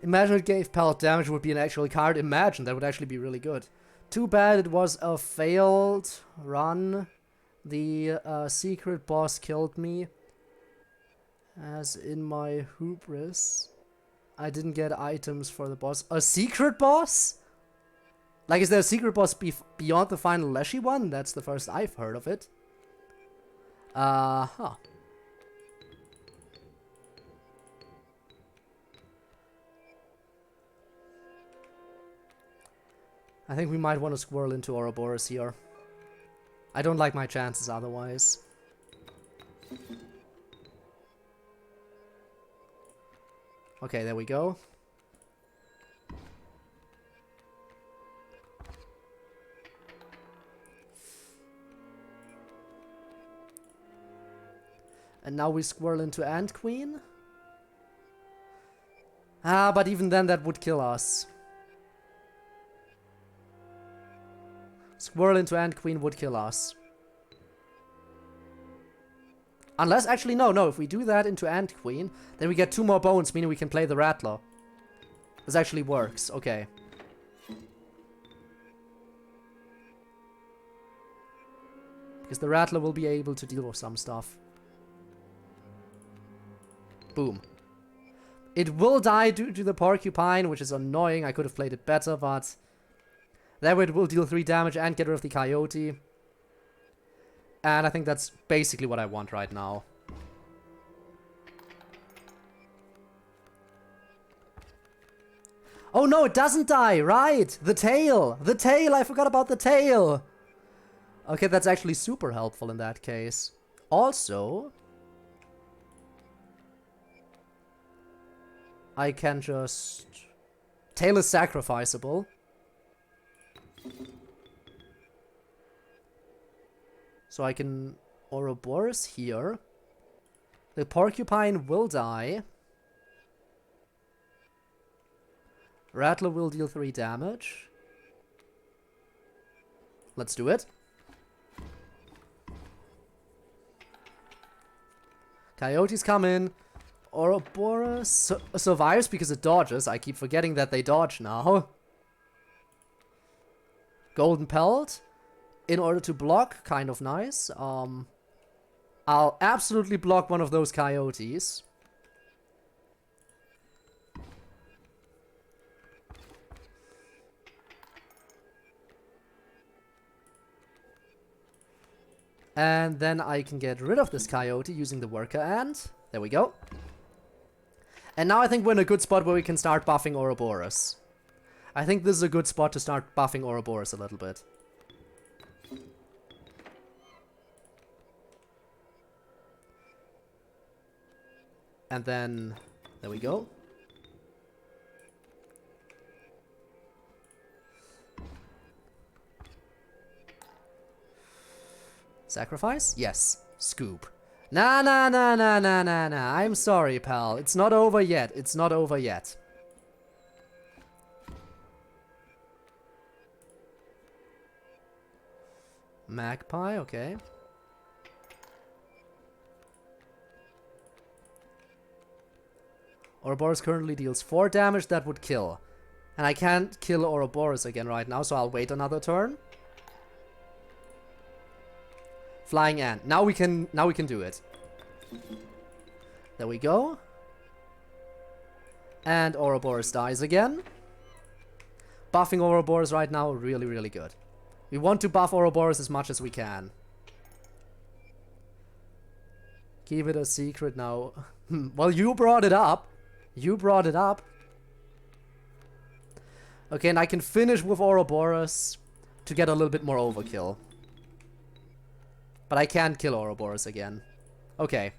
Imagine it gave pelt damage would be an actual card. Imagine that would actually be really good. Too bad it was a failed run. The secret boss killed me. As in my hubris, I didn't get items for the boss. A secret boss? Like, is there a secret boss beyond the final Leshy one? That's the first I've heard of it. Huh. I think we might want to squirrel into Ouroboros here. I don't like my chances otherwise. Okay, there we go. And now we squirrel into Ant Queen. Ah, but even then that would kill us. Squirrel into Ant Queen would kill us. Unless, actually, no. If we do that into Ant Queen, then we get 2 more bones, meaning we can play the Rattler. This actually works. Okay. Because the Rattler will be able to deal with some stuff. Boom. It will die due to the Porcupine, which is annoying. I could have played it better, but... that way it will deal 3 damage and get rid of the Coyote. And I think that's basically what I want right now. Oh no, it doesn't die, right! The tail! The tail! I forgot about the tail! Okay, that's actually super helpful in that case. Also... I can just... tail is sacrificable. So I can Ouroboros here. The Porcupine will die. Rattler will deal 3 damage. Let's do it. Coyotes come in. Ouroboros survives because it dodges. I keep forgetting that they dodge now. Golden Pelt. In order to block, kind of nice. I'll absolutely block one of those Coyotes. And then I can get rid of this Coyote using the Worker Ant. There we go. And now I think we're in a good spot where we can start buffing Ouroboros. I think this is a good spot to start buffing Ouroboros a little bit. And then, there we go. Sacrifice? Yes. Scoop. Nah. I'm sorry, pal. It's not over yet. It's not over yet. Magpie, okay. Ouroboros currently deals 4 damage, that would kill. And I can't kill Ouroboros again right now, so I'll wait another turn. Flying Ant. Now we can do it. There we go. And Ouroboros dies again. Buffing Ouroboros right now, really, really good. We want to buff Ouroboros as much as we can. Keep it a secret now. Well, you brought it up. You brought it up. Okay, and I can finish with Ouroboros to get a little bit more overkill. But I can't kill Ouroboros again. Okay.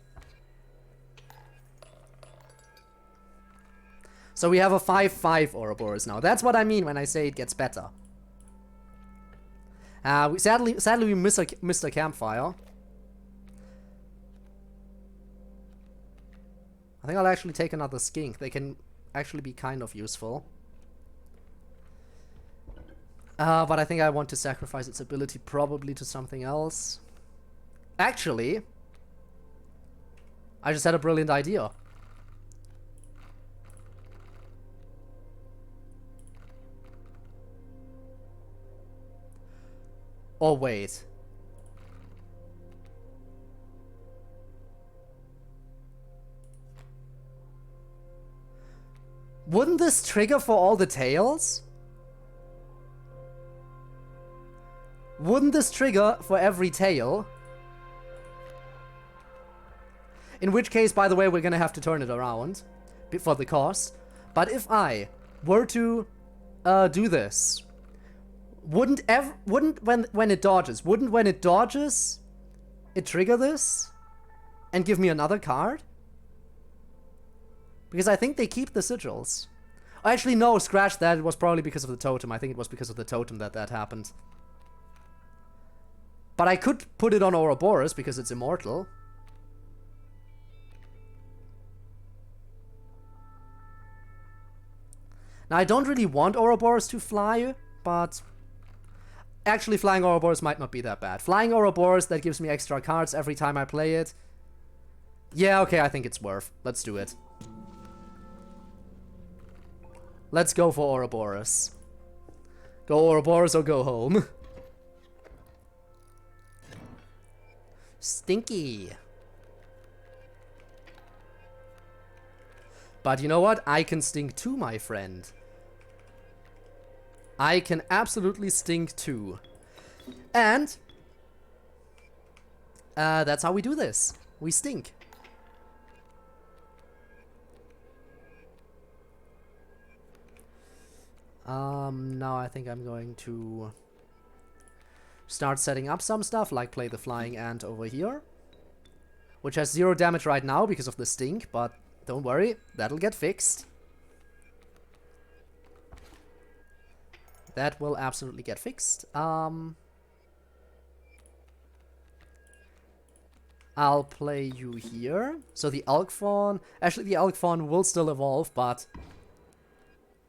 So we have a 5-5 Ouroboros now. That's what I mean when I say it gets better. Sadly we missed a campfire. I think I'll actually take another skink. They can actually be kind of useful. But I think I want to sacrifice its ability probably to something else. Actually, I just had a brilliant idea. Oh, wait. Wouldn't this trigger for all the tails? Wouldn't this trigger for every tail? In which case, by the way, we're gonna have to turn it around for the cost. But if I were to do this, wouldn't when it dodges, it trigger this and give me another card? Because I think they keep the sigils. Actually, no, scratch that. It was probably because of the totem. I think it was because of the totem that happened. But I could put it on Ouroboros because it's immortal. Now, I don't really want Ouroboros to fly, but actually flying Ouroboros might not be that bad. Flying Ouroboros, that gives me extra cards every time I play it. Yeah, okay, I think it's worth. Let's do it. Let's go for Ouroboros. Go Ouroboros or go home. Stinky. But you know what? I can stink too, my friend. I can absolutely stink too. And that's how we do this. We stink. Now I think I'm going to start setting up some stuff, like play the flying ant over here, which has 0 damage right now because of the stink, but don't worry, that'll get fixed. That will absolutely get fixed. I'll play you here. So the elk fawn, actually the elk fawn will still evolve, but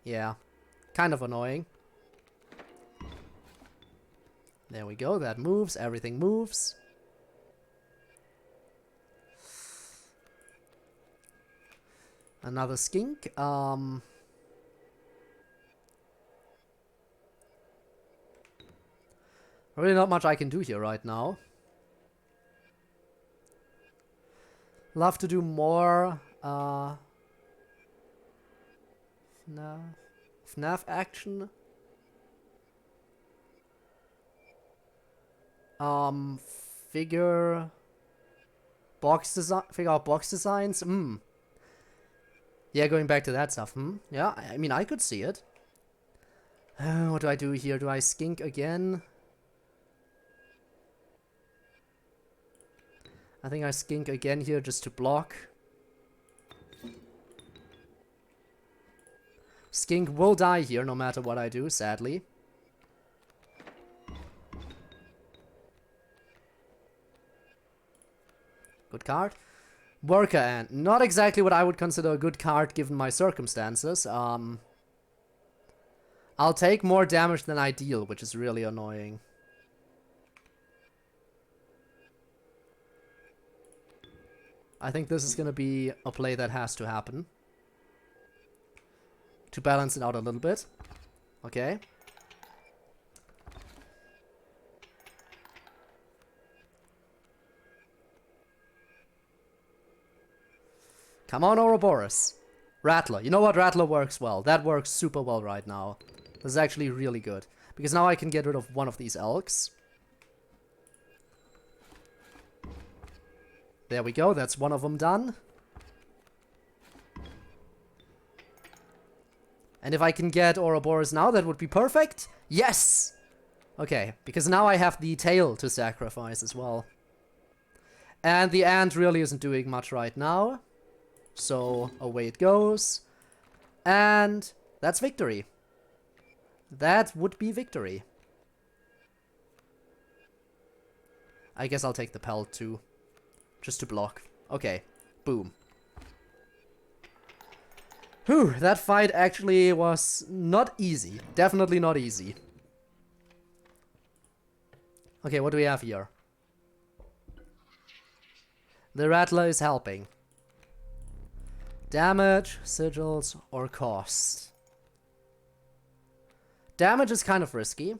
yeah, kind of annoying. There we go, that moves, everything moves. Another skink. Really not much I can do here right now. Love to do more FNAF action. Figure out box designs. Yeah, going back to that stuff. Yeah, I mean, I could see it. What do I do here? Do I skink again? I think I skink again here just to block. Skink will die here no matter what I do, sadly. Good card. Worker Ant. Not exactly what I would consider a good card given my circumstances. I'll take more damage than I deal, which is really annoying. I think this is gonna be a play that has to happen. To balance it out a little bit. Okay. Come on, Ouroboros. Rattler. You know what? Rattler works well. That works super well right now. This is actually really good. Because now I can get rid of one of these elks. There we go. That's one of them done. And if I can get Ouroboros now, that would be perfect. Yes! Okay, because now I have the tail to sacrifice as well. And the ant really isn't doing much right now. So, away it goes. And that's victory. That would be victory. I guess I'll take the pelt too. Just to block. Okay. Boom. Whew, that fight actually was not easy. Definitely not easy. Okay, what do we have here? The Rattler is helping. Damage, sigils, or cost. Damage is kind of risky.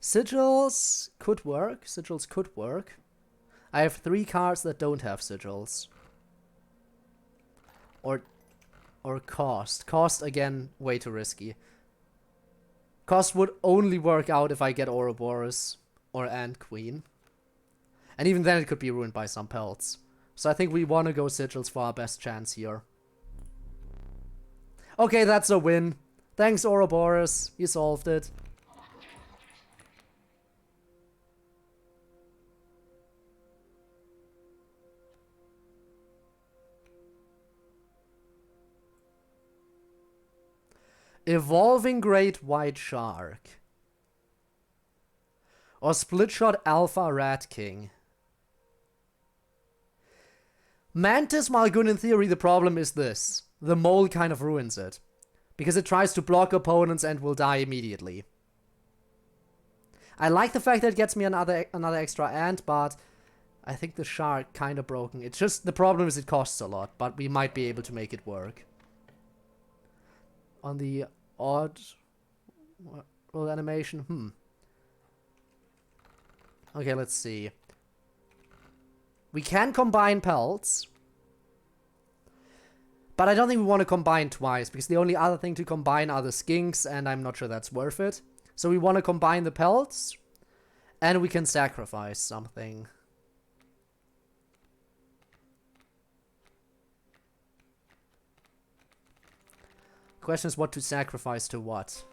Sigils could work. Sigils could work. I have 3 cards that don't have sigils. Or cost. Cost, again, way too risky. Cost would only work out if I get Ouroboros or Ant Queen. And even then it could be ruined by some pelts. So I think we want to go sigils for our best chance here. Okay, that's a win. Thanks, Ouroboros. You solved it. Evolving Great White Shark. Or Split Shot Alpha Rat King. Mantis, while good in theory, the problem is this. The mole kind of ruins it. Because it tries to block opponents and will die immediately. I like the fact that it gets me another extra ant, but I think the shark kind of broken. It's just, the problem is it costs a lot, but we might be able to make it work. On the odd roll animation, Okay, let's see. We can combine pelts. But I don't think we want to combine twice, because the only other thing to combine are the skinks, and I'm not sure that's worth it. So we want to combine the pelts, and we can sacrifice something. Question is what to sacrifice to what.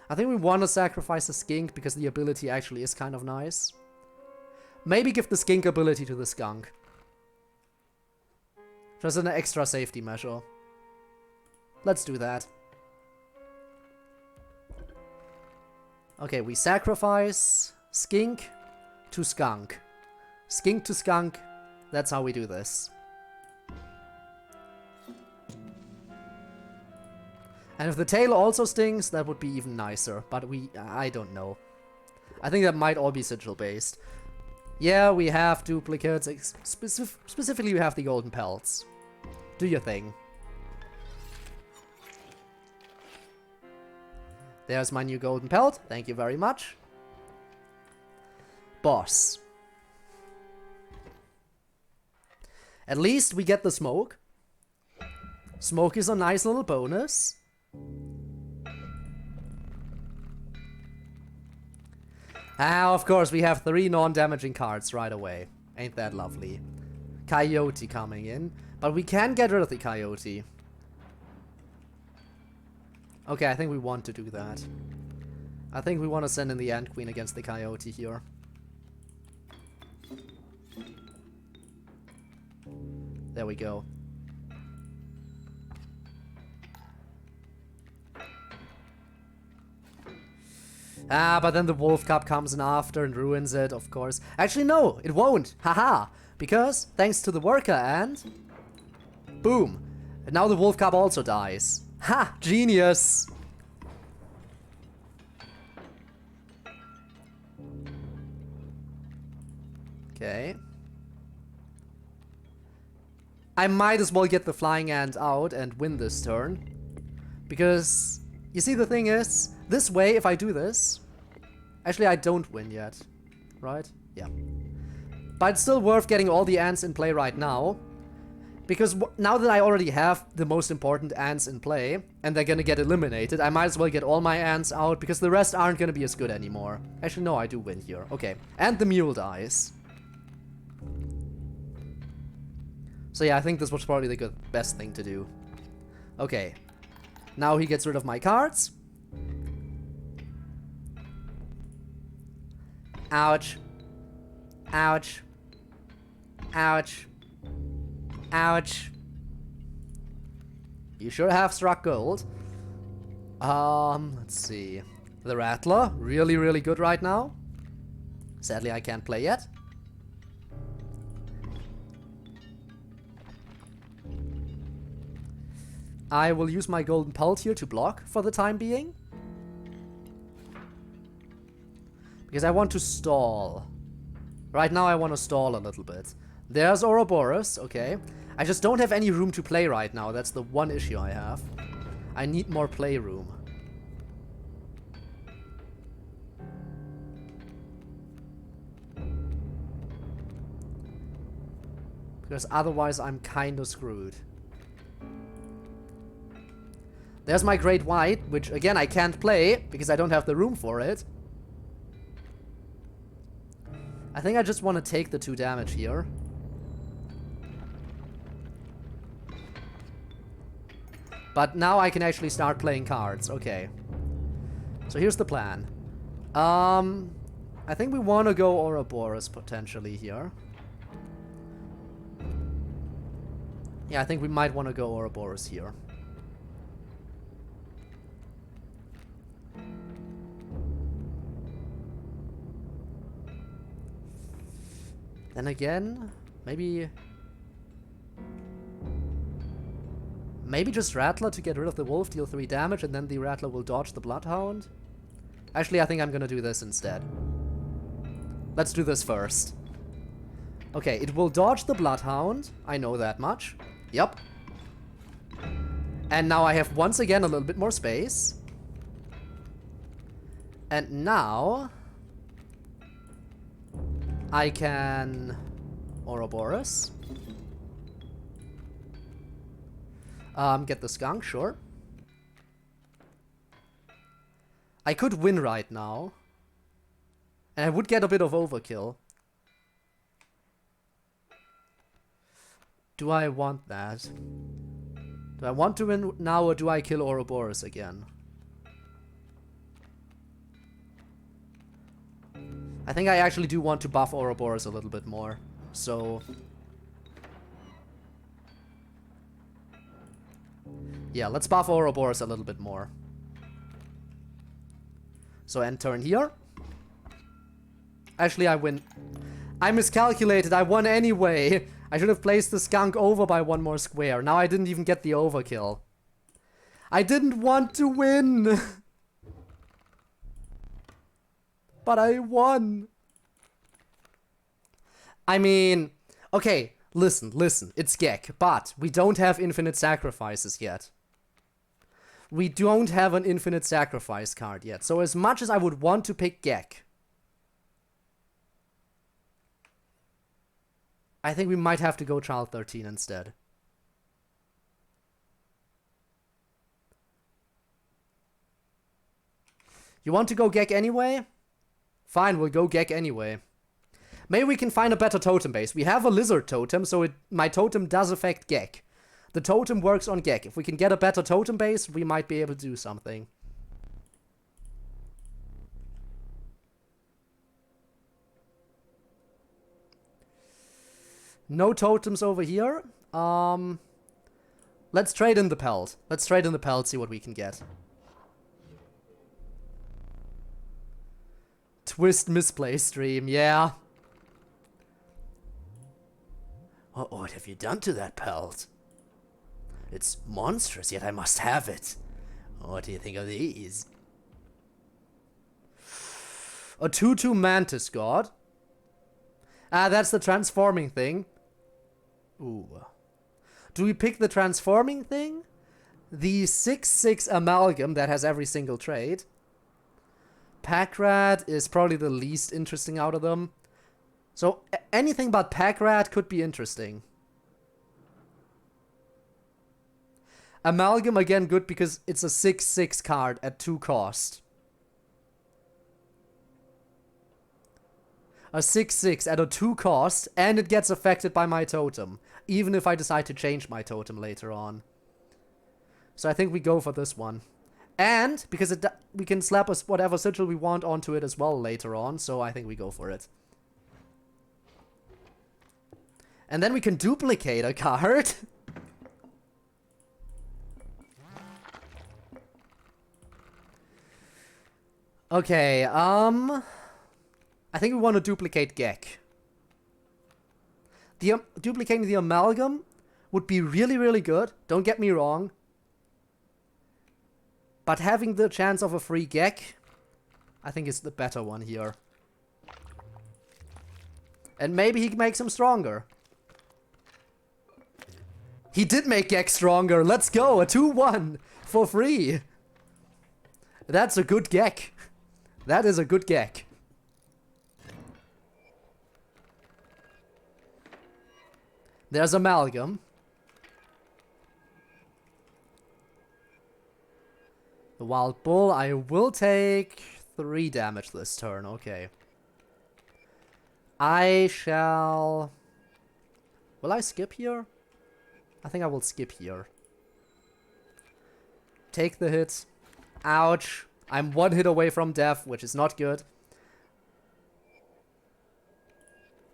I think we want to sacrifice the skink because the ability actually is kind of nice. Maybe give the skink ability to the skunk. Just an extra safety measure. Let's do that. Okay, we sacrifice skink to skunk. Skink to skunk. That's how we do this. And if the tail also stings, that would be even nicer. But I don't know. I think that might all be sigil based. Yeah, we have duplicates. Specifically, we have the golden pelts. Do your thing. There's my new golden pelt. Thank you very much. Boss. At least we get the smoke. Smoke is a nice little bonus. Ah, of course, we have 3 non-damaging cards right away. Ain't that lovely. Coyote coming in. But we can get rid of the coyote. Okay, I think we want to do that. I think we want to send in the Ant Queen against the coyote here. There we go. Ah, but then the Wolf Cub comes in after and ruins it, of course. Actually, no, it won't. Haha. Because, thanks to the worker ant, boom. And now the Wolf Cub also dies. Ha! Genius! Okay. I might as well get the flying ant out and win this turn. Because, you see, the thing is, this way, if I do this... Actually, I don't win yet. Right? Yeah. But it's still worth getting all the ants in play right now. Because now that I already have the most important ants in play, and they're gonna get eliminated, I might as well get all my ants out, because the rest aren't gonna be as good anymore. Actually, no, I do win here. Okay. And the mule dies. So yeah, I think this was probably the best thing to do. Okay. Now he gets rid of my cards. Ouch. Ouch. Ouch. Ouch. You sure have struck gold. Let's see. The Rattler, really, really good right now. Sadly, I can't play yet. I will use my golden pelt here to block for the time being. Because I want to stall. Right now I want to stall a little bit. There's Ouroboros, okay. I just don't have any room to play right now. That's the one issue I have. I need more playroom. Because otherwise I'm kinda screwed. There's my Great White, which again I can't play because I don't have the room for it. I think I just want to take the 2 damage here. But now I can actually start playing cards. Okay. So here's the plan. I think we want to go Ouroboros potentially here. Yeah, I think we might want to go Ouroboros here. Then again, maybe just Rattler to get rid of the wolf, deal 3 damage, and then the Rattler will dodge the Bloodhound. Actually, I think I'm gonna do this instead. Let's do this first. Okay, it will dodge the Bloodhound. I know that much. Yep. And now I have once again a little bit more space. And now I can Ouroboros. Get the skunk, sure. I could win right now. And I would get a bit of overkill. Do I want that? Do I want to win now, or do I kill Ouroboros again? I think I actually do want to buff Ouroboros a little bit more. So... yeah, let's buff Ouroboros a little bit more. So end turn here. Actually, I win. I miscalculated. I won anyway. I should have placed the skunk over by one more square. Now I didn't even get the overkill. I didn't want to win. But I won. I mean, okay, listen. It's Gek, but we don't have infinite sacrifices yet. We don't have an infinite sacrifice card yet. So as much as I would want to pick Gek, I think we might have to go Child 13 instead. You want to go Gek anyway? Fine, we'll go Gek anyway. Maybe we can find a better totem base. We have a lizard totem, so my totem does affect Gek. The totem works on Gek. If we can get a better totem base, we might be able to do something. No totems over here. Let's trade in the pelt. Let's trade in the pelt, see what we can get. Twist misplay stream, yeah. What have you done to that pelt? It's monstrous, yet I must have it. What do you think of these? A 2/2 Mantis God. Ah, that's the transforming thing. Ooh. Do we pick the transforming thing? The 6/6 Amalgam that has every single trait. Packrat is probably the least interesting out of them. So anything but Packrat could be interesting. Amalgam again good because it's a 6/6 card at 2 cost. A 6/6 at a 2 cost, and it gets affected by my totem, even if I decide to change my totem later on. So I think we go for this one. And, because we can slap us whatever sigil we want onto it as well later on, so I think we go for it. And then we can duplicate a card. Okay, I think we want to duplicate Gek. Duplicating the Amalgam would be really, really good. Don't get me wrong. But having the chance of a free Gek, I think is the better one here. And maybe he makes him stronger. He did make Gek stronger. Let's go. A 2/1 for free. That's a good Gek. That is a good Gek. There's Amalgam. The Wild Bull, I will take 3 damage this turn, okay. I shall... Will I skip here? I think I will skip here. Take the hit. Ouch. I'm 1 hit away from death, which is not good.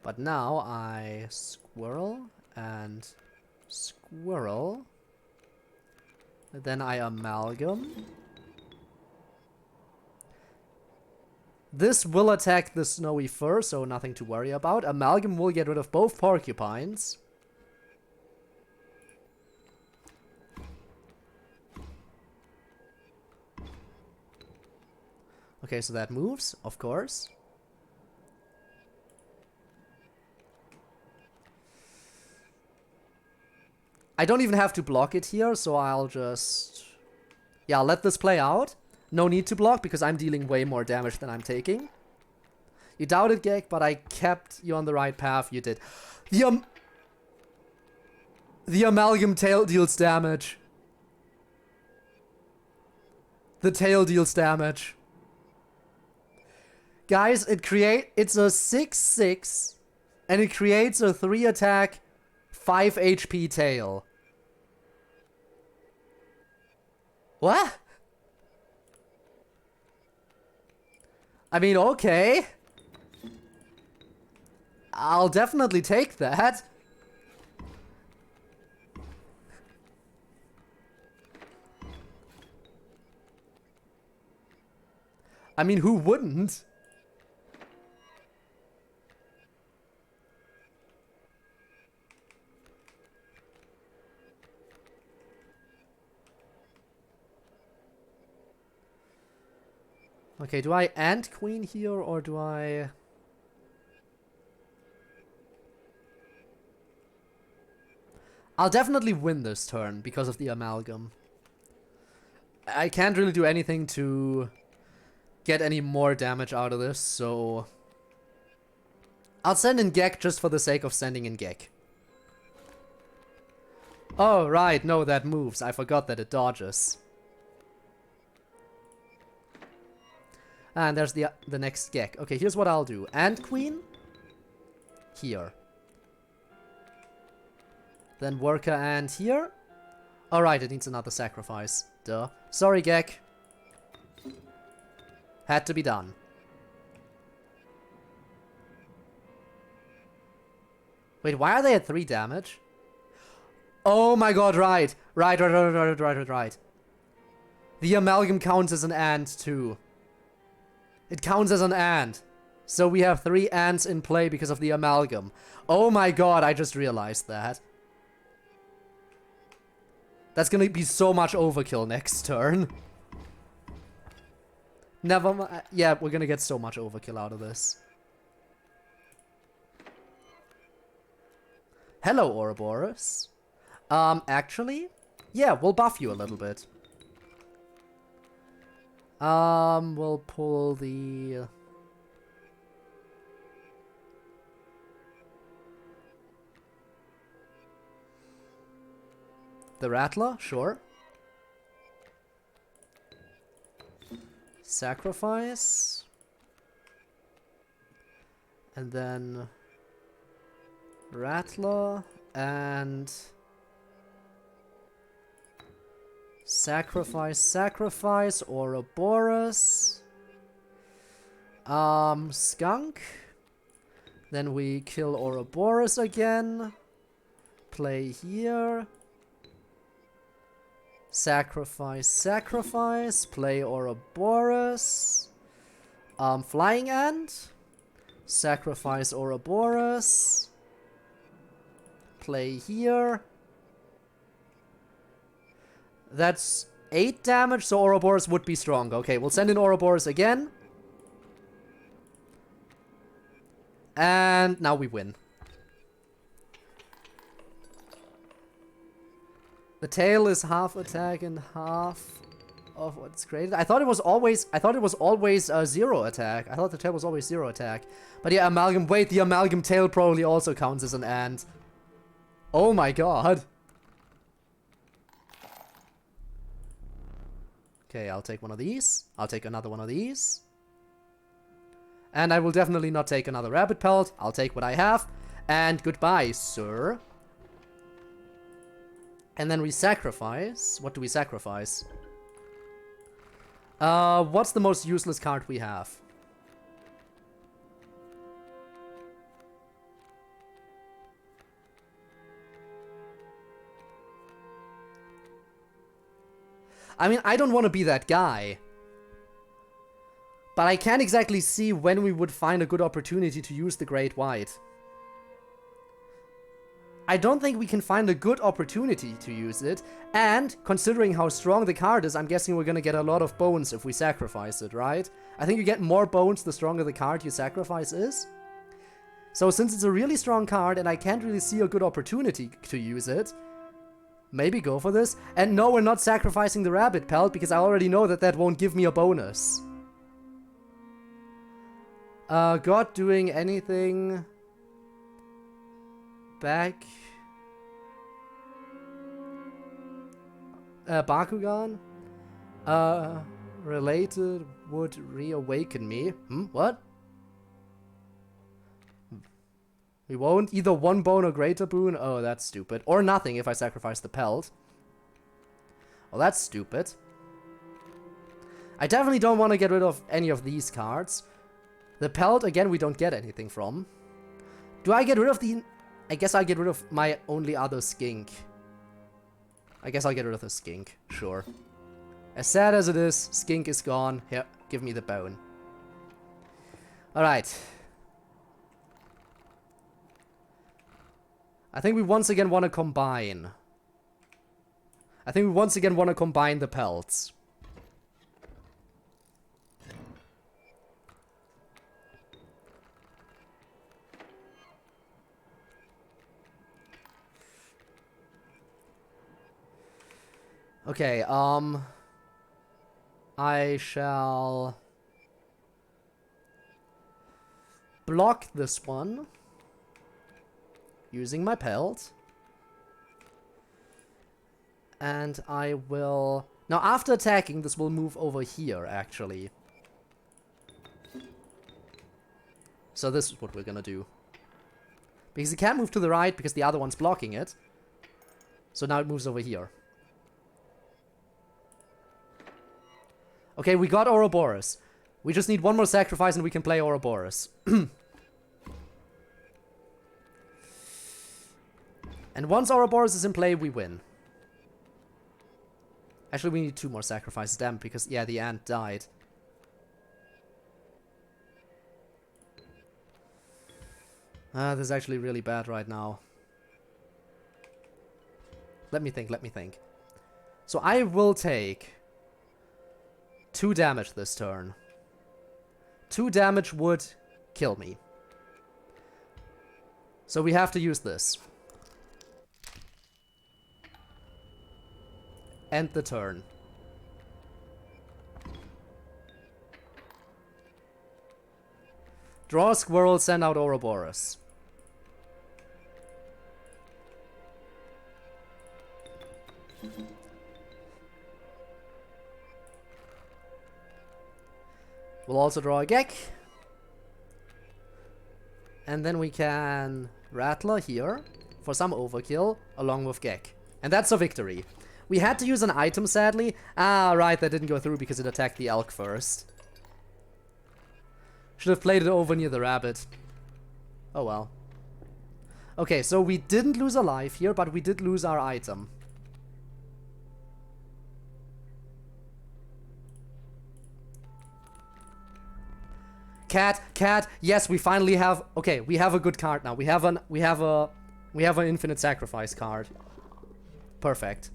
But now I squirrel and squirrel. And then I Amalgam. This will attack the snowy fur, so nothing to worry about. Amalgam will get rid of both porcupines. Okay, so that moves, of course. I don't even have to block it here, so I'll just... Yeah, I'll let this play out. No need to block, because I'm dealing way more damage than I'm taking. You doubted, Gek, but I kept you on the right path. You did. The Amalgam tail deals damage. The tail deals damage. Guys, it's a 6/6, and it creates a 3 attack, 5 HP tail. What? I mean, okay. I'll definitely take that. I mean, who wouldn't? Okay, do I Ant Queen here, or do I... I'll definitely win this turn because of the Amalgam. I can't really do anything to get any more damage out of this, so... I'll send in Gek just for the sake of sending in Gek. Oh, right, no, that moves. I forgot that it dodges. And there's the next Gek. Okay, here's what I'll do. Ant Queen. Here. Then Worker Ant here. Alright, it needs another sacrifice. Duh. Sorry, Gek. Had to be done. Wait, why are they at 3 damage? Oh my god, right. Right. The Amalgam counts as an ant, too. It counts as an ant. So we have 3 ants in play because of the Amalgam. Oh my god, I just realized that. That's gonna be so much overkill next turn. Never mind. Yeah, we're gonna get so much overkill out of this. Hello, Ouroboros. Actually, yeah, we'll buff you a little bit. We'll pull the... The Rattler, sure. Sacrifice. And then... Rattler and... Sacrifice, Ouroboros. Skunk. Then we kill Ouroboros again. Play here. Sacrifice. Play Ouroboros. Flying Ant. Sacrifice Ouroboros. Play here. That's 8 damage, so Ouroboros would be strong. Okay, we'll send in Ouroboros again. And now we win. The tail is half attack and half of what's created. I thought it was always 0 attack. I thought the tail was always 0 attack. But yeah, Amalgam. Wait, the Amalgam tail probably also counts as an ant. Oh my god. Okay, I'll take one of these. I'll take another one of these. And I will definitely not take another rabbit pelt. I'll take what I have. And goodbye, sir. And then we sacrifice. What do we sacrifice? What's the most useless card we have? I mean, I don't want to be that guy. But I can't exactly see when we would find a good opportunity to use the Great White. I don't think we can find a good opportunity to use it. And, considering how strong the card is, I'm guessing we're gonna get a lot of bones if we sacrifice it, right? I think you get more bones the stronger the card you sacrifice is. So since it's a really strong card and I can't really see a good opportunity to use it, maybe go for this. And no, we're not sacrificing the rabbit pelt because I already know that that won't give me a bonus. God doing anything back? Bakugan? Related would reawaken me. What? We won't? Either one bone or greater boon? Oh, that's stupid. Or nothing if I sacrifice the pelt. Well, that's stupid. I definitely don't want to get rid of any of these cards. The pelt, again, we don't get anything from. Do I get rid of the... I guess I'll get rid of my only other skink. I guess I'll get rid of the skink. Sure. As sad as it is, skink is gone. Here, give me the bone. Alright. I think we once again want to combine. I think we once again want to combine the pelts. Okay, I shall block this one using my pelt. And I will... Now, after attacking, this will move over here, actually. So this is what we're gonna do. Because it can't move to the right because the other one's blocking it. So now it moves over here. Okay, we got Ouroboros. We just need one more sacrifice and we can play Ouroboros. And once Ouroboros is in play, we win. Actually, we need 2 more sacrifices, damn, because, yeah, the ant died. This is actually really bad right now. Let me think. So I will take 2 damage this turn. 2 damage would kill me. So we have to use this. End the turn. Draw a squirrel, send out Ouroboros. We'll also draw a Gek. And then we can Rattler here for some overkill along with Gek. And that's a victory. We had to use an item, sadly. Ah, right, that didn't go through because it attacked the elk first. Should have played it over near the rabbit. Oh well. Okay, so we didn't lose a life here, but we did lose our item. Cat, yes, we finally have... Okay, we have a good card now. We have an infinite sacrifice card. Perfect.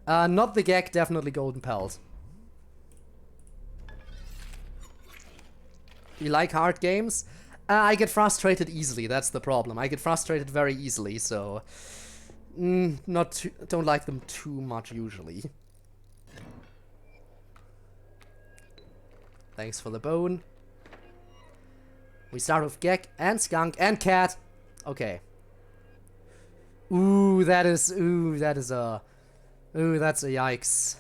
Not the Gek, definitely Golden Pelt. You like hard games? I get frustrated easily, that's the problem. I get frustrated very easily, so... don't like them too much usually. Thanks for the bone. We start with Gek and Skunk and Cat. Okay. Ooh, that's a yikes.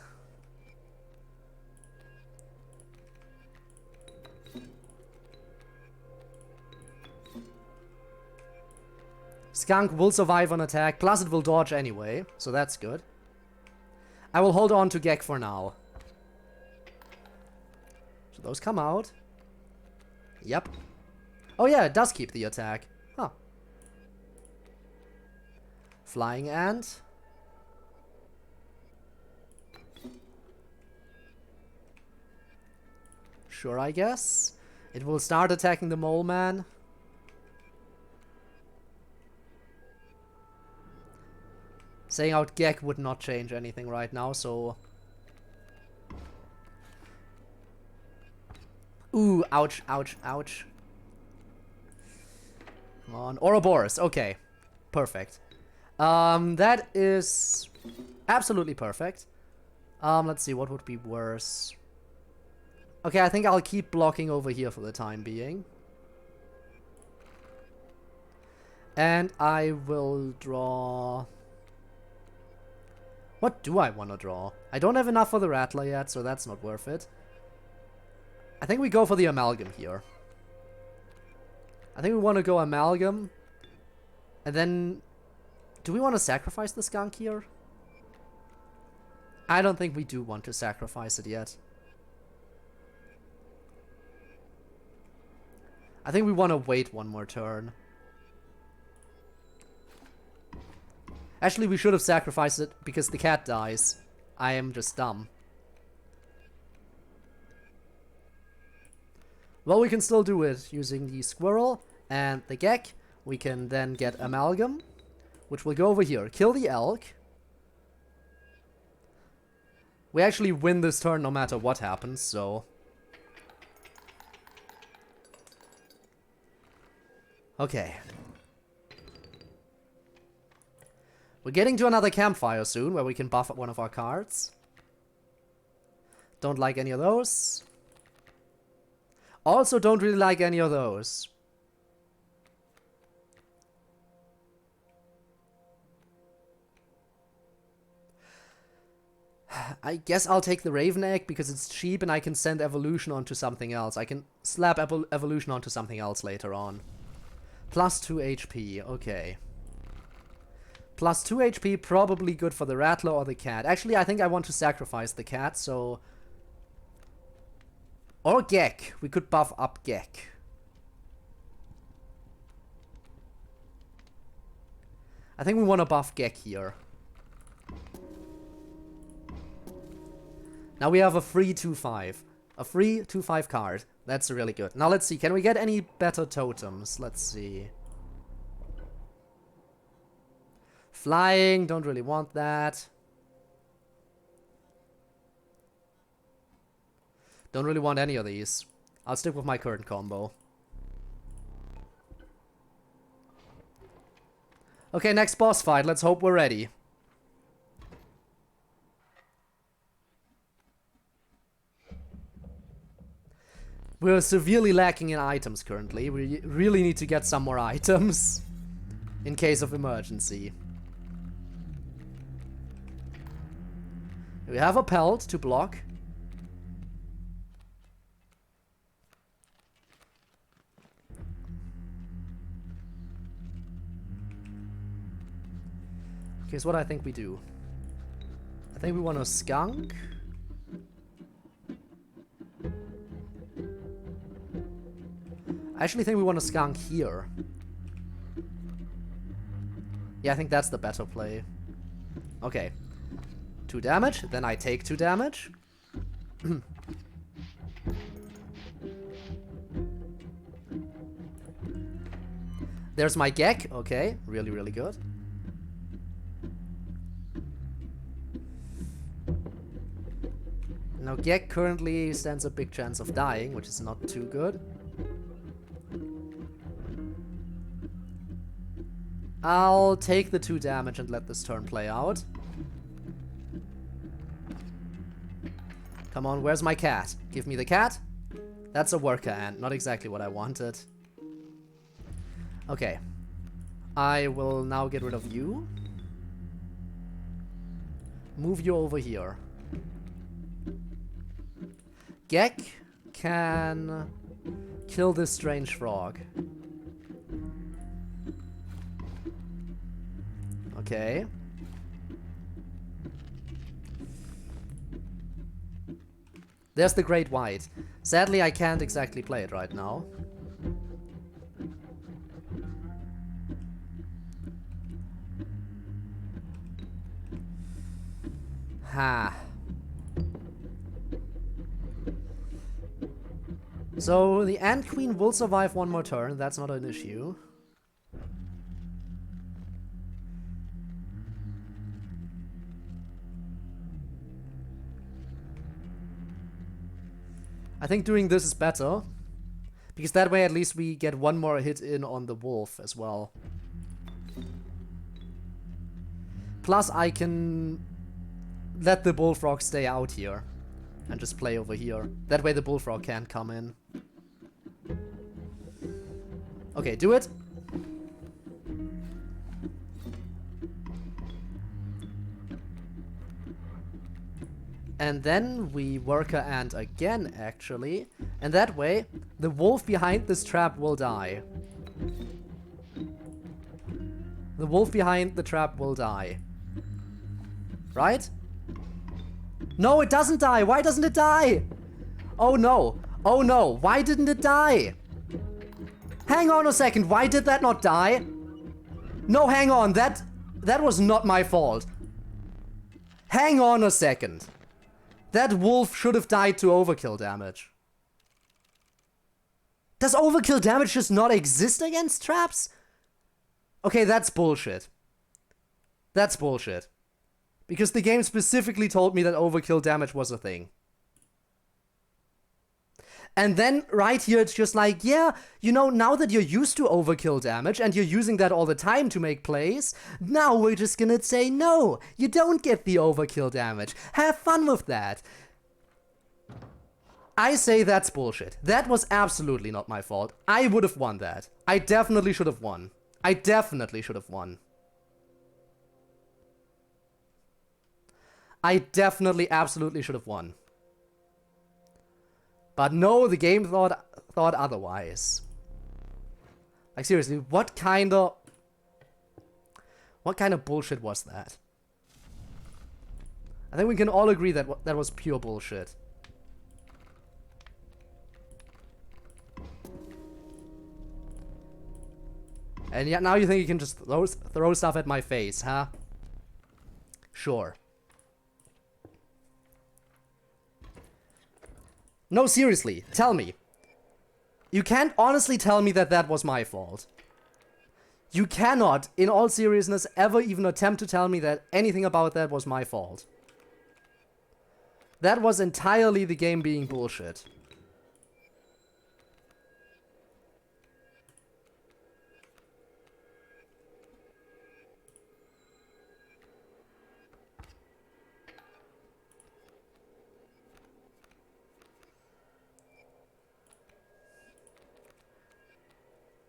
Skunk will survive on attack, plus it will dodge anyway, so that's good. I will hold on to Gek for now. So those come out. Yep. Oh yeah, it does keep the attack. Huh. Flying Ant. Sure, I guess. It will start attacking the mole man. Saying out Gek would not change anything right now, so... Ooh, ouch, ouch, ouch. Come on. Ouroboros, okay. Perfect. That is absolutely perfect. Let's see, what would be worse? Okay, I think I'll keep blocking over here for the time being. And I will draw... What do I want to draw? I don't have enough for the Rattler yet, so that's not worth it. I think we go for the Amalgam here. I think we want to go Amalgam. And then... Do we want to sacrifice the Skunk here? I don't think we do want to sacrifice it yet. I think we want to wait one more turn. Actually, we should have sacrificed it because the cat dies. I am just dumb. Well, we can still do it using the Squirrel and the Gek. We can then get Amalgam, which will go over here. Kill the Elk. We actually win this turn no matter what happens, so... Okay. We're getting to another campfire soon, where we can buff one of our cards. Don't like any of those. Also don't really like any of those. I guess I'll take the Raven Egg because it's cheap and I can send Evolution onto something else. I can slap Evolution onto something else later on. Plus 2 HP, okay. Plus 2 HP, probably good for the Rattler or the Cat. Actually, I think I want to sacrifice the Cat, so... Or Gek. We could buff up Gek. I think we want to buff Gek here. Now we have a free 2/5. A free 2/5 card. That's really good. Now let's see, can we get any better totems? Let's see. Flying, don't really want that. Don't really want any of these. I'll stick with my current combo. Okay, next boss fight. Let's hope we're ready. We're severely lacking in items currently. We really need to get some more items in case of emergency. We have a pelt to block. Here's what I think we do. I think we want a skunk. I actually think we want a skunk here. Yeah, I think that's the better play. Okay. 2 damage, then I take 2 damage. There's my Gek. Okay, really, really good. Now Gek currently stands a big chance of dying, which is not too good. I'll take the 2 damage and let this turn play out. Come on, where's my cat? Give me the cat. That's a worker ant, not exactly what I wanted. Okay. I will now get rid of you. Move you over here. Gek can kill this strange frog. Okay. There's the Great White. Sadly, I can't exactly play it right now. Ha. So, the Ant Queen will survive one more turn. That's not an issue. I think doing this is better, because that way at least we get one more hit in on the wolf as well. Plus I can let the bullfrog stay out here and just play over here. That way the bullfrog can't come in. Okay, do it. And then we worker ant again, actually. And that way, the wolf behind this trap will die. The wolf behind the trap will die. Right? No, it doesn't die. Why doesn't it die? Oh no. Oh no. Why didn't it die? Hang on a second. Why did that not die? No, hang on. That was not my fault. Hang on a second. That wolf should have died to overkill damage. Does overkill damage just not exist against traps? Okay, that's bullshit. That's bullshit. Because the game specifically told me that overkill damage was a thing. And then right here it's just like, yeah, you know, now that you're used to overkill damage and you're using that all the time to make plays, now we're just gonna say no, you don't get the overkill damage. Have fun with that. I say that's bullshit. That was absolutely not my fault. I would have won that. I definitely should have won. I definitely should have won. I definitely, absolutely should have won. But no, the game thought otherwise. Like seriously, what kind of bullshit was that? I think we can all agree that that was pure bullshit. And yet now you think you can just throw stuff at my face, huh? Sure. No, seriously, tell me. You can't honestly tell me that that was my fault. You cannot, in all seriousness, ever even attempt to tell me that anything about that was my fault. That was entirely the game being bullshit.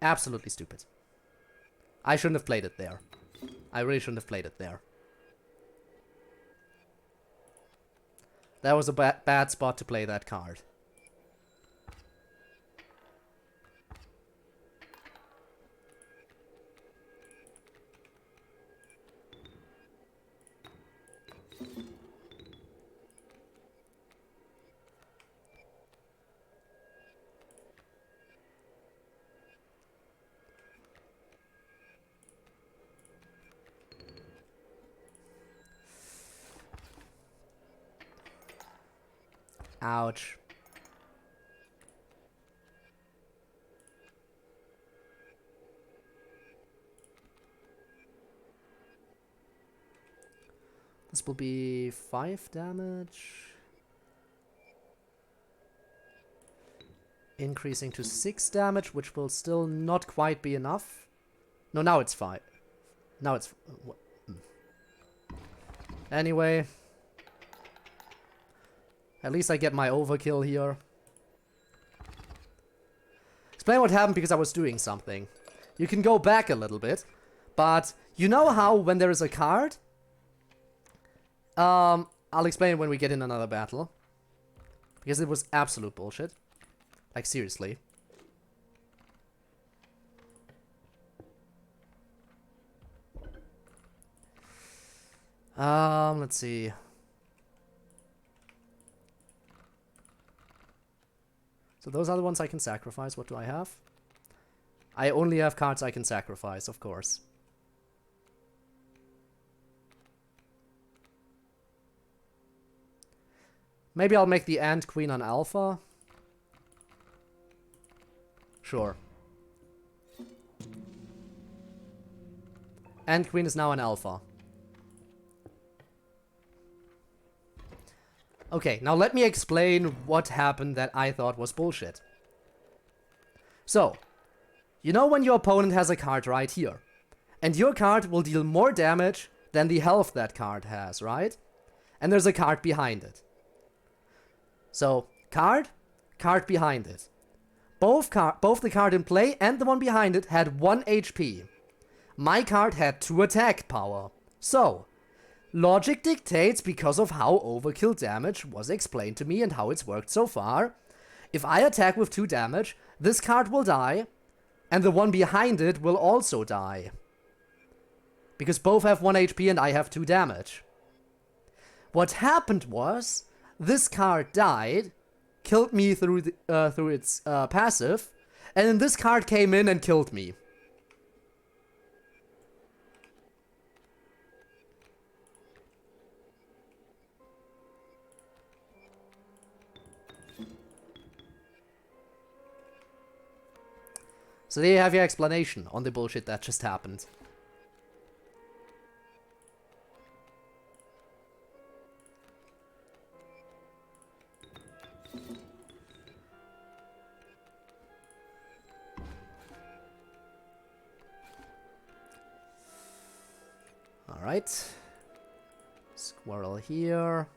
Absolutely stupid. I shouldn't have played it there. I really shouldn't have played it there. That was a bad spot to play that card. Ouch. This will be 5 damage. Increasing to 6 damage, which will still not quite be enough. No, now it's 5. Now it's... Anyway. At least I get my overkill here. Explain what happened because I was doing something. You can go back a little bit, but you know how when there is a card? I'll explain it when we get in another battle. Because it was absolute bullshit. Like, seriously. Let's see. So those are the ones I can sacrifice. What do I have? I only have cards I can sacrifice, of course. Maybe I'll make the Ant Queen on Alpha. Sure. Ant Queen is now an Alpha. Okay, now let me explain what happened that I thought was bullshit. So, you know when your opponent has a card right here, and your card will deal more damage than the health that card has, right? And there's a card behind it. So, card behind it. Both the card in play and the one behind it had 1 HP. My card had 2 attack power. So, logic dictates, because of how overkill damage was explained to me and how it's worked so far, if I attack with 2 damage, this card will die, and the one behind it will also die. Because both have 1 HP and I have 2 damage. What happened was, this card died, killed me through its passive, and then this card came in and killed me. So there you have your explanation on the bullshit that just happened. Alright. Squirrel here.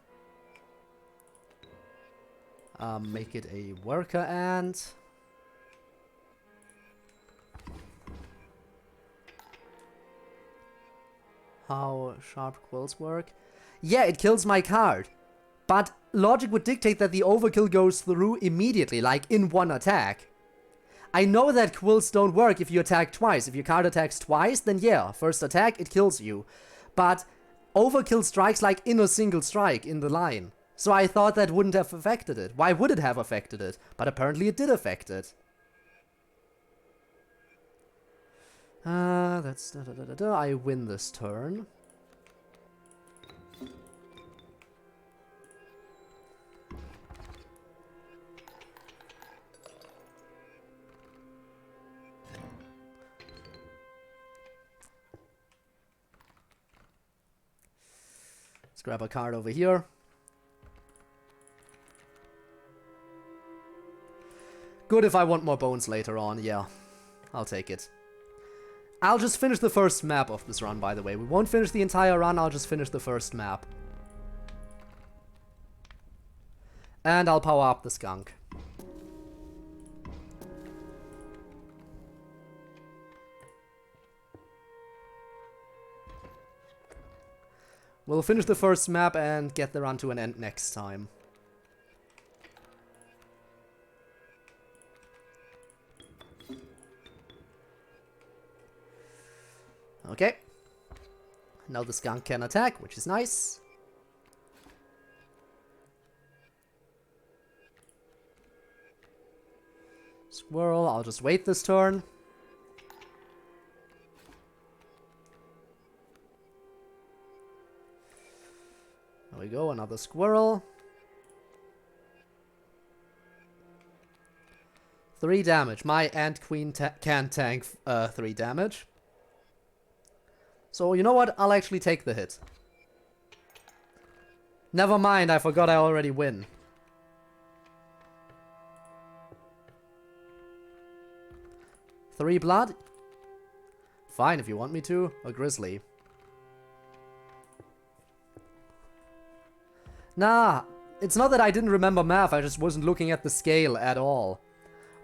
Make it a worker ant. How sharp quills work? Yeah, it kills my card. But logic would dictate that the overkill goes through immediately, like in one attack. I know that quills don't work if you attack twice. If your card attacks twice, then yeah, first attack, it kills you. But overkill strikes like in a single strike in the line. So I thought that wouldn't have affected it. Why would it have affected it? But apparently it did affect it. That's I win this turn. Let's grab a card over here. Good if I want more bones later on, yeah. I'll take it. I'll just finish the first map of this run, by the way. We won't finish the entire run, I'll just finish the first map. And I'll power up the skunk. We'll finish the first map and get the run to an end next time. Okay. Now the skunk can attack, which is nice. Squirrel, I'll just wait this turn. There we go, another squirrel. 3 damage. My Ant Queen can tank 3 damage. So, you know what? I'll actually take the hit. Never mind, I forgot I already win. Three blood? Fine, if you want me to. A grizzly. Nah, it's not that I didn't remember math, I just wasn't looking at the scale at all.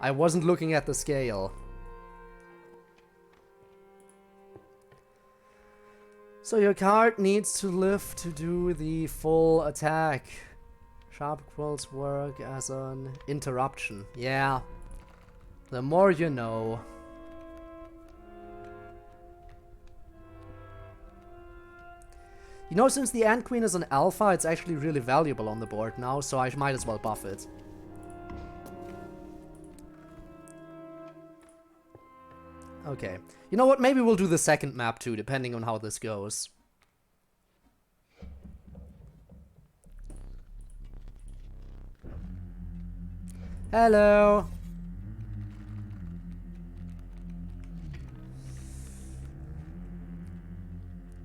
I wasn't looking at the scale. So your card needs to live to do the full attack. Sharp quills work as an interruption. Yeah. The more you know. You know, since the Ant Queen is an alpha, it's actually really valuable on the board now, so I might as well buff it. Okay. You know what? Maybe we'll do the second map too, depending on how this goes. Hello!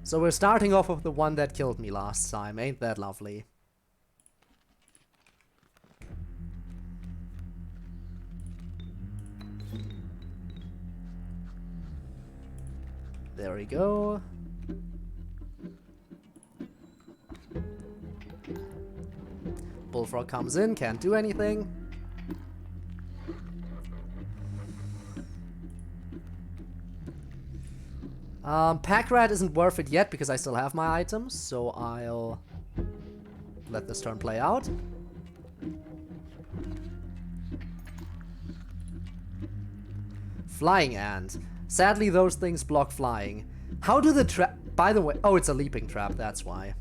So we're starting off with the one that killed me last time. Ain't that lovely? There we go. Bullfrog comes in, can't do anything. Pack Rat isn't worth it yet because I still have my items, so I'll let this turn play out. Flying Ant. Sadly, those things block flying. How do the trap... By the way... Oh, it's a leaping trap, that's why.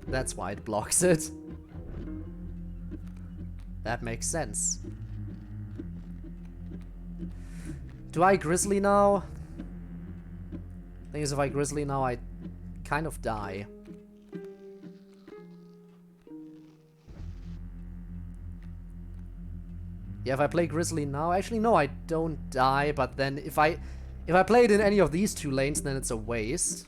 That's why it blocks it. That makes sense. Do I Grizzly now? Thing is, if I Grizzly now, I kind of die. Yeah, if I play Grizzly now... Actually, no, I don't die, but then if I play it in any of these two lanes, then it's a waste.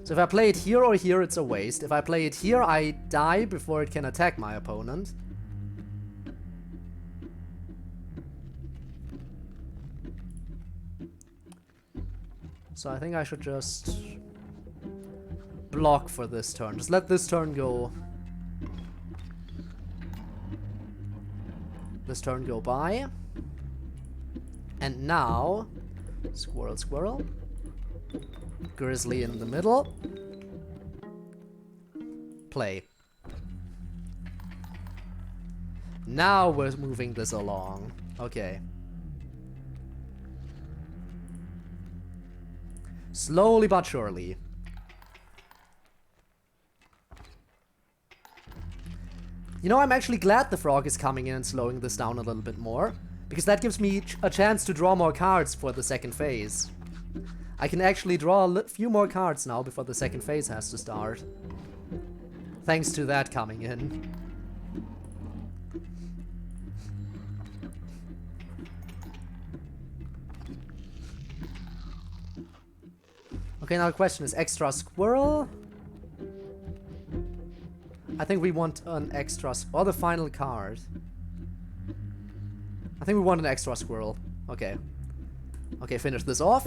So if I play it here or here, it's a waste. If I play it here, I die before it can attack my opponent. So I think I should just block for this turn. Just let this turn go. This turn go by. And now, squirrel, squirrel. Grizzly in the middle. Play. Now we're moving this along. Okay. Slowly but surely. You know, I'm actually glad the frog is coming in and slowing this down a little bit more, because that gives me a chance to draw more cards for the second phase. I can actually draw a few more cards now before the second phase has to start. Thanks to that coming in. Okay, now the question is extra squirrel. I think we want an extra... Or the final card. I think we want an extra squirrel. Okay. Okay, finish this off.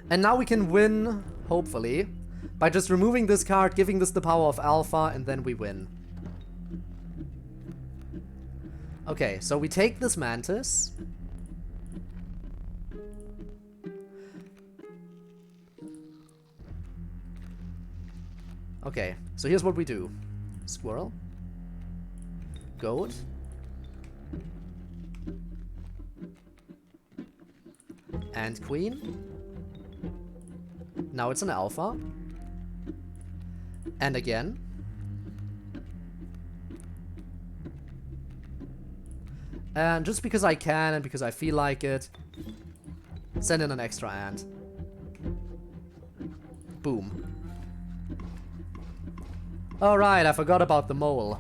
And now we can win, hopefully, by just removing this card, giving this the power of Alpha, and then we win. Okay, so we take this Mantis. Okay, so here's what we do. Squirrel. Goat. And queen. Now it's an alpha. And again. And just because I can and because I feel like it, send in an extra ant. Boom. Alright, I forgot about the mole.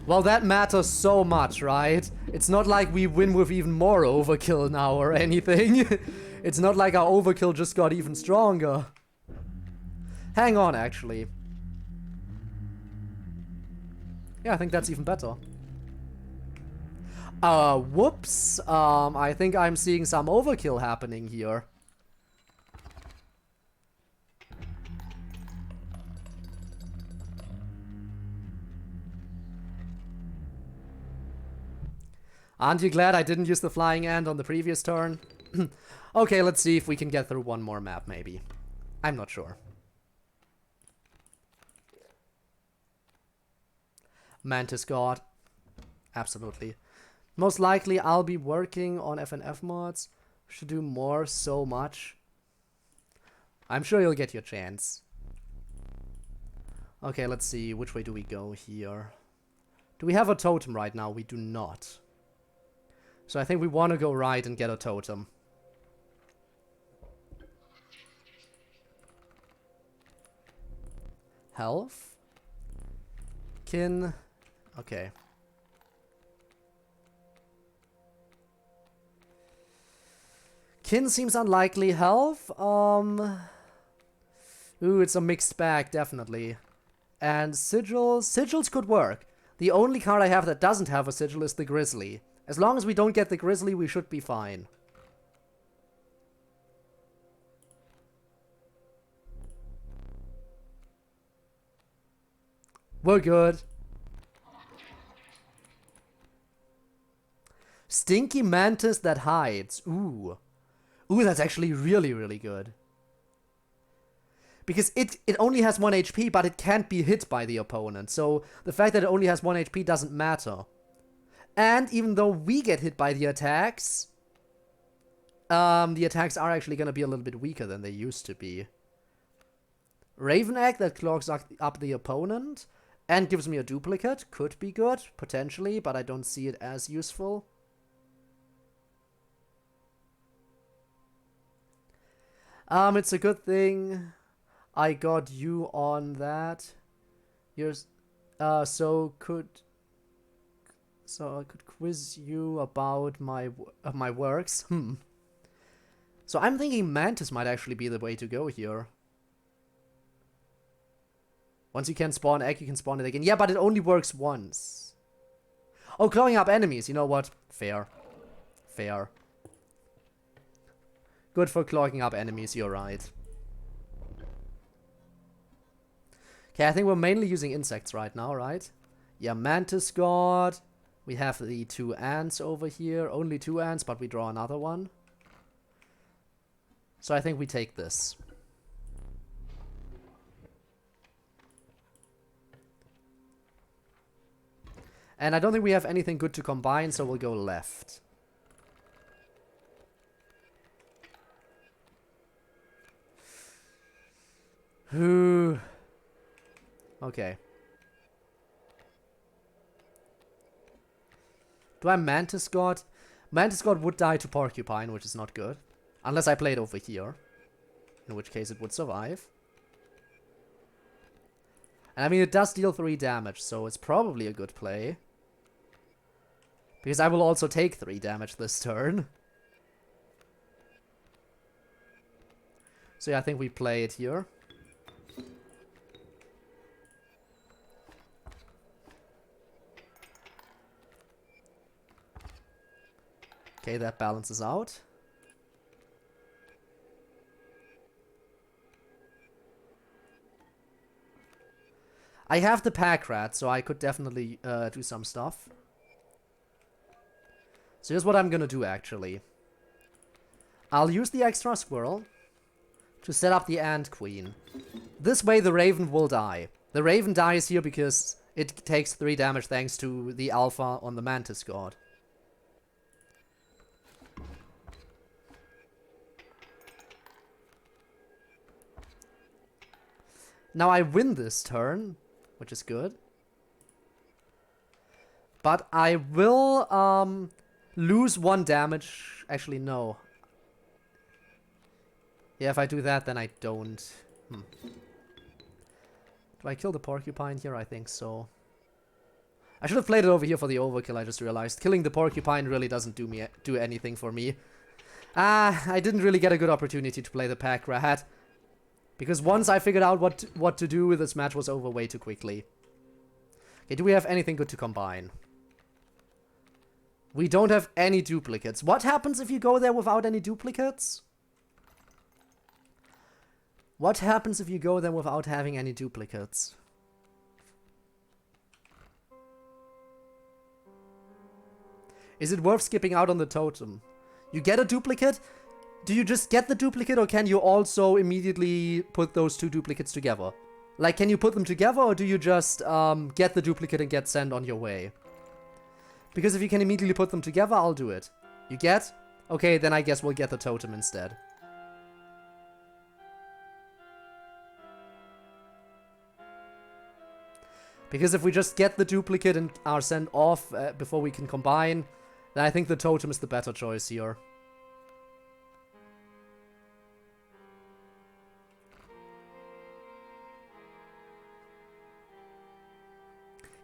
Well, that matters so much, right? It's not like we win with even more overkill now or anything. It's not like our overkill just got even stronger. Hang on, actually. Yeah, I think that's even better. Whoops. I think I'm seeing some overkill happening here. Aren't you glad I didn't use the flying ant on the previous turn? Okay, let's see if we can get through one more map, maybe. I'm not sure. Mantis God. Absolutely. Most likely I'll be working on FNF mods. Should do more so much. I'm sure you'll get your chance. Okay, let's see. Which way do we go here? Do we have a totem right now? We do not. So I think we want to go right and get a totem. Health. Kin. Okay. Kin seems unlikely. Health. Ooh, it's a mixed bag, definitely. And sigils. Sigils could work. The only card I have that doesn't have a sigil is the Grizzly. As long as we don't get the Grizzly, we should be fine. We're good. Stinky Mantis that hides. Ooh. Ooh, that's actually really, really good. Because it only has 1 HP, but it can't be hit by the opponent. So the fact that it only has 1 HP doesn't matter. And even though we get hit by the attacks are actually going to be a little bit weaker than they used to be. Raven Egg that clogs up the opponent and gives me a duplicate. Could be good, potentially, but I don't see it as useful. It's a good thing I got you on that. Yours, so I could quiz you about my works. So I'm thinking Mantis might actually be the way to go here. Once you can spawn egg, you can spawn it again. Yeah, but it only works once. Oh, clawing up enemies. You know what? Fair. Fair. Good for clogging up enemies, you're right. Okay, I think we're mainly using insects right now, right? Yeah, Mantis God. We have the 2 ants over here. Only 2 ants, but we draw another one. So I think we take this. And I don't think we have anything good to combine, so we'll go left. Okay. Do I Mantis God? Mantis God would die to Porcupine, which is not good. Unless I play it over here. In which case it would survive. And I mean, it does deal 3 damage, so it's probably a good play. Because I will also take 3 damage this turn. So yeah, I think we play it here. Okay, that balances out. I have the pack rat, so I could definitely do some stuff. So here's what I'm gonna do, actually. I'll use the extra squirrel to set up the ant queen. This way the raven will die. The raven dies here because it takes 3 damage thanks to the alpha on the mantis god. Now I win this turn, which is good. But I will lose 1 damage. Actually, no. Yeah, if I do that, then I don't. Do I kill the porcupine here? I think so. I should have played it over here for the overkill, I just realized. Killing the porcupine really doesn't do anything for me. I didn't really get a good opportunity to play the pack rat. Because once I figured out what to do, this match was over way too quickly. Okay, do we have anything good to combine? We don't have any duplicates. What happens if you go there without any duplicates? What happens if you go there without having any duplicates? Is it worth skipping out on the totem? You get a duplicate? Do you just get the duplicate, or can you also immediately put those 2 duplicates together? Like, can you put them together, or do you just get the duplicate and get sent on your way? Because if you can immediately put them together, I'll do it. You get? Okay, then I guess we'll get the totem instead. Because if we just get the duplicate and are sent off before we can combine, then I think the totem is the better choice here.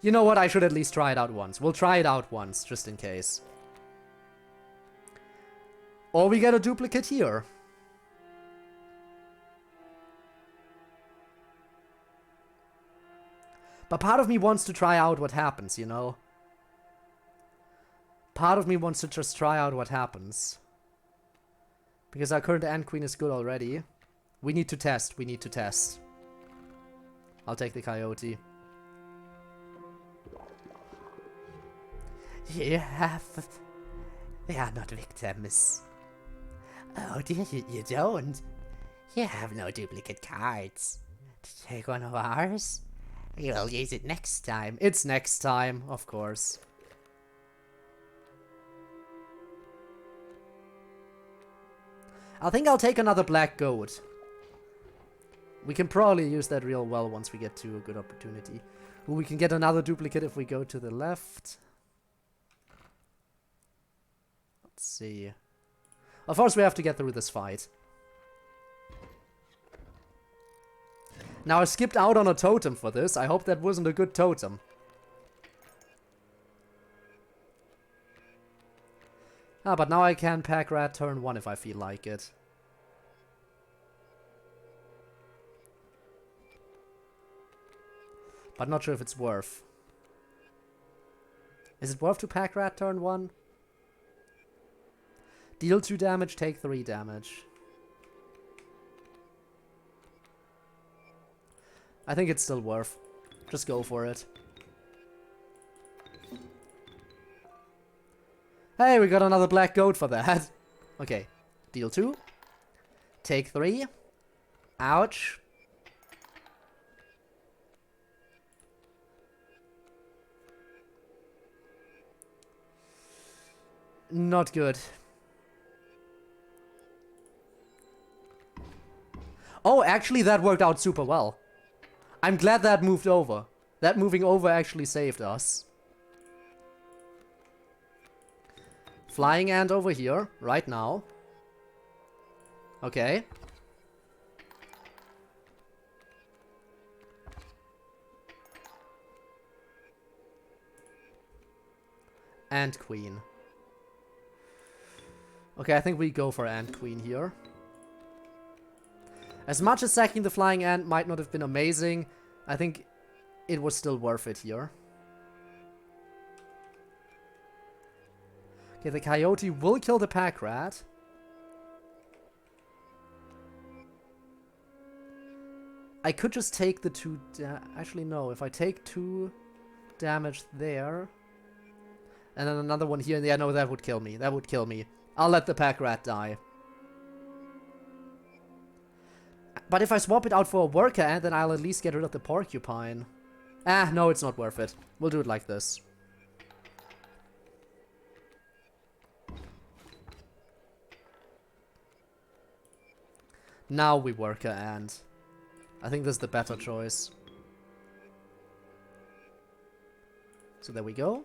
You know what? I should at least try it out once. We'll try it out once, just in case. Or we get a duplicate here. But part of me wants to try out what happens, you know? part of me wants to just try out what happens. Because our current Ant Queen is good already. We need to test. We need to test. I'll take the Coyote. You have... They are not victims. Oh dear, you don't. You have no duplicate cards. To take one of ours? You'll use it next time. It's next time, of course. I think I'll take another black goat. We can probably use that real well once we get to a good opportunity. Ooh, we can get another duplicate if we go to the left. Let's see. Of course we have to get through this fight. Now I skipped out on a totem for this. I hope that wasn't a good totem. Ah, but now I can pack rat turn 1 if I feel like it. But not sure if it's worth. Is it worth to pack rat turn 1? Deal 2 damage, take 3 damage. I think it's still worth. Just go for it. Hey, we got another black goat for that. Okay. Deal 2. Take 3. Ouch. Not good. Oh, actually that worked out super well. I'm glad that moved over. That moving over actually saved us. Flying ant over here, right now. Okay. Ant Queen. Okay, I think we go for Ant Queen here. As much as sacking the flying ant might not have been amazing, I think it was still worth it here. Okay, the coyote will kill the pack rat. I could just take the 2 actually no, if I take 2 damage there and then another one here, yeah, no, that would kill me. That would kill me. I'll let the pack rat die. But if I swap it out for a worker ant, then I'll at least get rid of the porcupine. Ah, no, it's not worth it. We'll do it like this. Now we worker ant. I think this is the better choice. So there we go.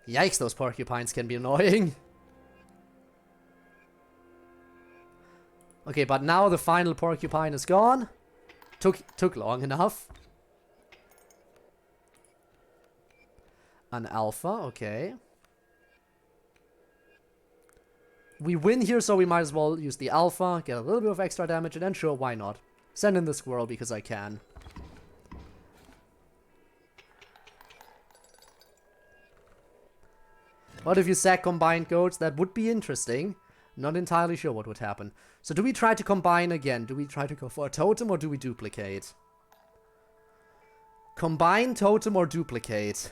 Yikes, those porcupines can be annoying. Okay, but now the final porcupine is gone. Took long enough. An alpha, okay. We win here, so we might as well use the alpha, get a little bit of extra damage, and then sure, why not? Send in the squirrel because I can. What if you sack combined goats? That would be interesting. Not entirely sure what would happen. So do we try to combine again? Do we try to go for a totem or do we duplicate? Combine, totem, or duplicate?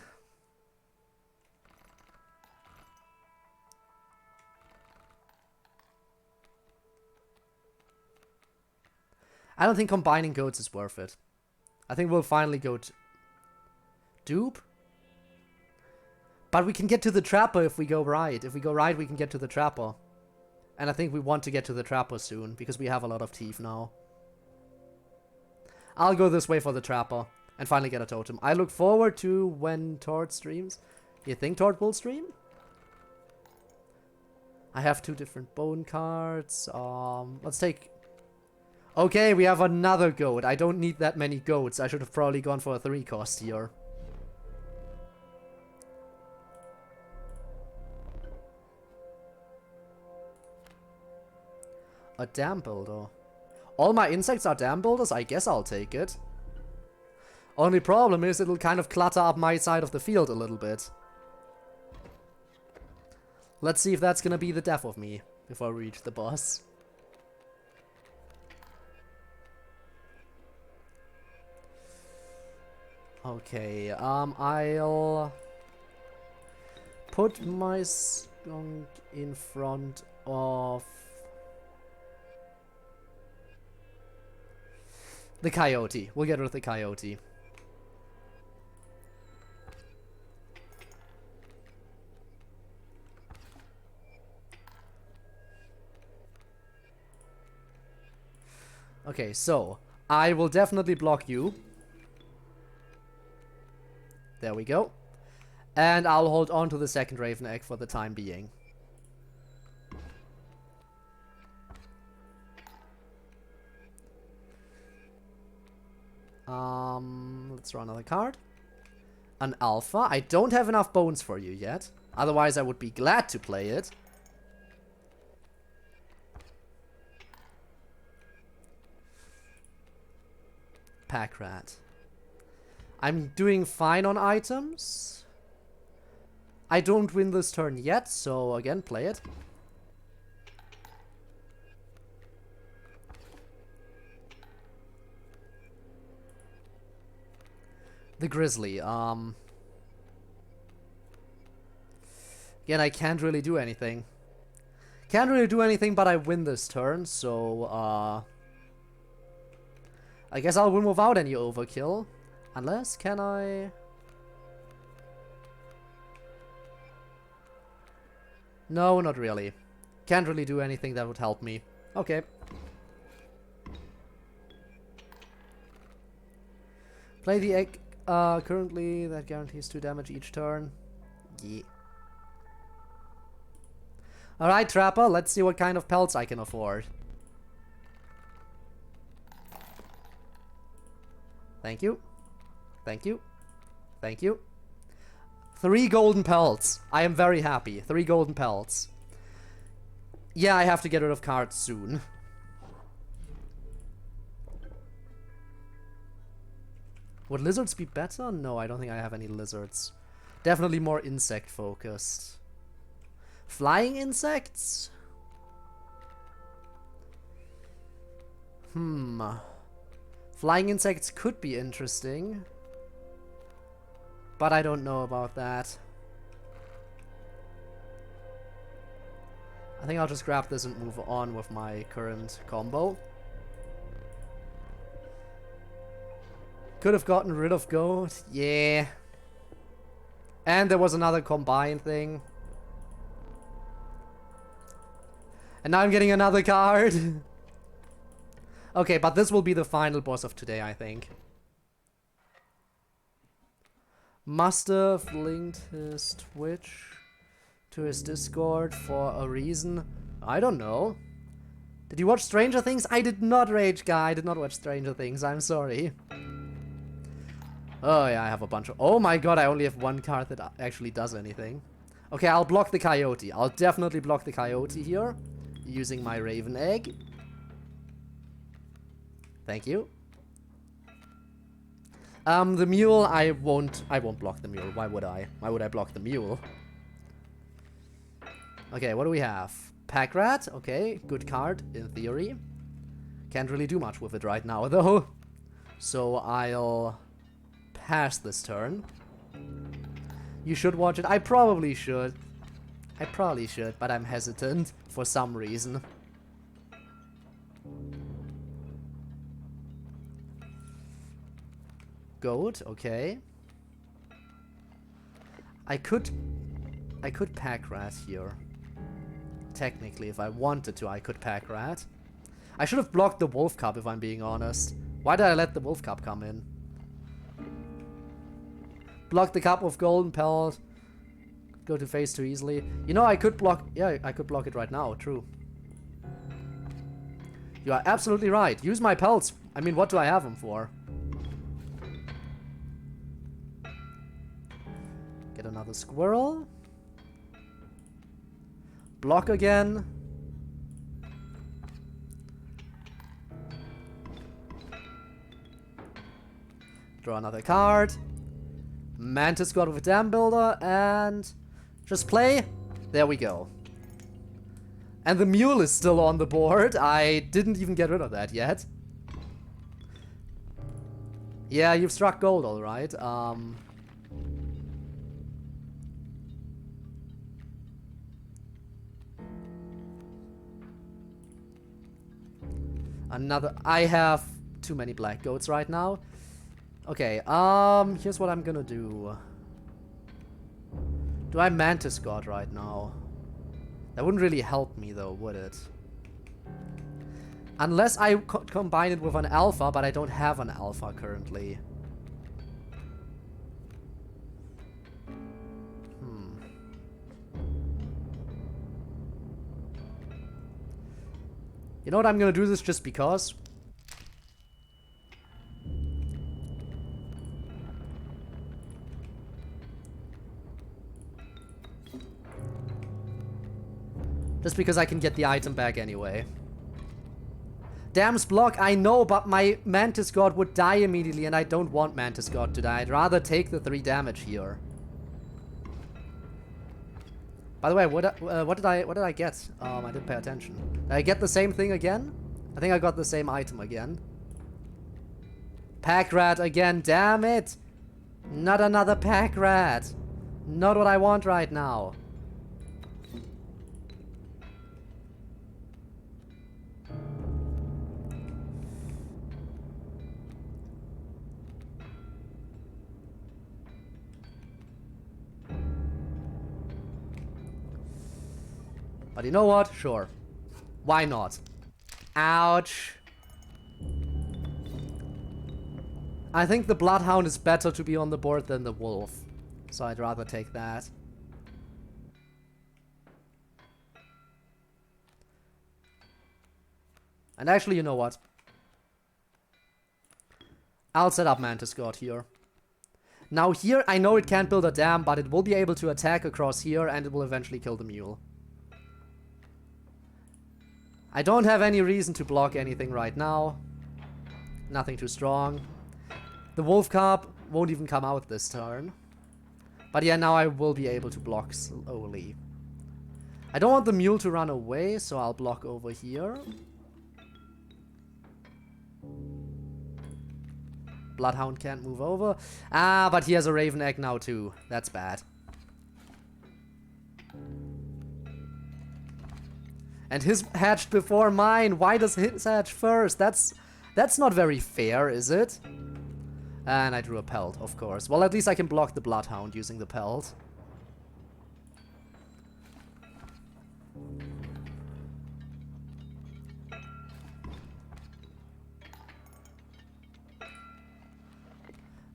I don't think combining goats is worth it. I think we'll finally go to dupe. But we can get to the trapper if we go right. If we go right, we can get to the trapper. And I think we want to get to the trapper soon, because we have a lot of teeth now. I'll go this way for the trapper, and finally get a totem. I look forward to when Tord streams. You think Tord will stream? I have 2 different bone cards. Let's take... Okay, we have another goat. I don't need that many goats. I should have probably gone for a 3 cost here. A dam builder. All my insects are dam builders? I guess I'll take it. Only problem is it'll kind of clutter up my side of the field a little bit. Let's see if that's gonna be the death of me before we reach the boss. Okay, I'll put my skunk in front of the coyote. We'll get rid of the coyote. Okay, so I will definitely block you. There we go. And I'll hold on to the second Raven Egg for the time being. Let's draw another card. An Alpha. I don't have enough bones for you yet. Otherwise, I would be glad to play it. Pack Rat. I'm doing fine on items. I don't win this turn yet, so again, play it. The Grizzly. Again, I can't really do anything. Can't really do anything, but I win this turn, so, I guess I'll win without any overkill. Unless, can I? No, not really. Can't really do anything that would help me. Okay. Play the egg. Currently, that guarantees 2 damage each turn. Yeah. Alright, Trapper, let's see what kind of pelts I can afford. Thank you. Thank you. Thank you. 3 golden pelts. I am very happy. 3 golden pelts. Yeah, I have to get rid of cards soon. Would lizards be better? No, I don't think I have any lizards. Definitely more insect focused. Flying insects? Flying insects could be interesting. But I don't know about that. I think I'll just grab this and move on with my current combo. Could have gotten rid of gold. Yeah. And there was another combine thing. And now I'm getting another card. Okay, but this will be the final boss of today, I think. Must have linked his Twitch to his Discord for a reason. I don't know. Did you watch Stranger Things? I did not, Rage Guy. I did not watch Stranger Things. I'm sorry. Oh, yeah, I have a bunch of... Oh my god, I only have 1 card that actually does anything. Okay, I'll block the Coyote. I'll definitely block the Coyote here. Using my Raven Egg. Thank you. The Mule, I won't block the Mule. Why would I? Why would I block the Mule? Okay, what do we have? Pack Rat. Okay, good card, in theory. Can't really do much with it right now, though. So I'll... pass this turn. You should watch it. I probably should. But I'm hesitant for some reason. Goat, okay. I could pack rat here. Technically, if I wanted to, I could pack rat. I should have blocked the wolf cub, if I'm being honest. Why did I let the wolf cub come in? Block the cup of golden pelt. Go to phase too easily. You know, I could block... Yeah, I could block it right now. True. You are absolutely right. Use my pelts. I mean, what do I have them for? Get another squirrel. Block again. Draw another card. Mantis God with Dam Builder, and just play. There we go. And the mule is still on the board. I didn't even get rid of that yet. Yeah, you've struck gold, alright. Another... I have too many black goats right now. Okay, here's what I'm gonna do. Do I Mantis God right now? That wouldn't really help me though, would it? Unless I combine it with an alpha, but I don't have an alpha currently. You know what, I'm gonna do this just because. Just because I can get the item back anyway. Dam's block, I know, but my Mantis God would die immediately, and I don't want Mantis God to die. I'd rather take the 3 damage here. By the way, what did I get? I didn't pay attention. Did I get the same thing again? I think I got the same item again. Pack rat again, damn it! Not another pack rat. Not what I want right now. But you know what? Sure. Why not? Ouch. I think the Bloodhound is better to be on the board than the Wolf. So I'd rather take that. And actually, you know what? I'll set up Mantis God here. Now here, I know it can't build a dam, but it will be able to attack across here, and it will eventually kill the mule. I don't have any reason to block anything right now. Nothing too strong. The Wolf Carp won't even come out this turn. But yeah, now I will be able to block slowly. I don't want the mule to run away, so I'll block over here. Bloodhound can't move over. Ah, but he has a Raven Egg now too. That's bad. And his hatched before mine. Why does his hatch first? That's not very fair, is it? And I drew a pelt, of course. Well, at least I can block the Bloodhound using the pelt.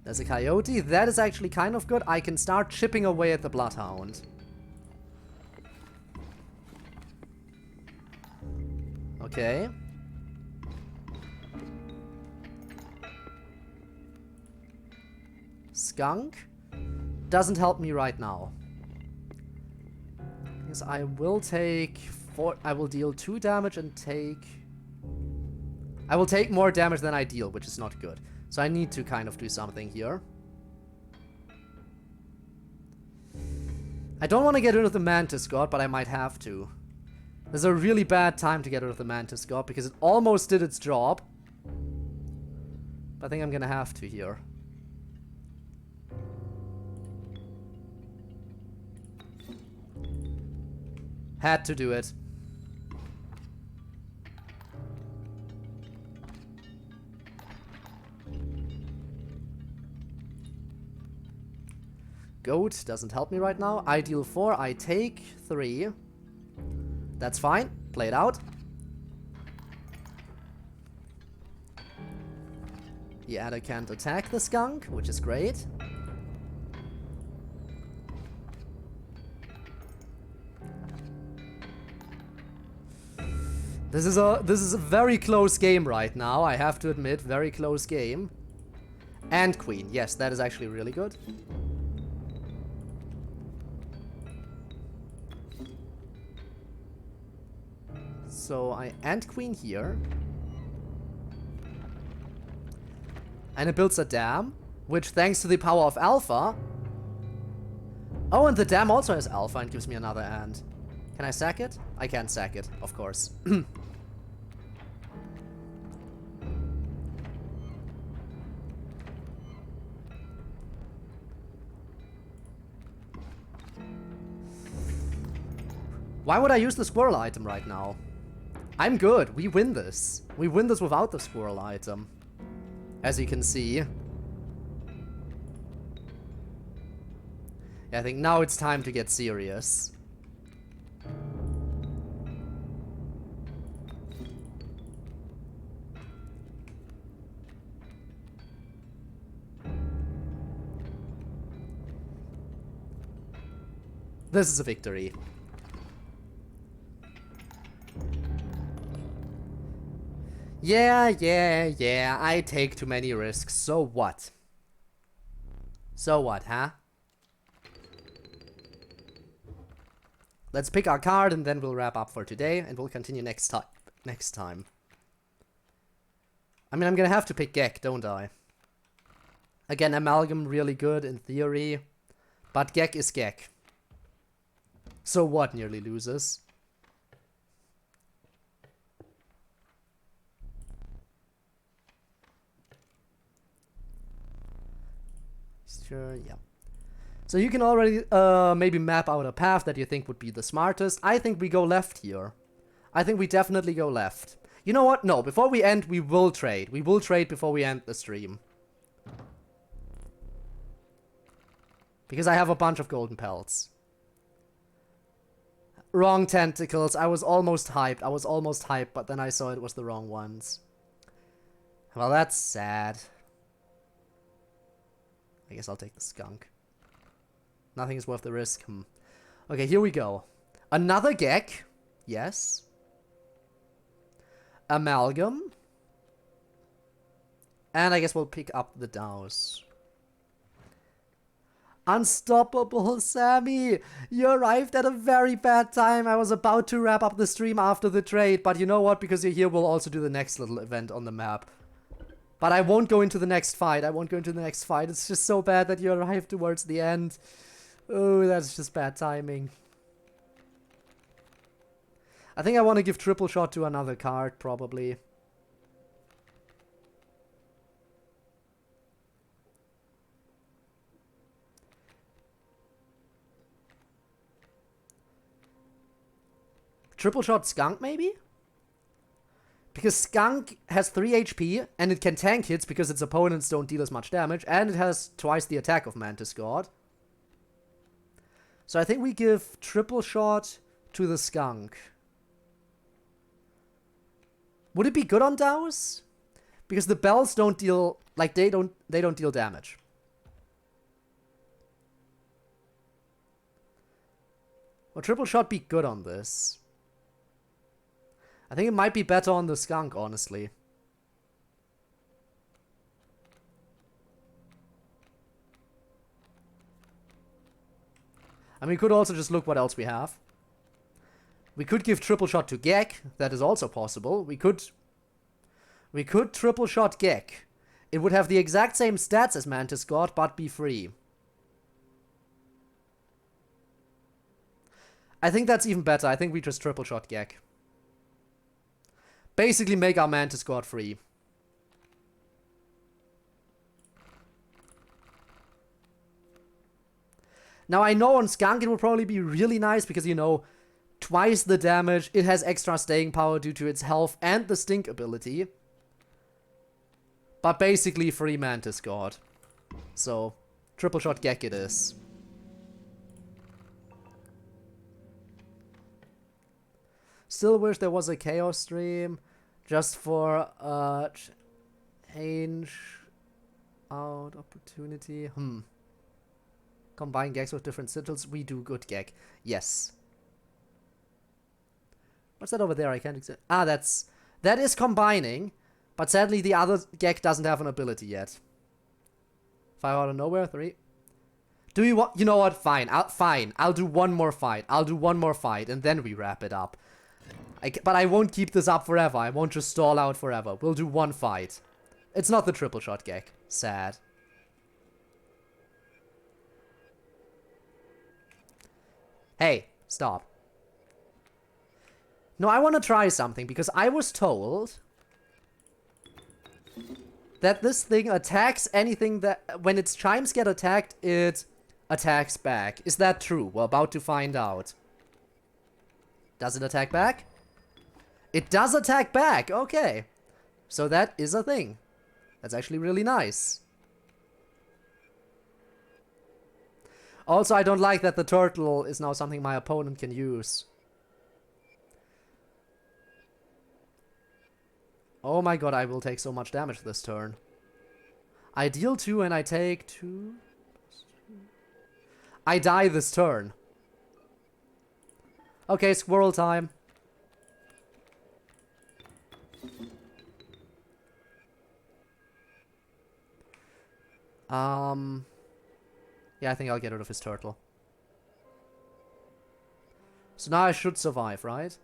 There's a coyote. That is actually kind of good. I can start chipping away at the Bloodhound. Okay. Skunk doesn't help me right now. Because I will take I will deal 2 damage and take... I will take more damage than I deal, which is not good. So I need to kind of do something here. I don't want to get rid of the Mantis God, but I might have to. There's a really bad time to get rid of the Mantis God because it almost did its job. But I think I'm gonna have to here. Had to do it. Goat doesn't help me right now. I deal 4, I take 3. That's fine. Play it out. The adder can't attack the skunk, which is great. This is a very close game right now, I have to admit. Very close game. And queen. Yes, that is actually really good. So I end queen here. And it builds a dam. Which, thanks to the power of Alpha... Oh, and the dam also has Alpha and gives me another and. Can I sack it? I can't sack it, of course. Why would I use the squirrel item right now? I'm good. We win this. We win this without the squirrel item. As you can see. Yeah, I think now it's time to get serious. This is a victory. Yeah, I take too many risks. So what? So what, huh? Let's pick our card and then we'll wrap up for today and we'll continue next time. I mean, I'm gonna have to pick Gek, don't I? Again, Amalgam really good in theory, but Gek is Gek. So what nearly loses? Sure, yeah. So you can already maybe map out a path that you think would be the smartest. I think we go left here. I think we definitely go left. You know what? No, before we end, we will trade. We will trade before we end the stream. Because I have a bunch of golden pelts. Wrong tentacles. I was almost hyped. But then I saw it was the wrong ones. Well, that's sad. I guess I'll take the skunk. Nothing is worth the risk. Okay, here we go. Another Gek. Yes. Amalgam. And I guess we'll pick up the Douse. Unstoppable, Sammy! You arrived at a very bad time. I was about to wrap up the stream after the trade, but you know what? Because you're here, we'll also do the next little event on the map. But I won't go into the next fight. It's just so bad that you arrived towards the end. Oh, that's just bad timing. I think I want to give triple shot to another card, probably. Triple shot skunk, maybe? Because skunk has 3 HP, and it can tank hits because its opponents don't deal as much damage, and it has twice the attack of Mantis God. So I think we give triple shot to the skunk. Would it be good on Douse? Because the bells don't deal, like, they don't deal damage. Will triple shot be good on this? I think it might be better on the skunk, honestly. And we could also just look what else we have. We could give triple shot to Gek. That is also possible. We could triple shot Gek. It would have the exact same stats as Mantis God, but be free. I think that's even better. I think we just triple shot Gek. Basically make our Mantis God free. Now I know on Skunk it would probably be really nice because, you know, twice the damage, it has extra staying power due to its health and the stink ability. But basically free Mantis God. So, triple shot Gek it is. Still wish there was a Chaos stream just for change out opportunity. Combine Geks with different sigils. We do good Gek. Yes. What's that over there? I can't. That is combining, but sadly the other Gek doesn't have an ability yet. Fire out of nowhere. 3. Do we want? You know what? Fine. I'll do one more fight. And then we wrap it up. But I won't keep this up forever. I won't just stall out forever. We'll do one fight. It's not the triple shot Gek. Sad. Hey, stop. No, I want to try something, because I was told that this thing attacks anything that... When its chimes get attacked, it attacks back. Is that true? We're about to find out. Does it attack back? It does attack back! Okay. So that is a thing. That's actually really nice. Also, I don't like that the turtle is now something my opponent can use. Oh my god, I will take so much damage this turn. I deal 2 and I take 2. I die this turn. Okay, squirrel time. Yeah, I think I'll get rid of his turtle. So now I should survive, right?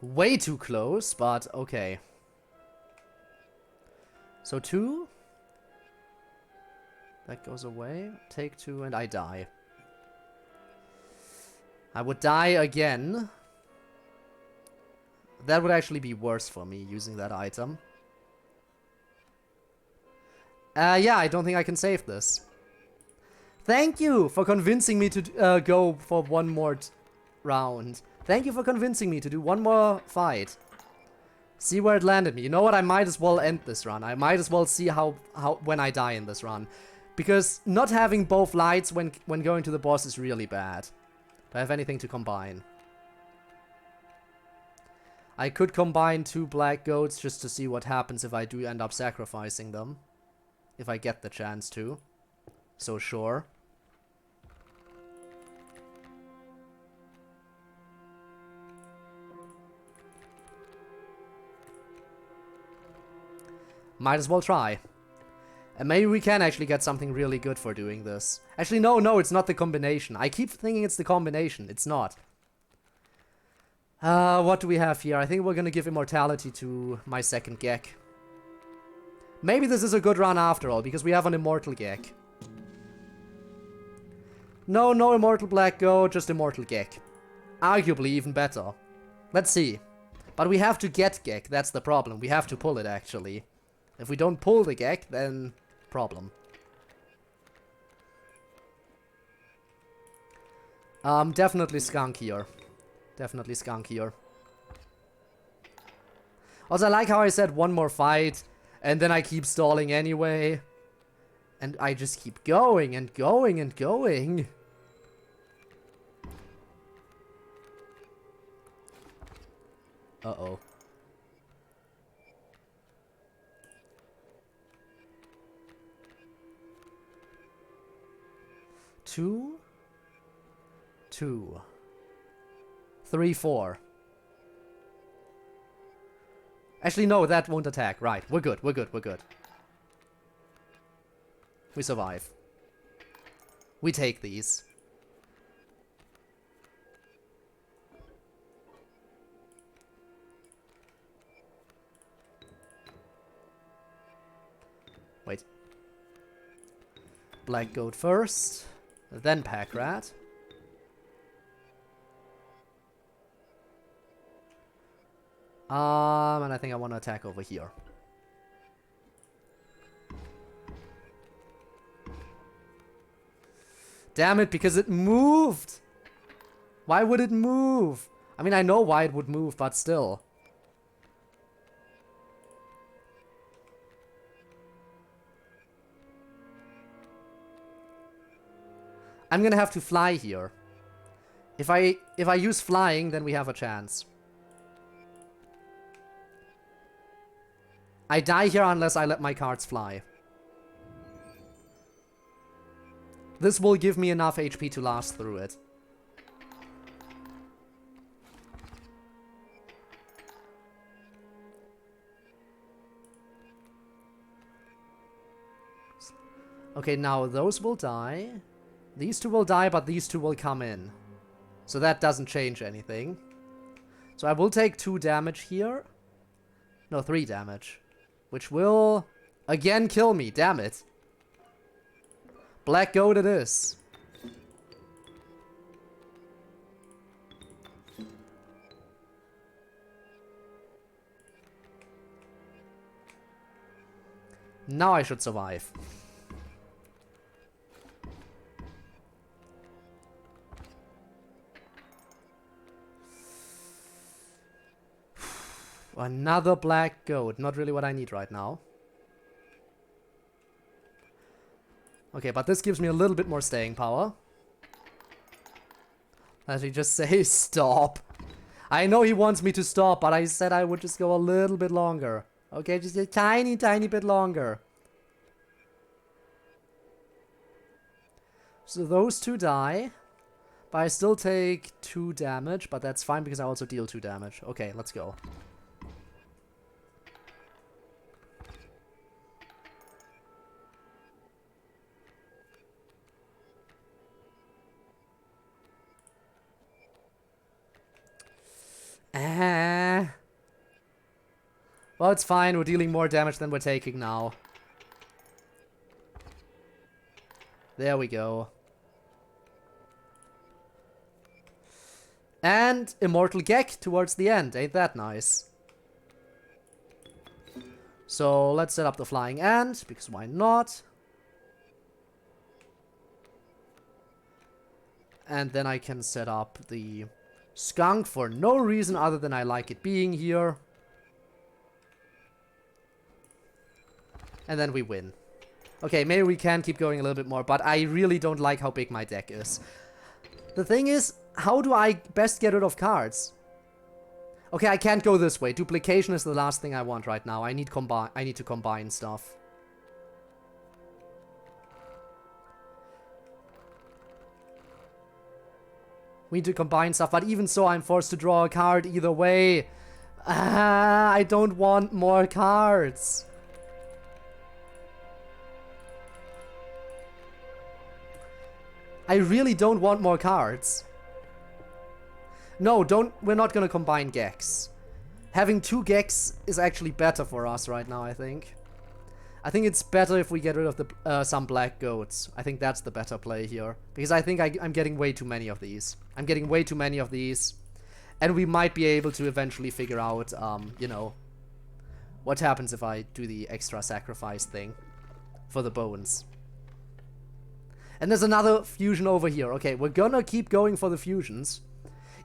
Way too close, but okay. So 2. That goes away. Take 2 and I die. I would die again. That would actually be worse for me, using that item. Yeah, I don't think I can save this. Thank you for convincing me to go for one more round. Thank you for convincing me to do one more fight. See where it landed me. You know what? I might as well end this run. I might as well see how when I die in this run. Because not having both lights when going to the boss is really bad. Do I have anything to combine? I could combine 2 black goats just to see what happens if I do end up sacrificing them. If I get the chance to. So sure. Might as well try. And maybe we can actually get something really good for doing this. Actually, no, it's not the combination. I keep thinking it's the combination. It's not. What do we have here? I think we're gonna give immortality to my second Gek. Maybe this is a good run after all, because we have an immortal Gek. No immortal black goat, just immortal Gek. Arguably even better. Let's see. But we have to get Gek, that's the problem. We have to pull it, actually. If we don't pull the Gek, then problem. Definitely skunk here. Definitely skunk here. Also, I like how I said one more fight, and then I keep stalling anyway. And I just keep going and going and going. Uh-oh. Two, 3, 4. Actually, no, that won't attack. Right, we're good. We survive. We take these. Wait. Black goat first. Then pack rat. And I think I want to attack over here. Damn it, because it moved! Why would it move? I mean, I know why it would move, but still. I'm gonna have to fly here. If I use flying, then we have a chance. I die here unless I let my cards fly. This will give me enough HP to last through it. Okay, now those will die. These two will die, but these two will come in. So that doesn't change anything. So I will take 2 damage here. No, 3 damage. Which will again kill me, damn it. Black goat it is. Now I should survive. Another black goat. Not really what I need right now. Okay, but this gives me a little bit more staying power. Let me just say stop. I know he wants me to stop, but I said I would just go a little bit longer. Okay, just a tiny, tiny bit longer. So those 2 die. But I still take 2 damage, but that's fine because I also deal 2 damage. Okay, let's go. Well, it's fine. We're dealing more damage than we're taking now. There we go. And Immortal Gek towards the end. Ain't that nice? So let's set up the Flying Ant, because why not? And then I can set up the Skunk for no reason other than I like it being here. And then we win. Okay, maybe we can keep going a little bit more, but I really don't like how big my deck is. The thing is, how do I best get rid of cards? Okay, I can't go this way. Duplication is the last thing I want right now. I need to combine stuff. We need to combine stuff, but even so, I'm forced to draw a card either way. I don't want more cards. I really don't want more cards. No, we're not gonna combine Geks. Having 2 Geks is actually better for us right now, I think. I think it's better if we get rid of the some black goats. I think that's the better play here. Because I think I'm getting way too many of these. I'm getting way too many of these. And we might be able to eventually figure out, you know, what happens if I do the extra sacrifice thing for the bones. And there's another fusion over here. Okay, we're gonna keep going for the fusions.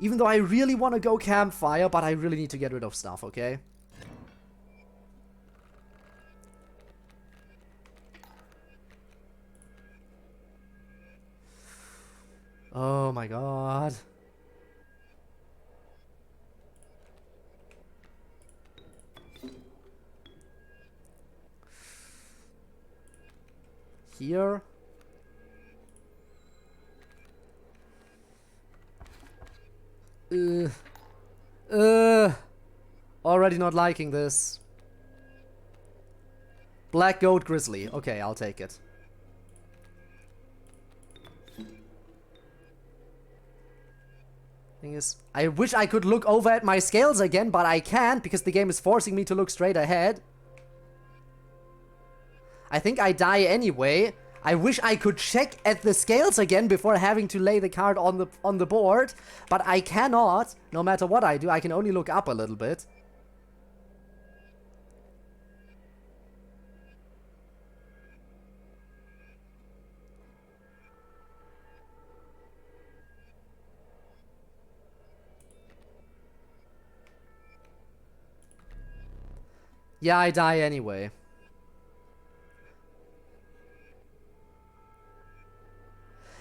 Even though I really want to go campfire, but I really need to get rid of stuff, okay? Oh my god. Here. Already not liking this. Black Goat Grizzly. Okay, I'll take it. Thing is, I wish I could look over at my scales again, but I can't because the game is forcing me to look straight ahead. I think I die anyway. I wish I could check at the scales again before having to lay the card on the board, but I cannot. No matter what I do, I can only look up a little bit. Yeah, I die anyway.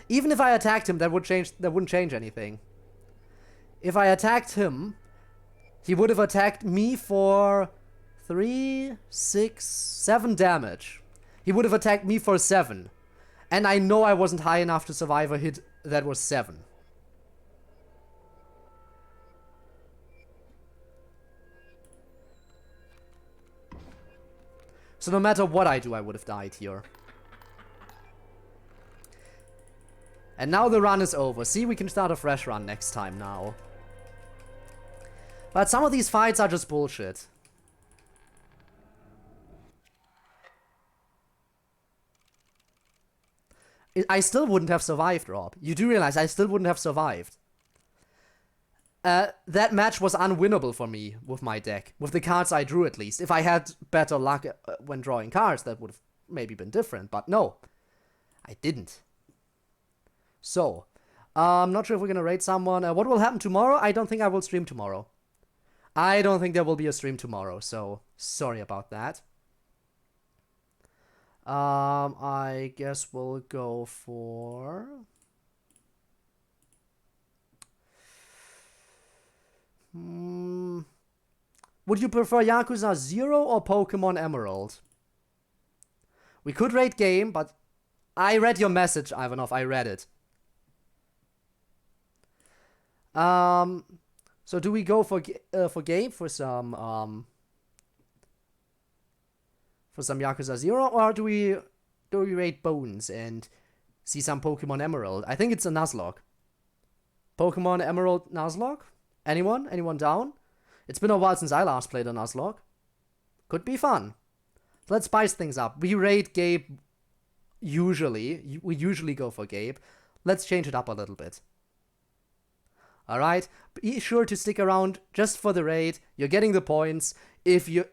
Even if I attacked him, that wouldn't change anything. If I attacked him, he would have attacked me for 3, 6, 7 damage. He would have attacked me for 7. And I know I wasn't high enough to survive a hit that was 7. So no matter what I do, I would have died here. And now the run is over. See, we can start a fresh run next time now. But some of these fights are just bullshit. I still wouldn't have survived, Rob. You do realize I still wouldn't have survived. That match was unwinnable for me with my deck. With the cards I drew, at least. If I had better luck when drawing cards, that would have maybe been different. But no, I didn't. So, I'm not sure if we're going to raid someone. What will happen tomorrow? I don't think I will stream tomorrow. I don't think there will be a stream tomorrow. So, sorry about that. I guess we'll go for... Would you prefer Yakuza 0 or Pokemon Emerald? We could rate game, but I read your message, Ivanov. I read it. So do we go for game for some Yakuza 0, or do we rate Bones and see some Pokemon Emerald? I think it's a Nuzlocke. Pokemon Emerald Nuzlocke? Anyone? Anyone down? It's been a while since I last played a Nuzlocke. Could be fun. Let's spice things up. We rate Gabe usually. We usually go for Gabe. Let's change it up a little bit. Alright? Be sure to stick around just for the raid. You're getting the points. If you're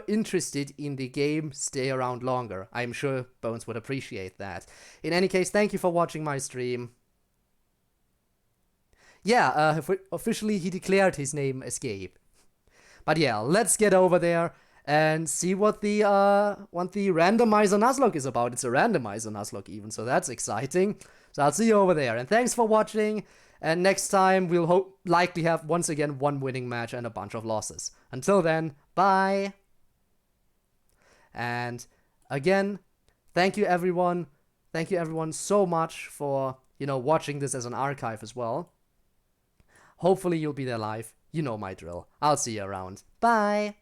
interested in the game, stay around longer. I'm sure Bones would appreciate that. In any case, thank you for watching my stream. Yeah, officially he declared his name as Gabe. But yeah, let's get over there and see what the randomizer Nuzlocke is about. It's a randomizer Nuzlocke even, so that's exciting. So I'll see you over there. And thanks for watching. And next time we'll likely have once again one winning match and a bunch of losses. Until then, bye. And again, thank you everyone. Thank you everyone so much for, watching this as an archive as well. Hopefully you'll be there live. You know my drill. I'll see you around. Bye!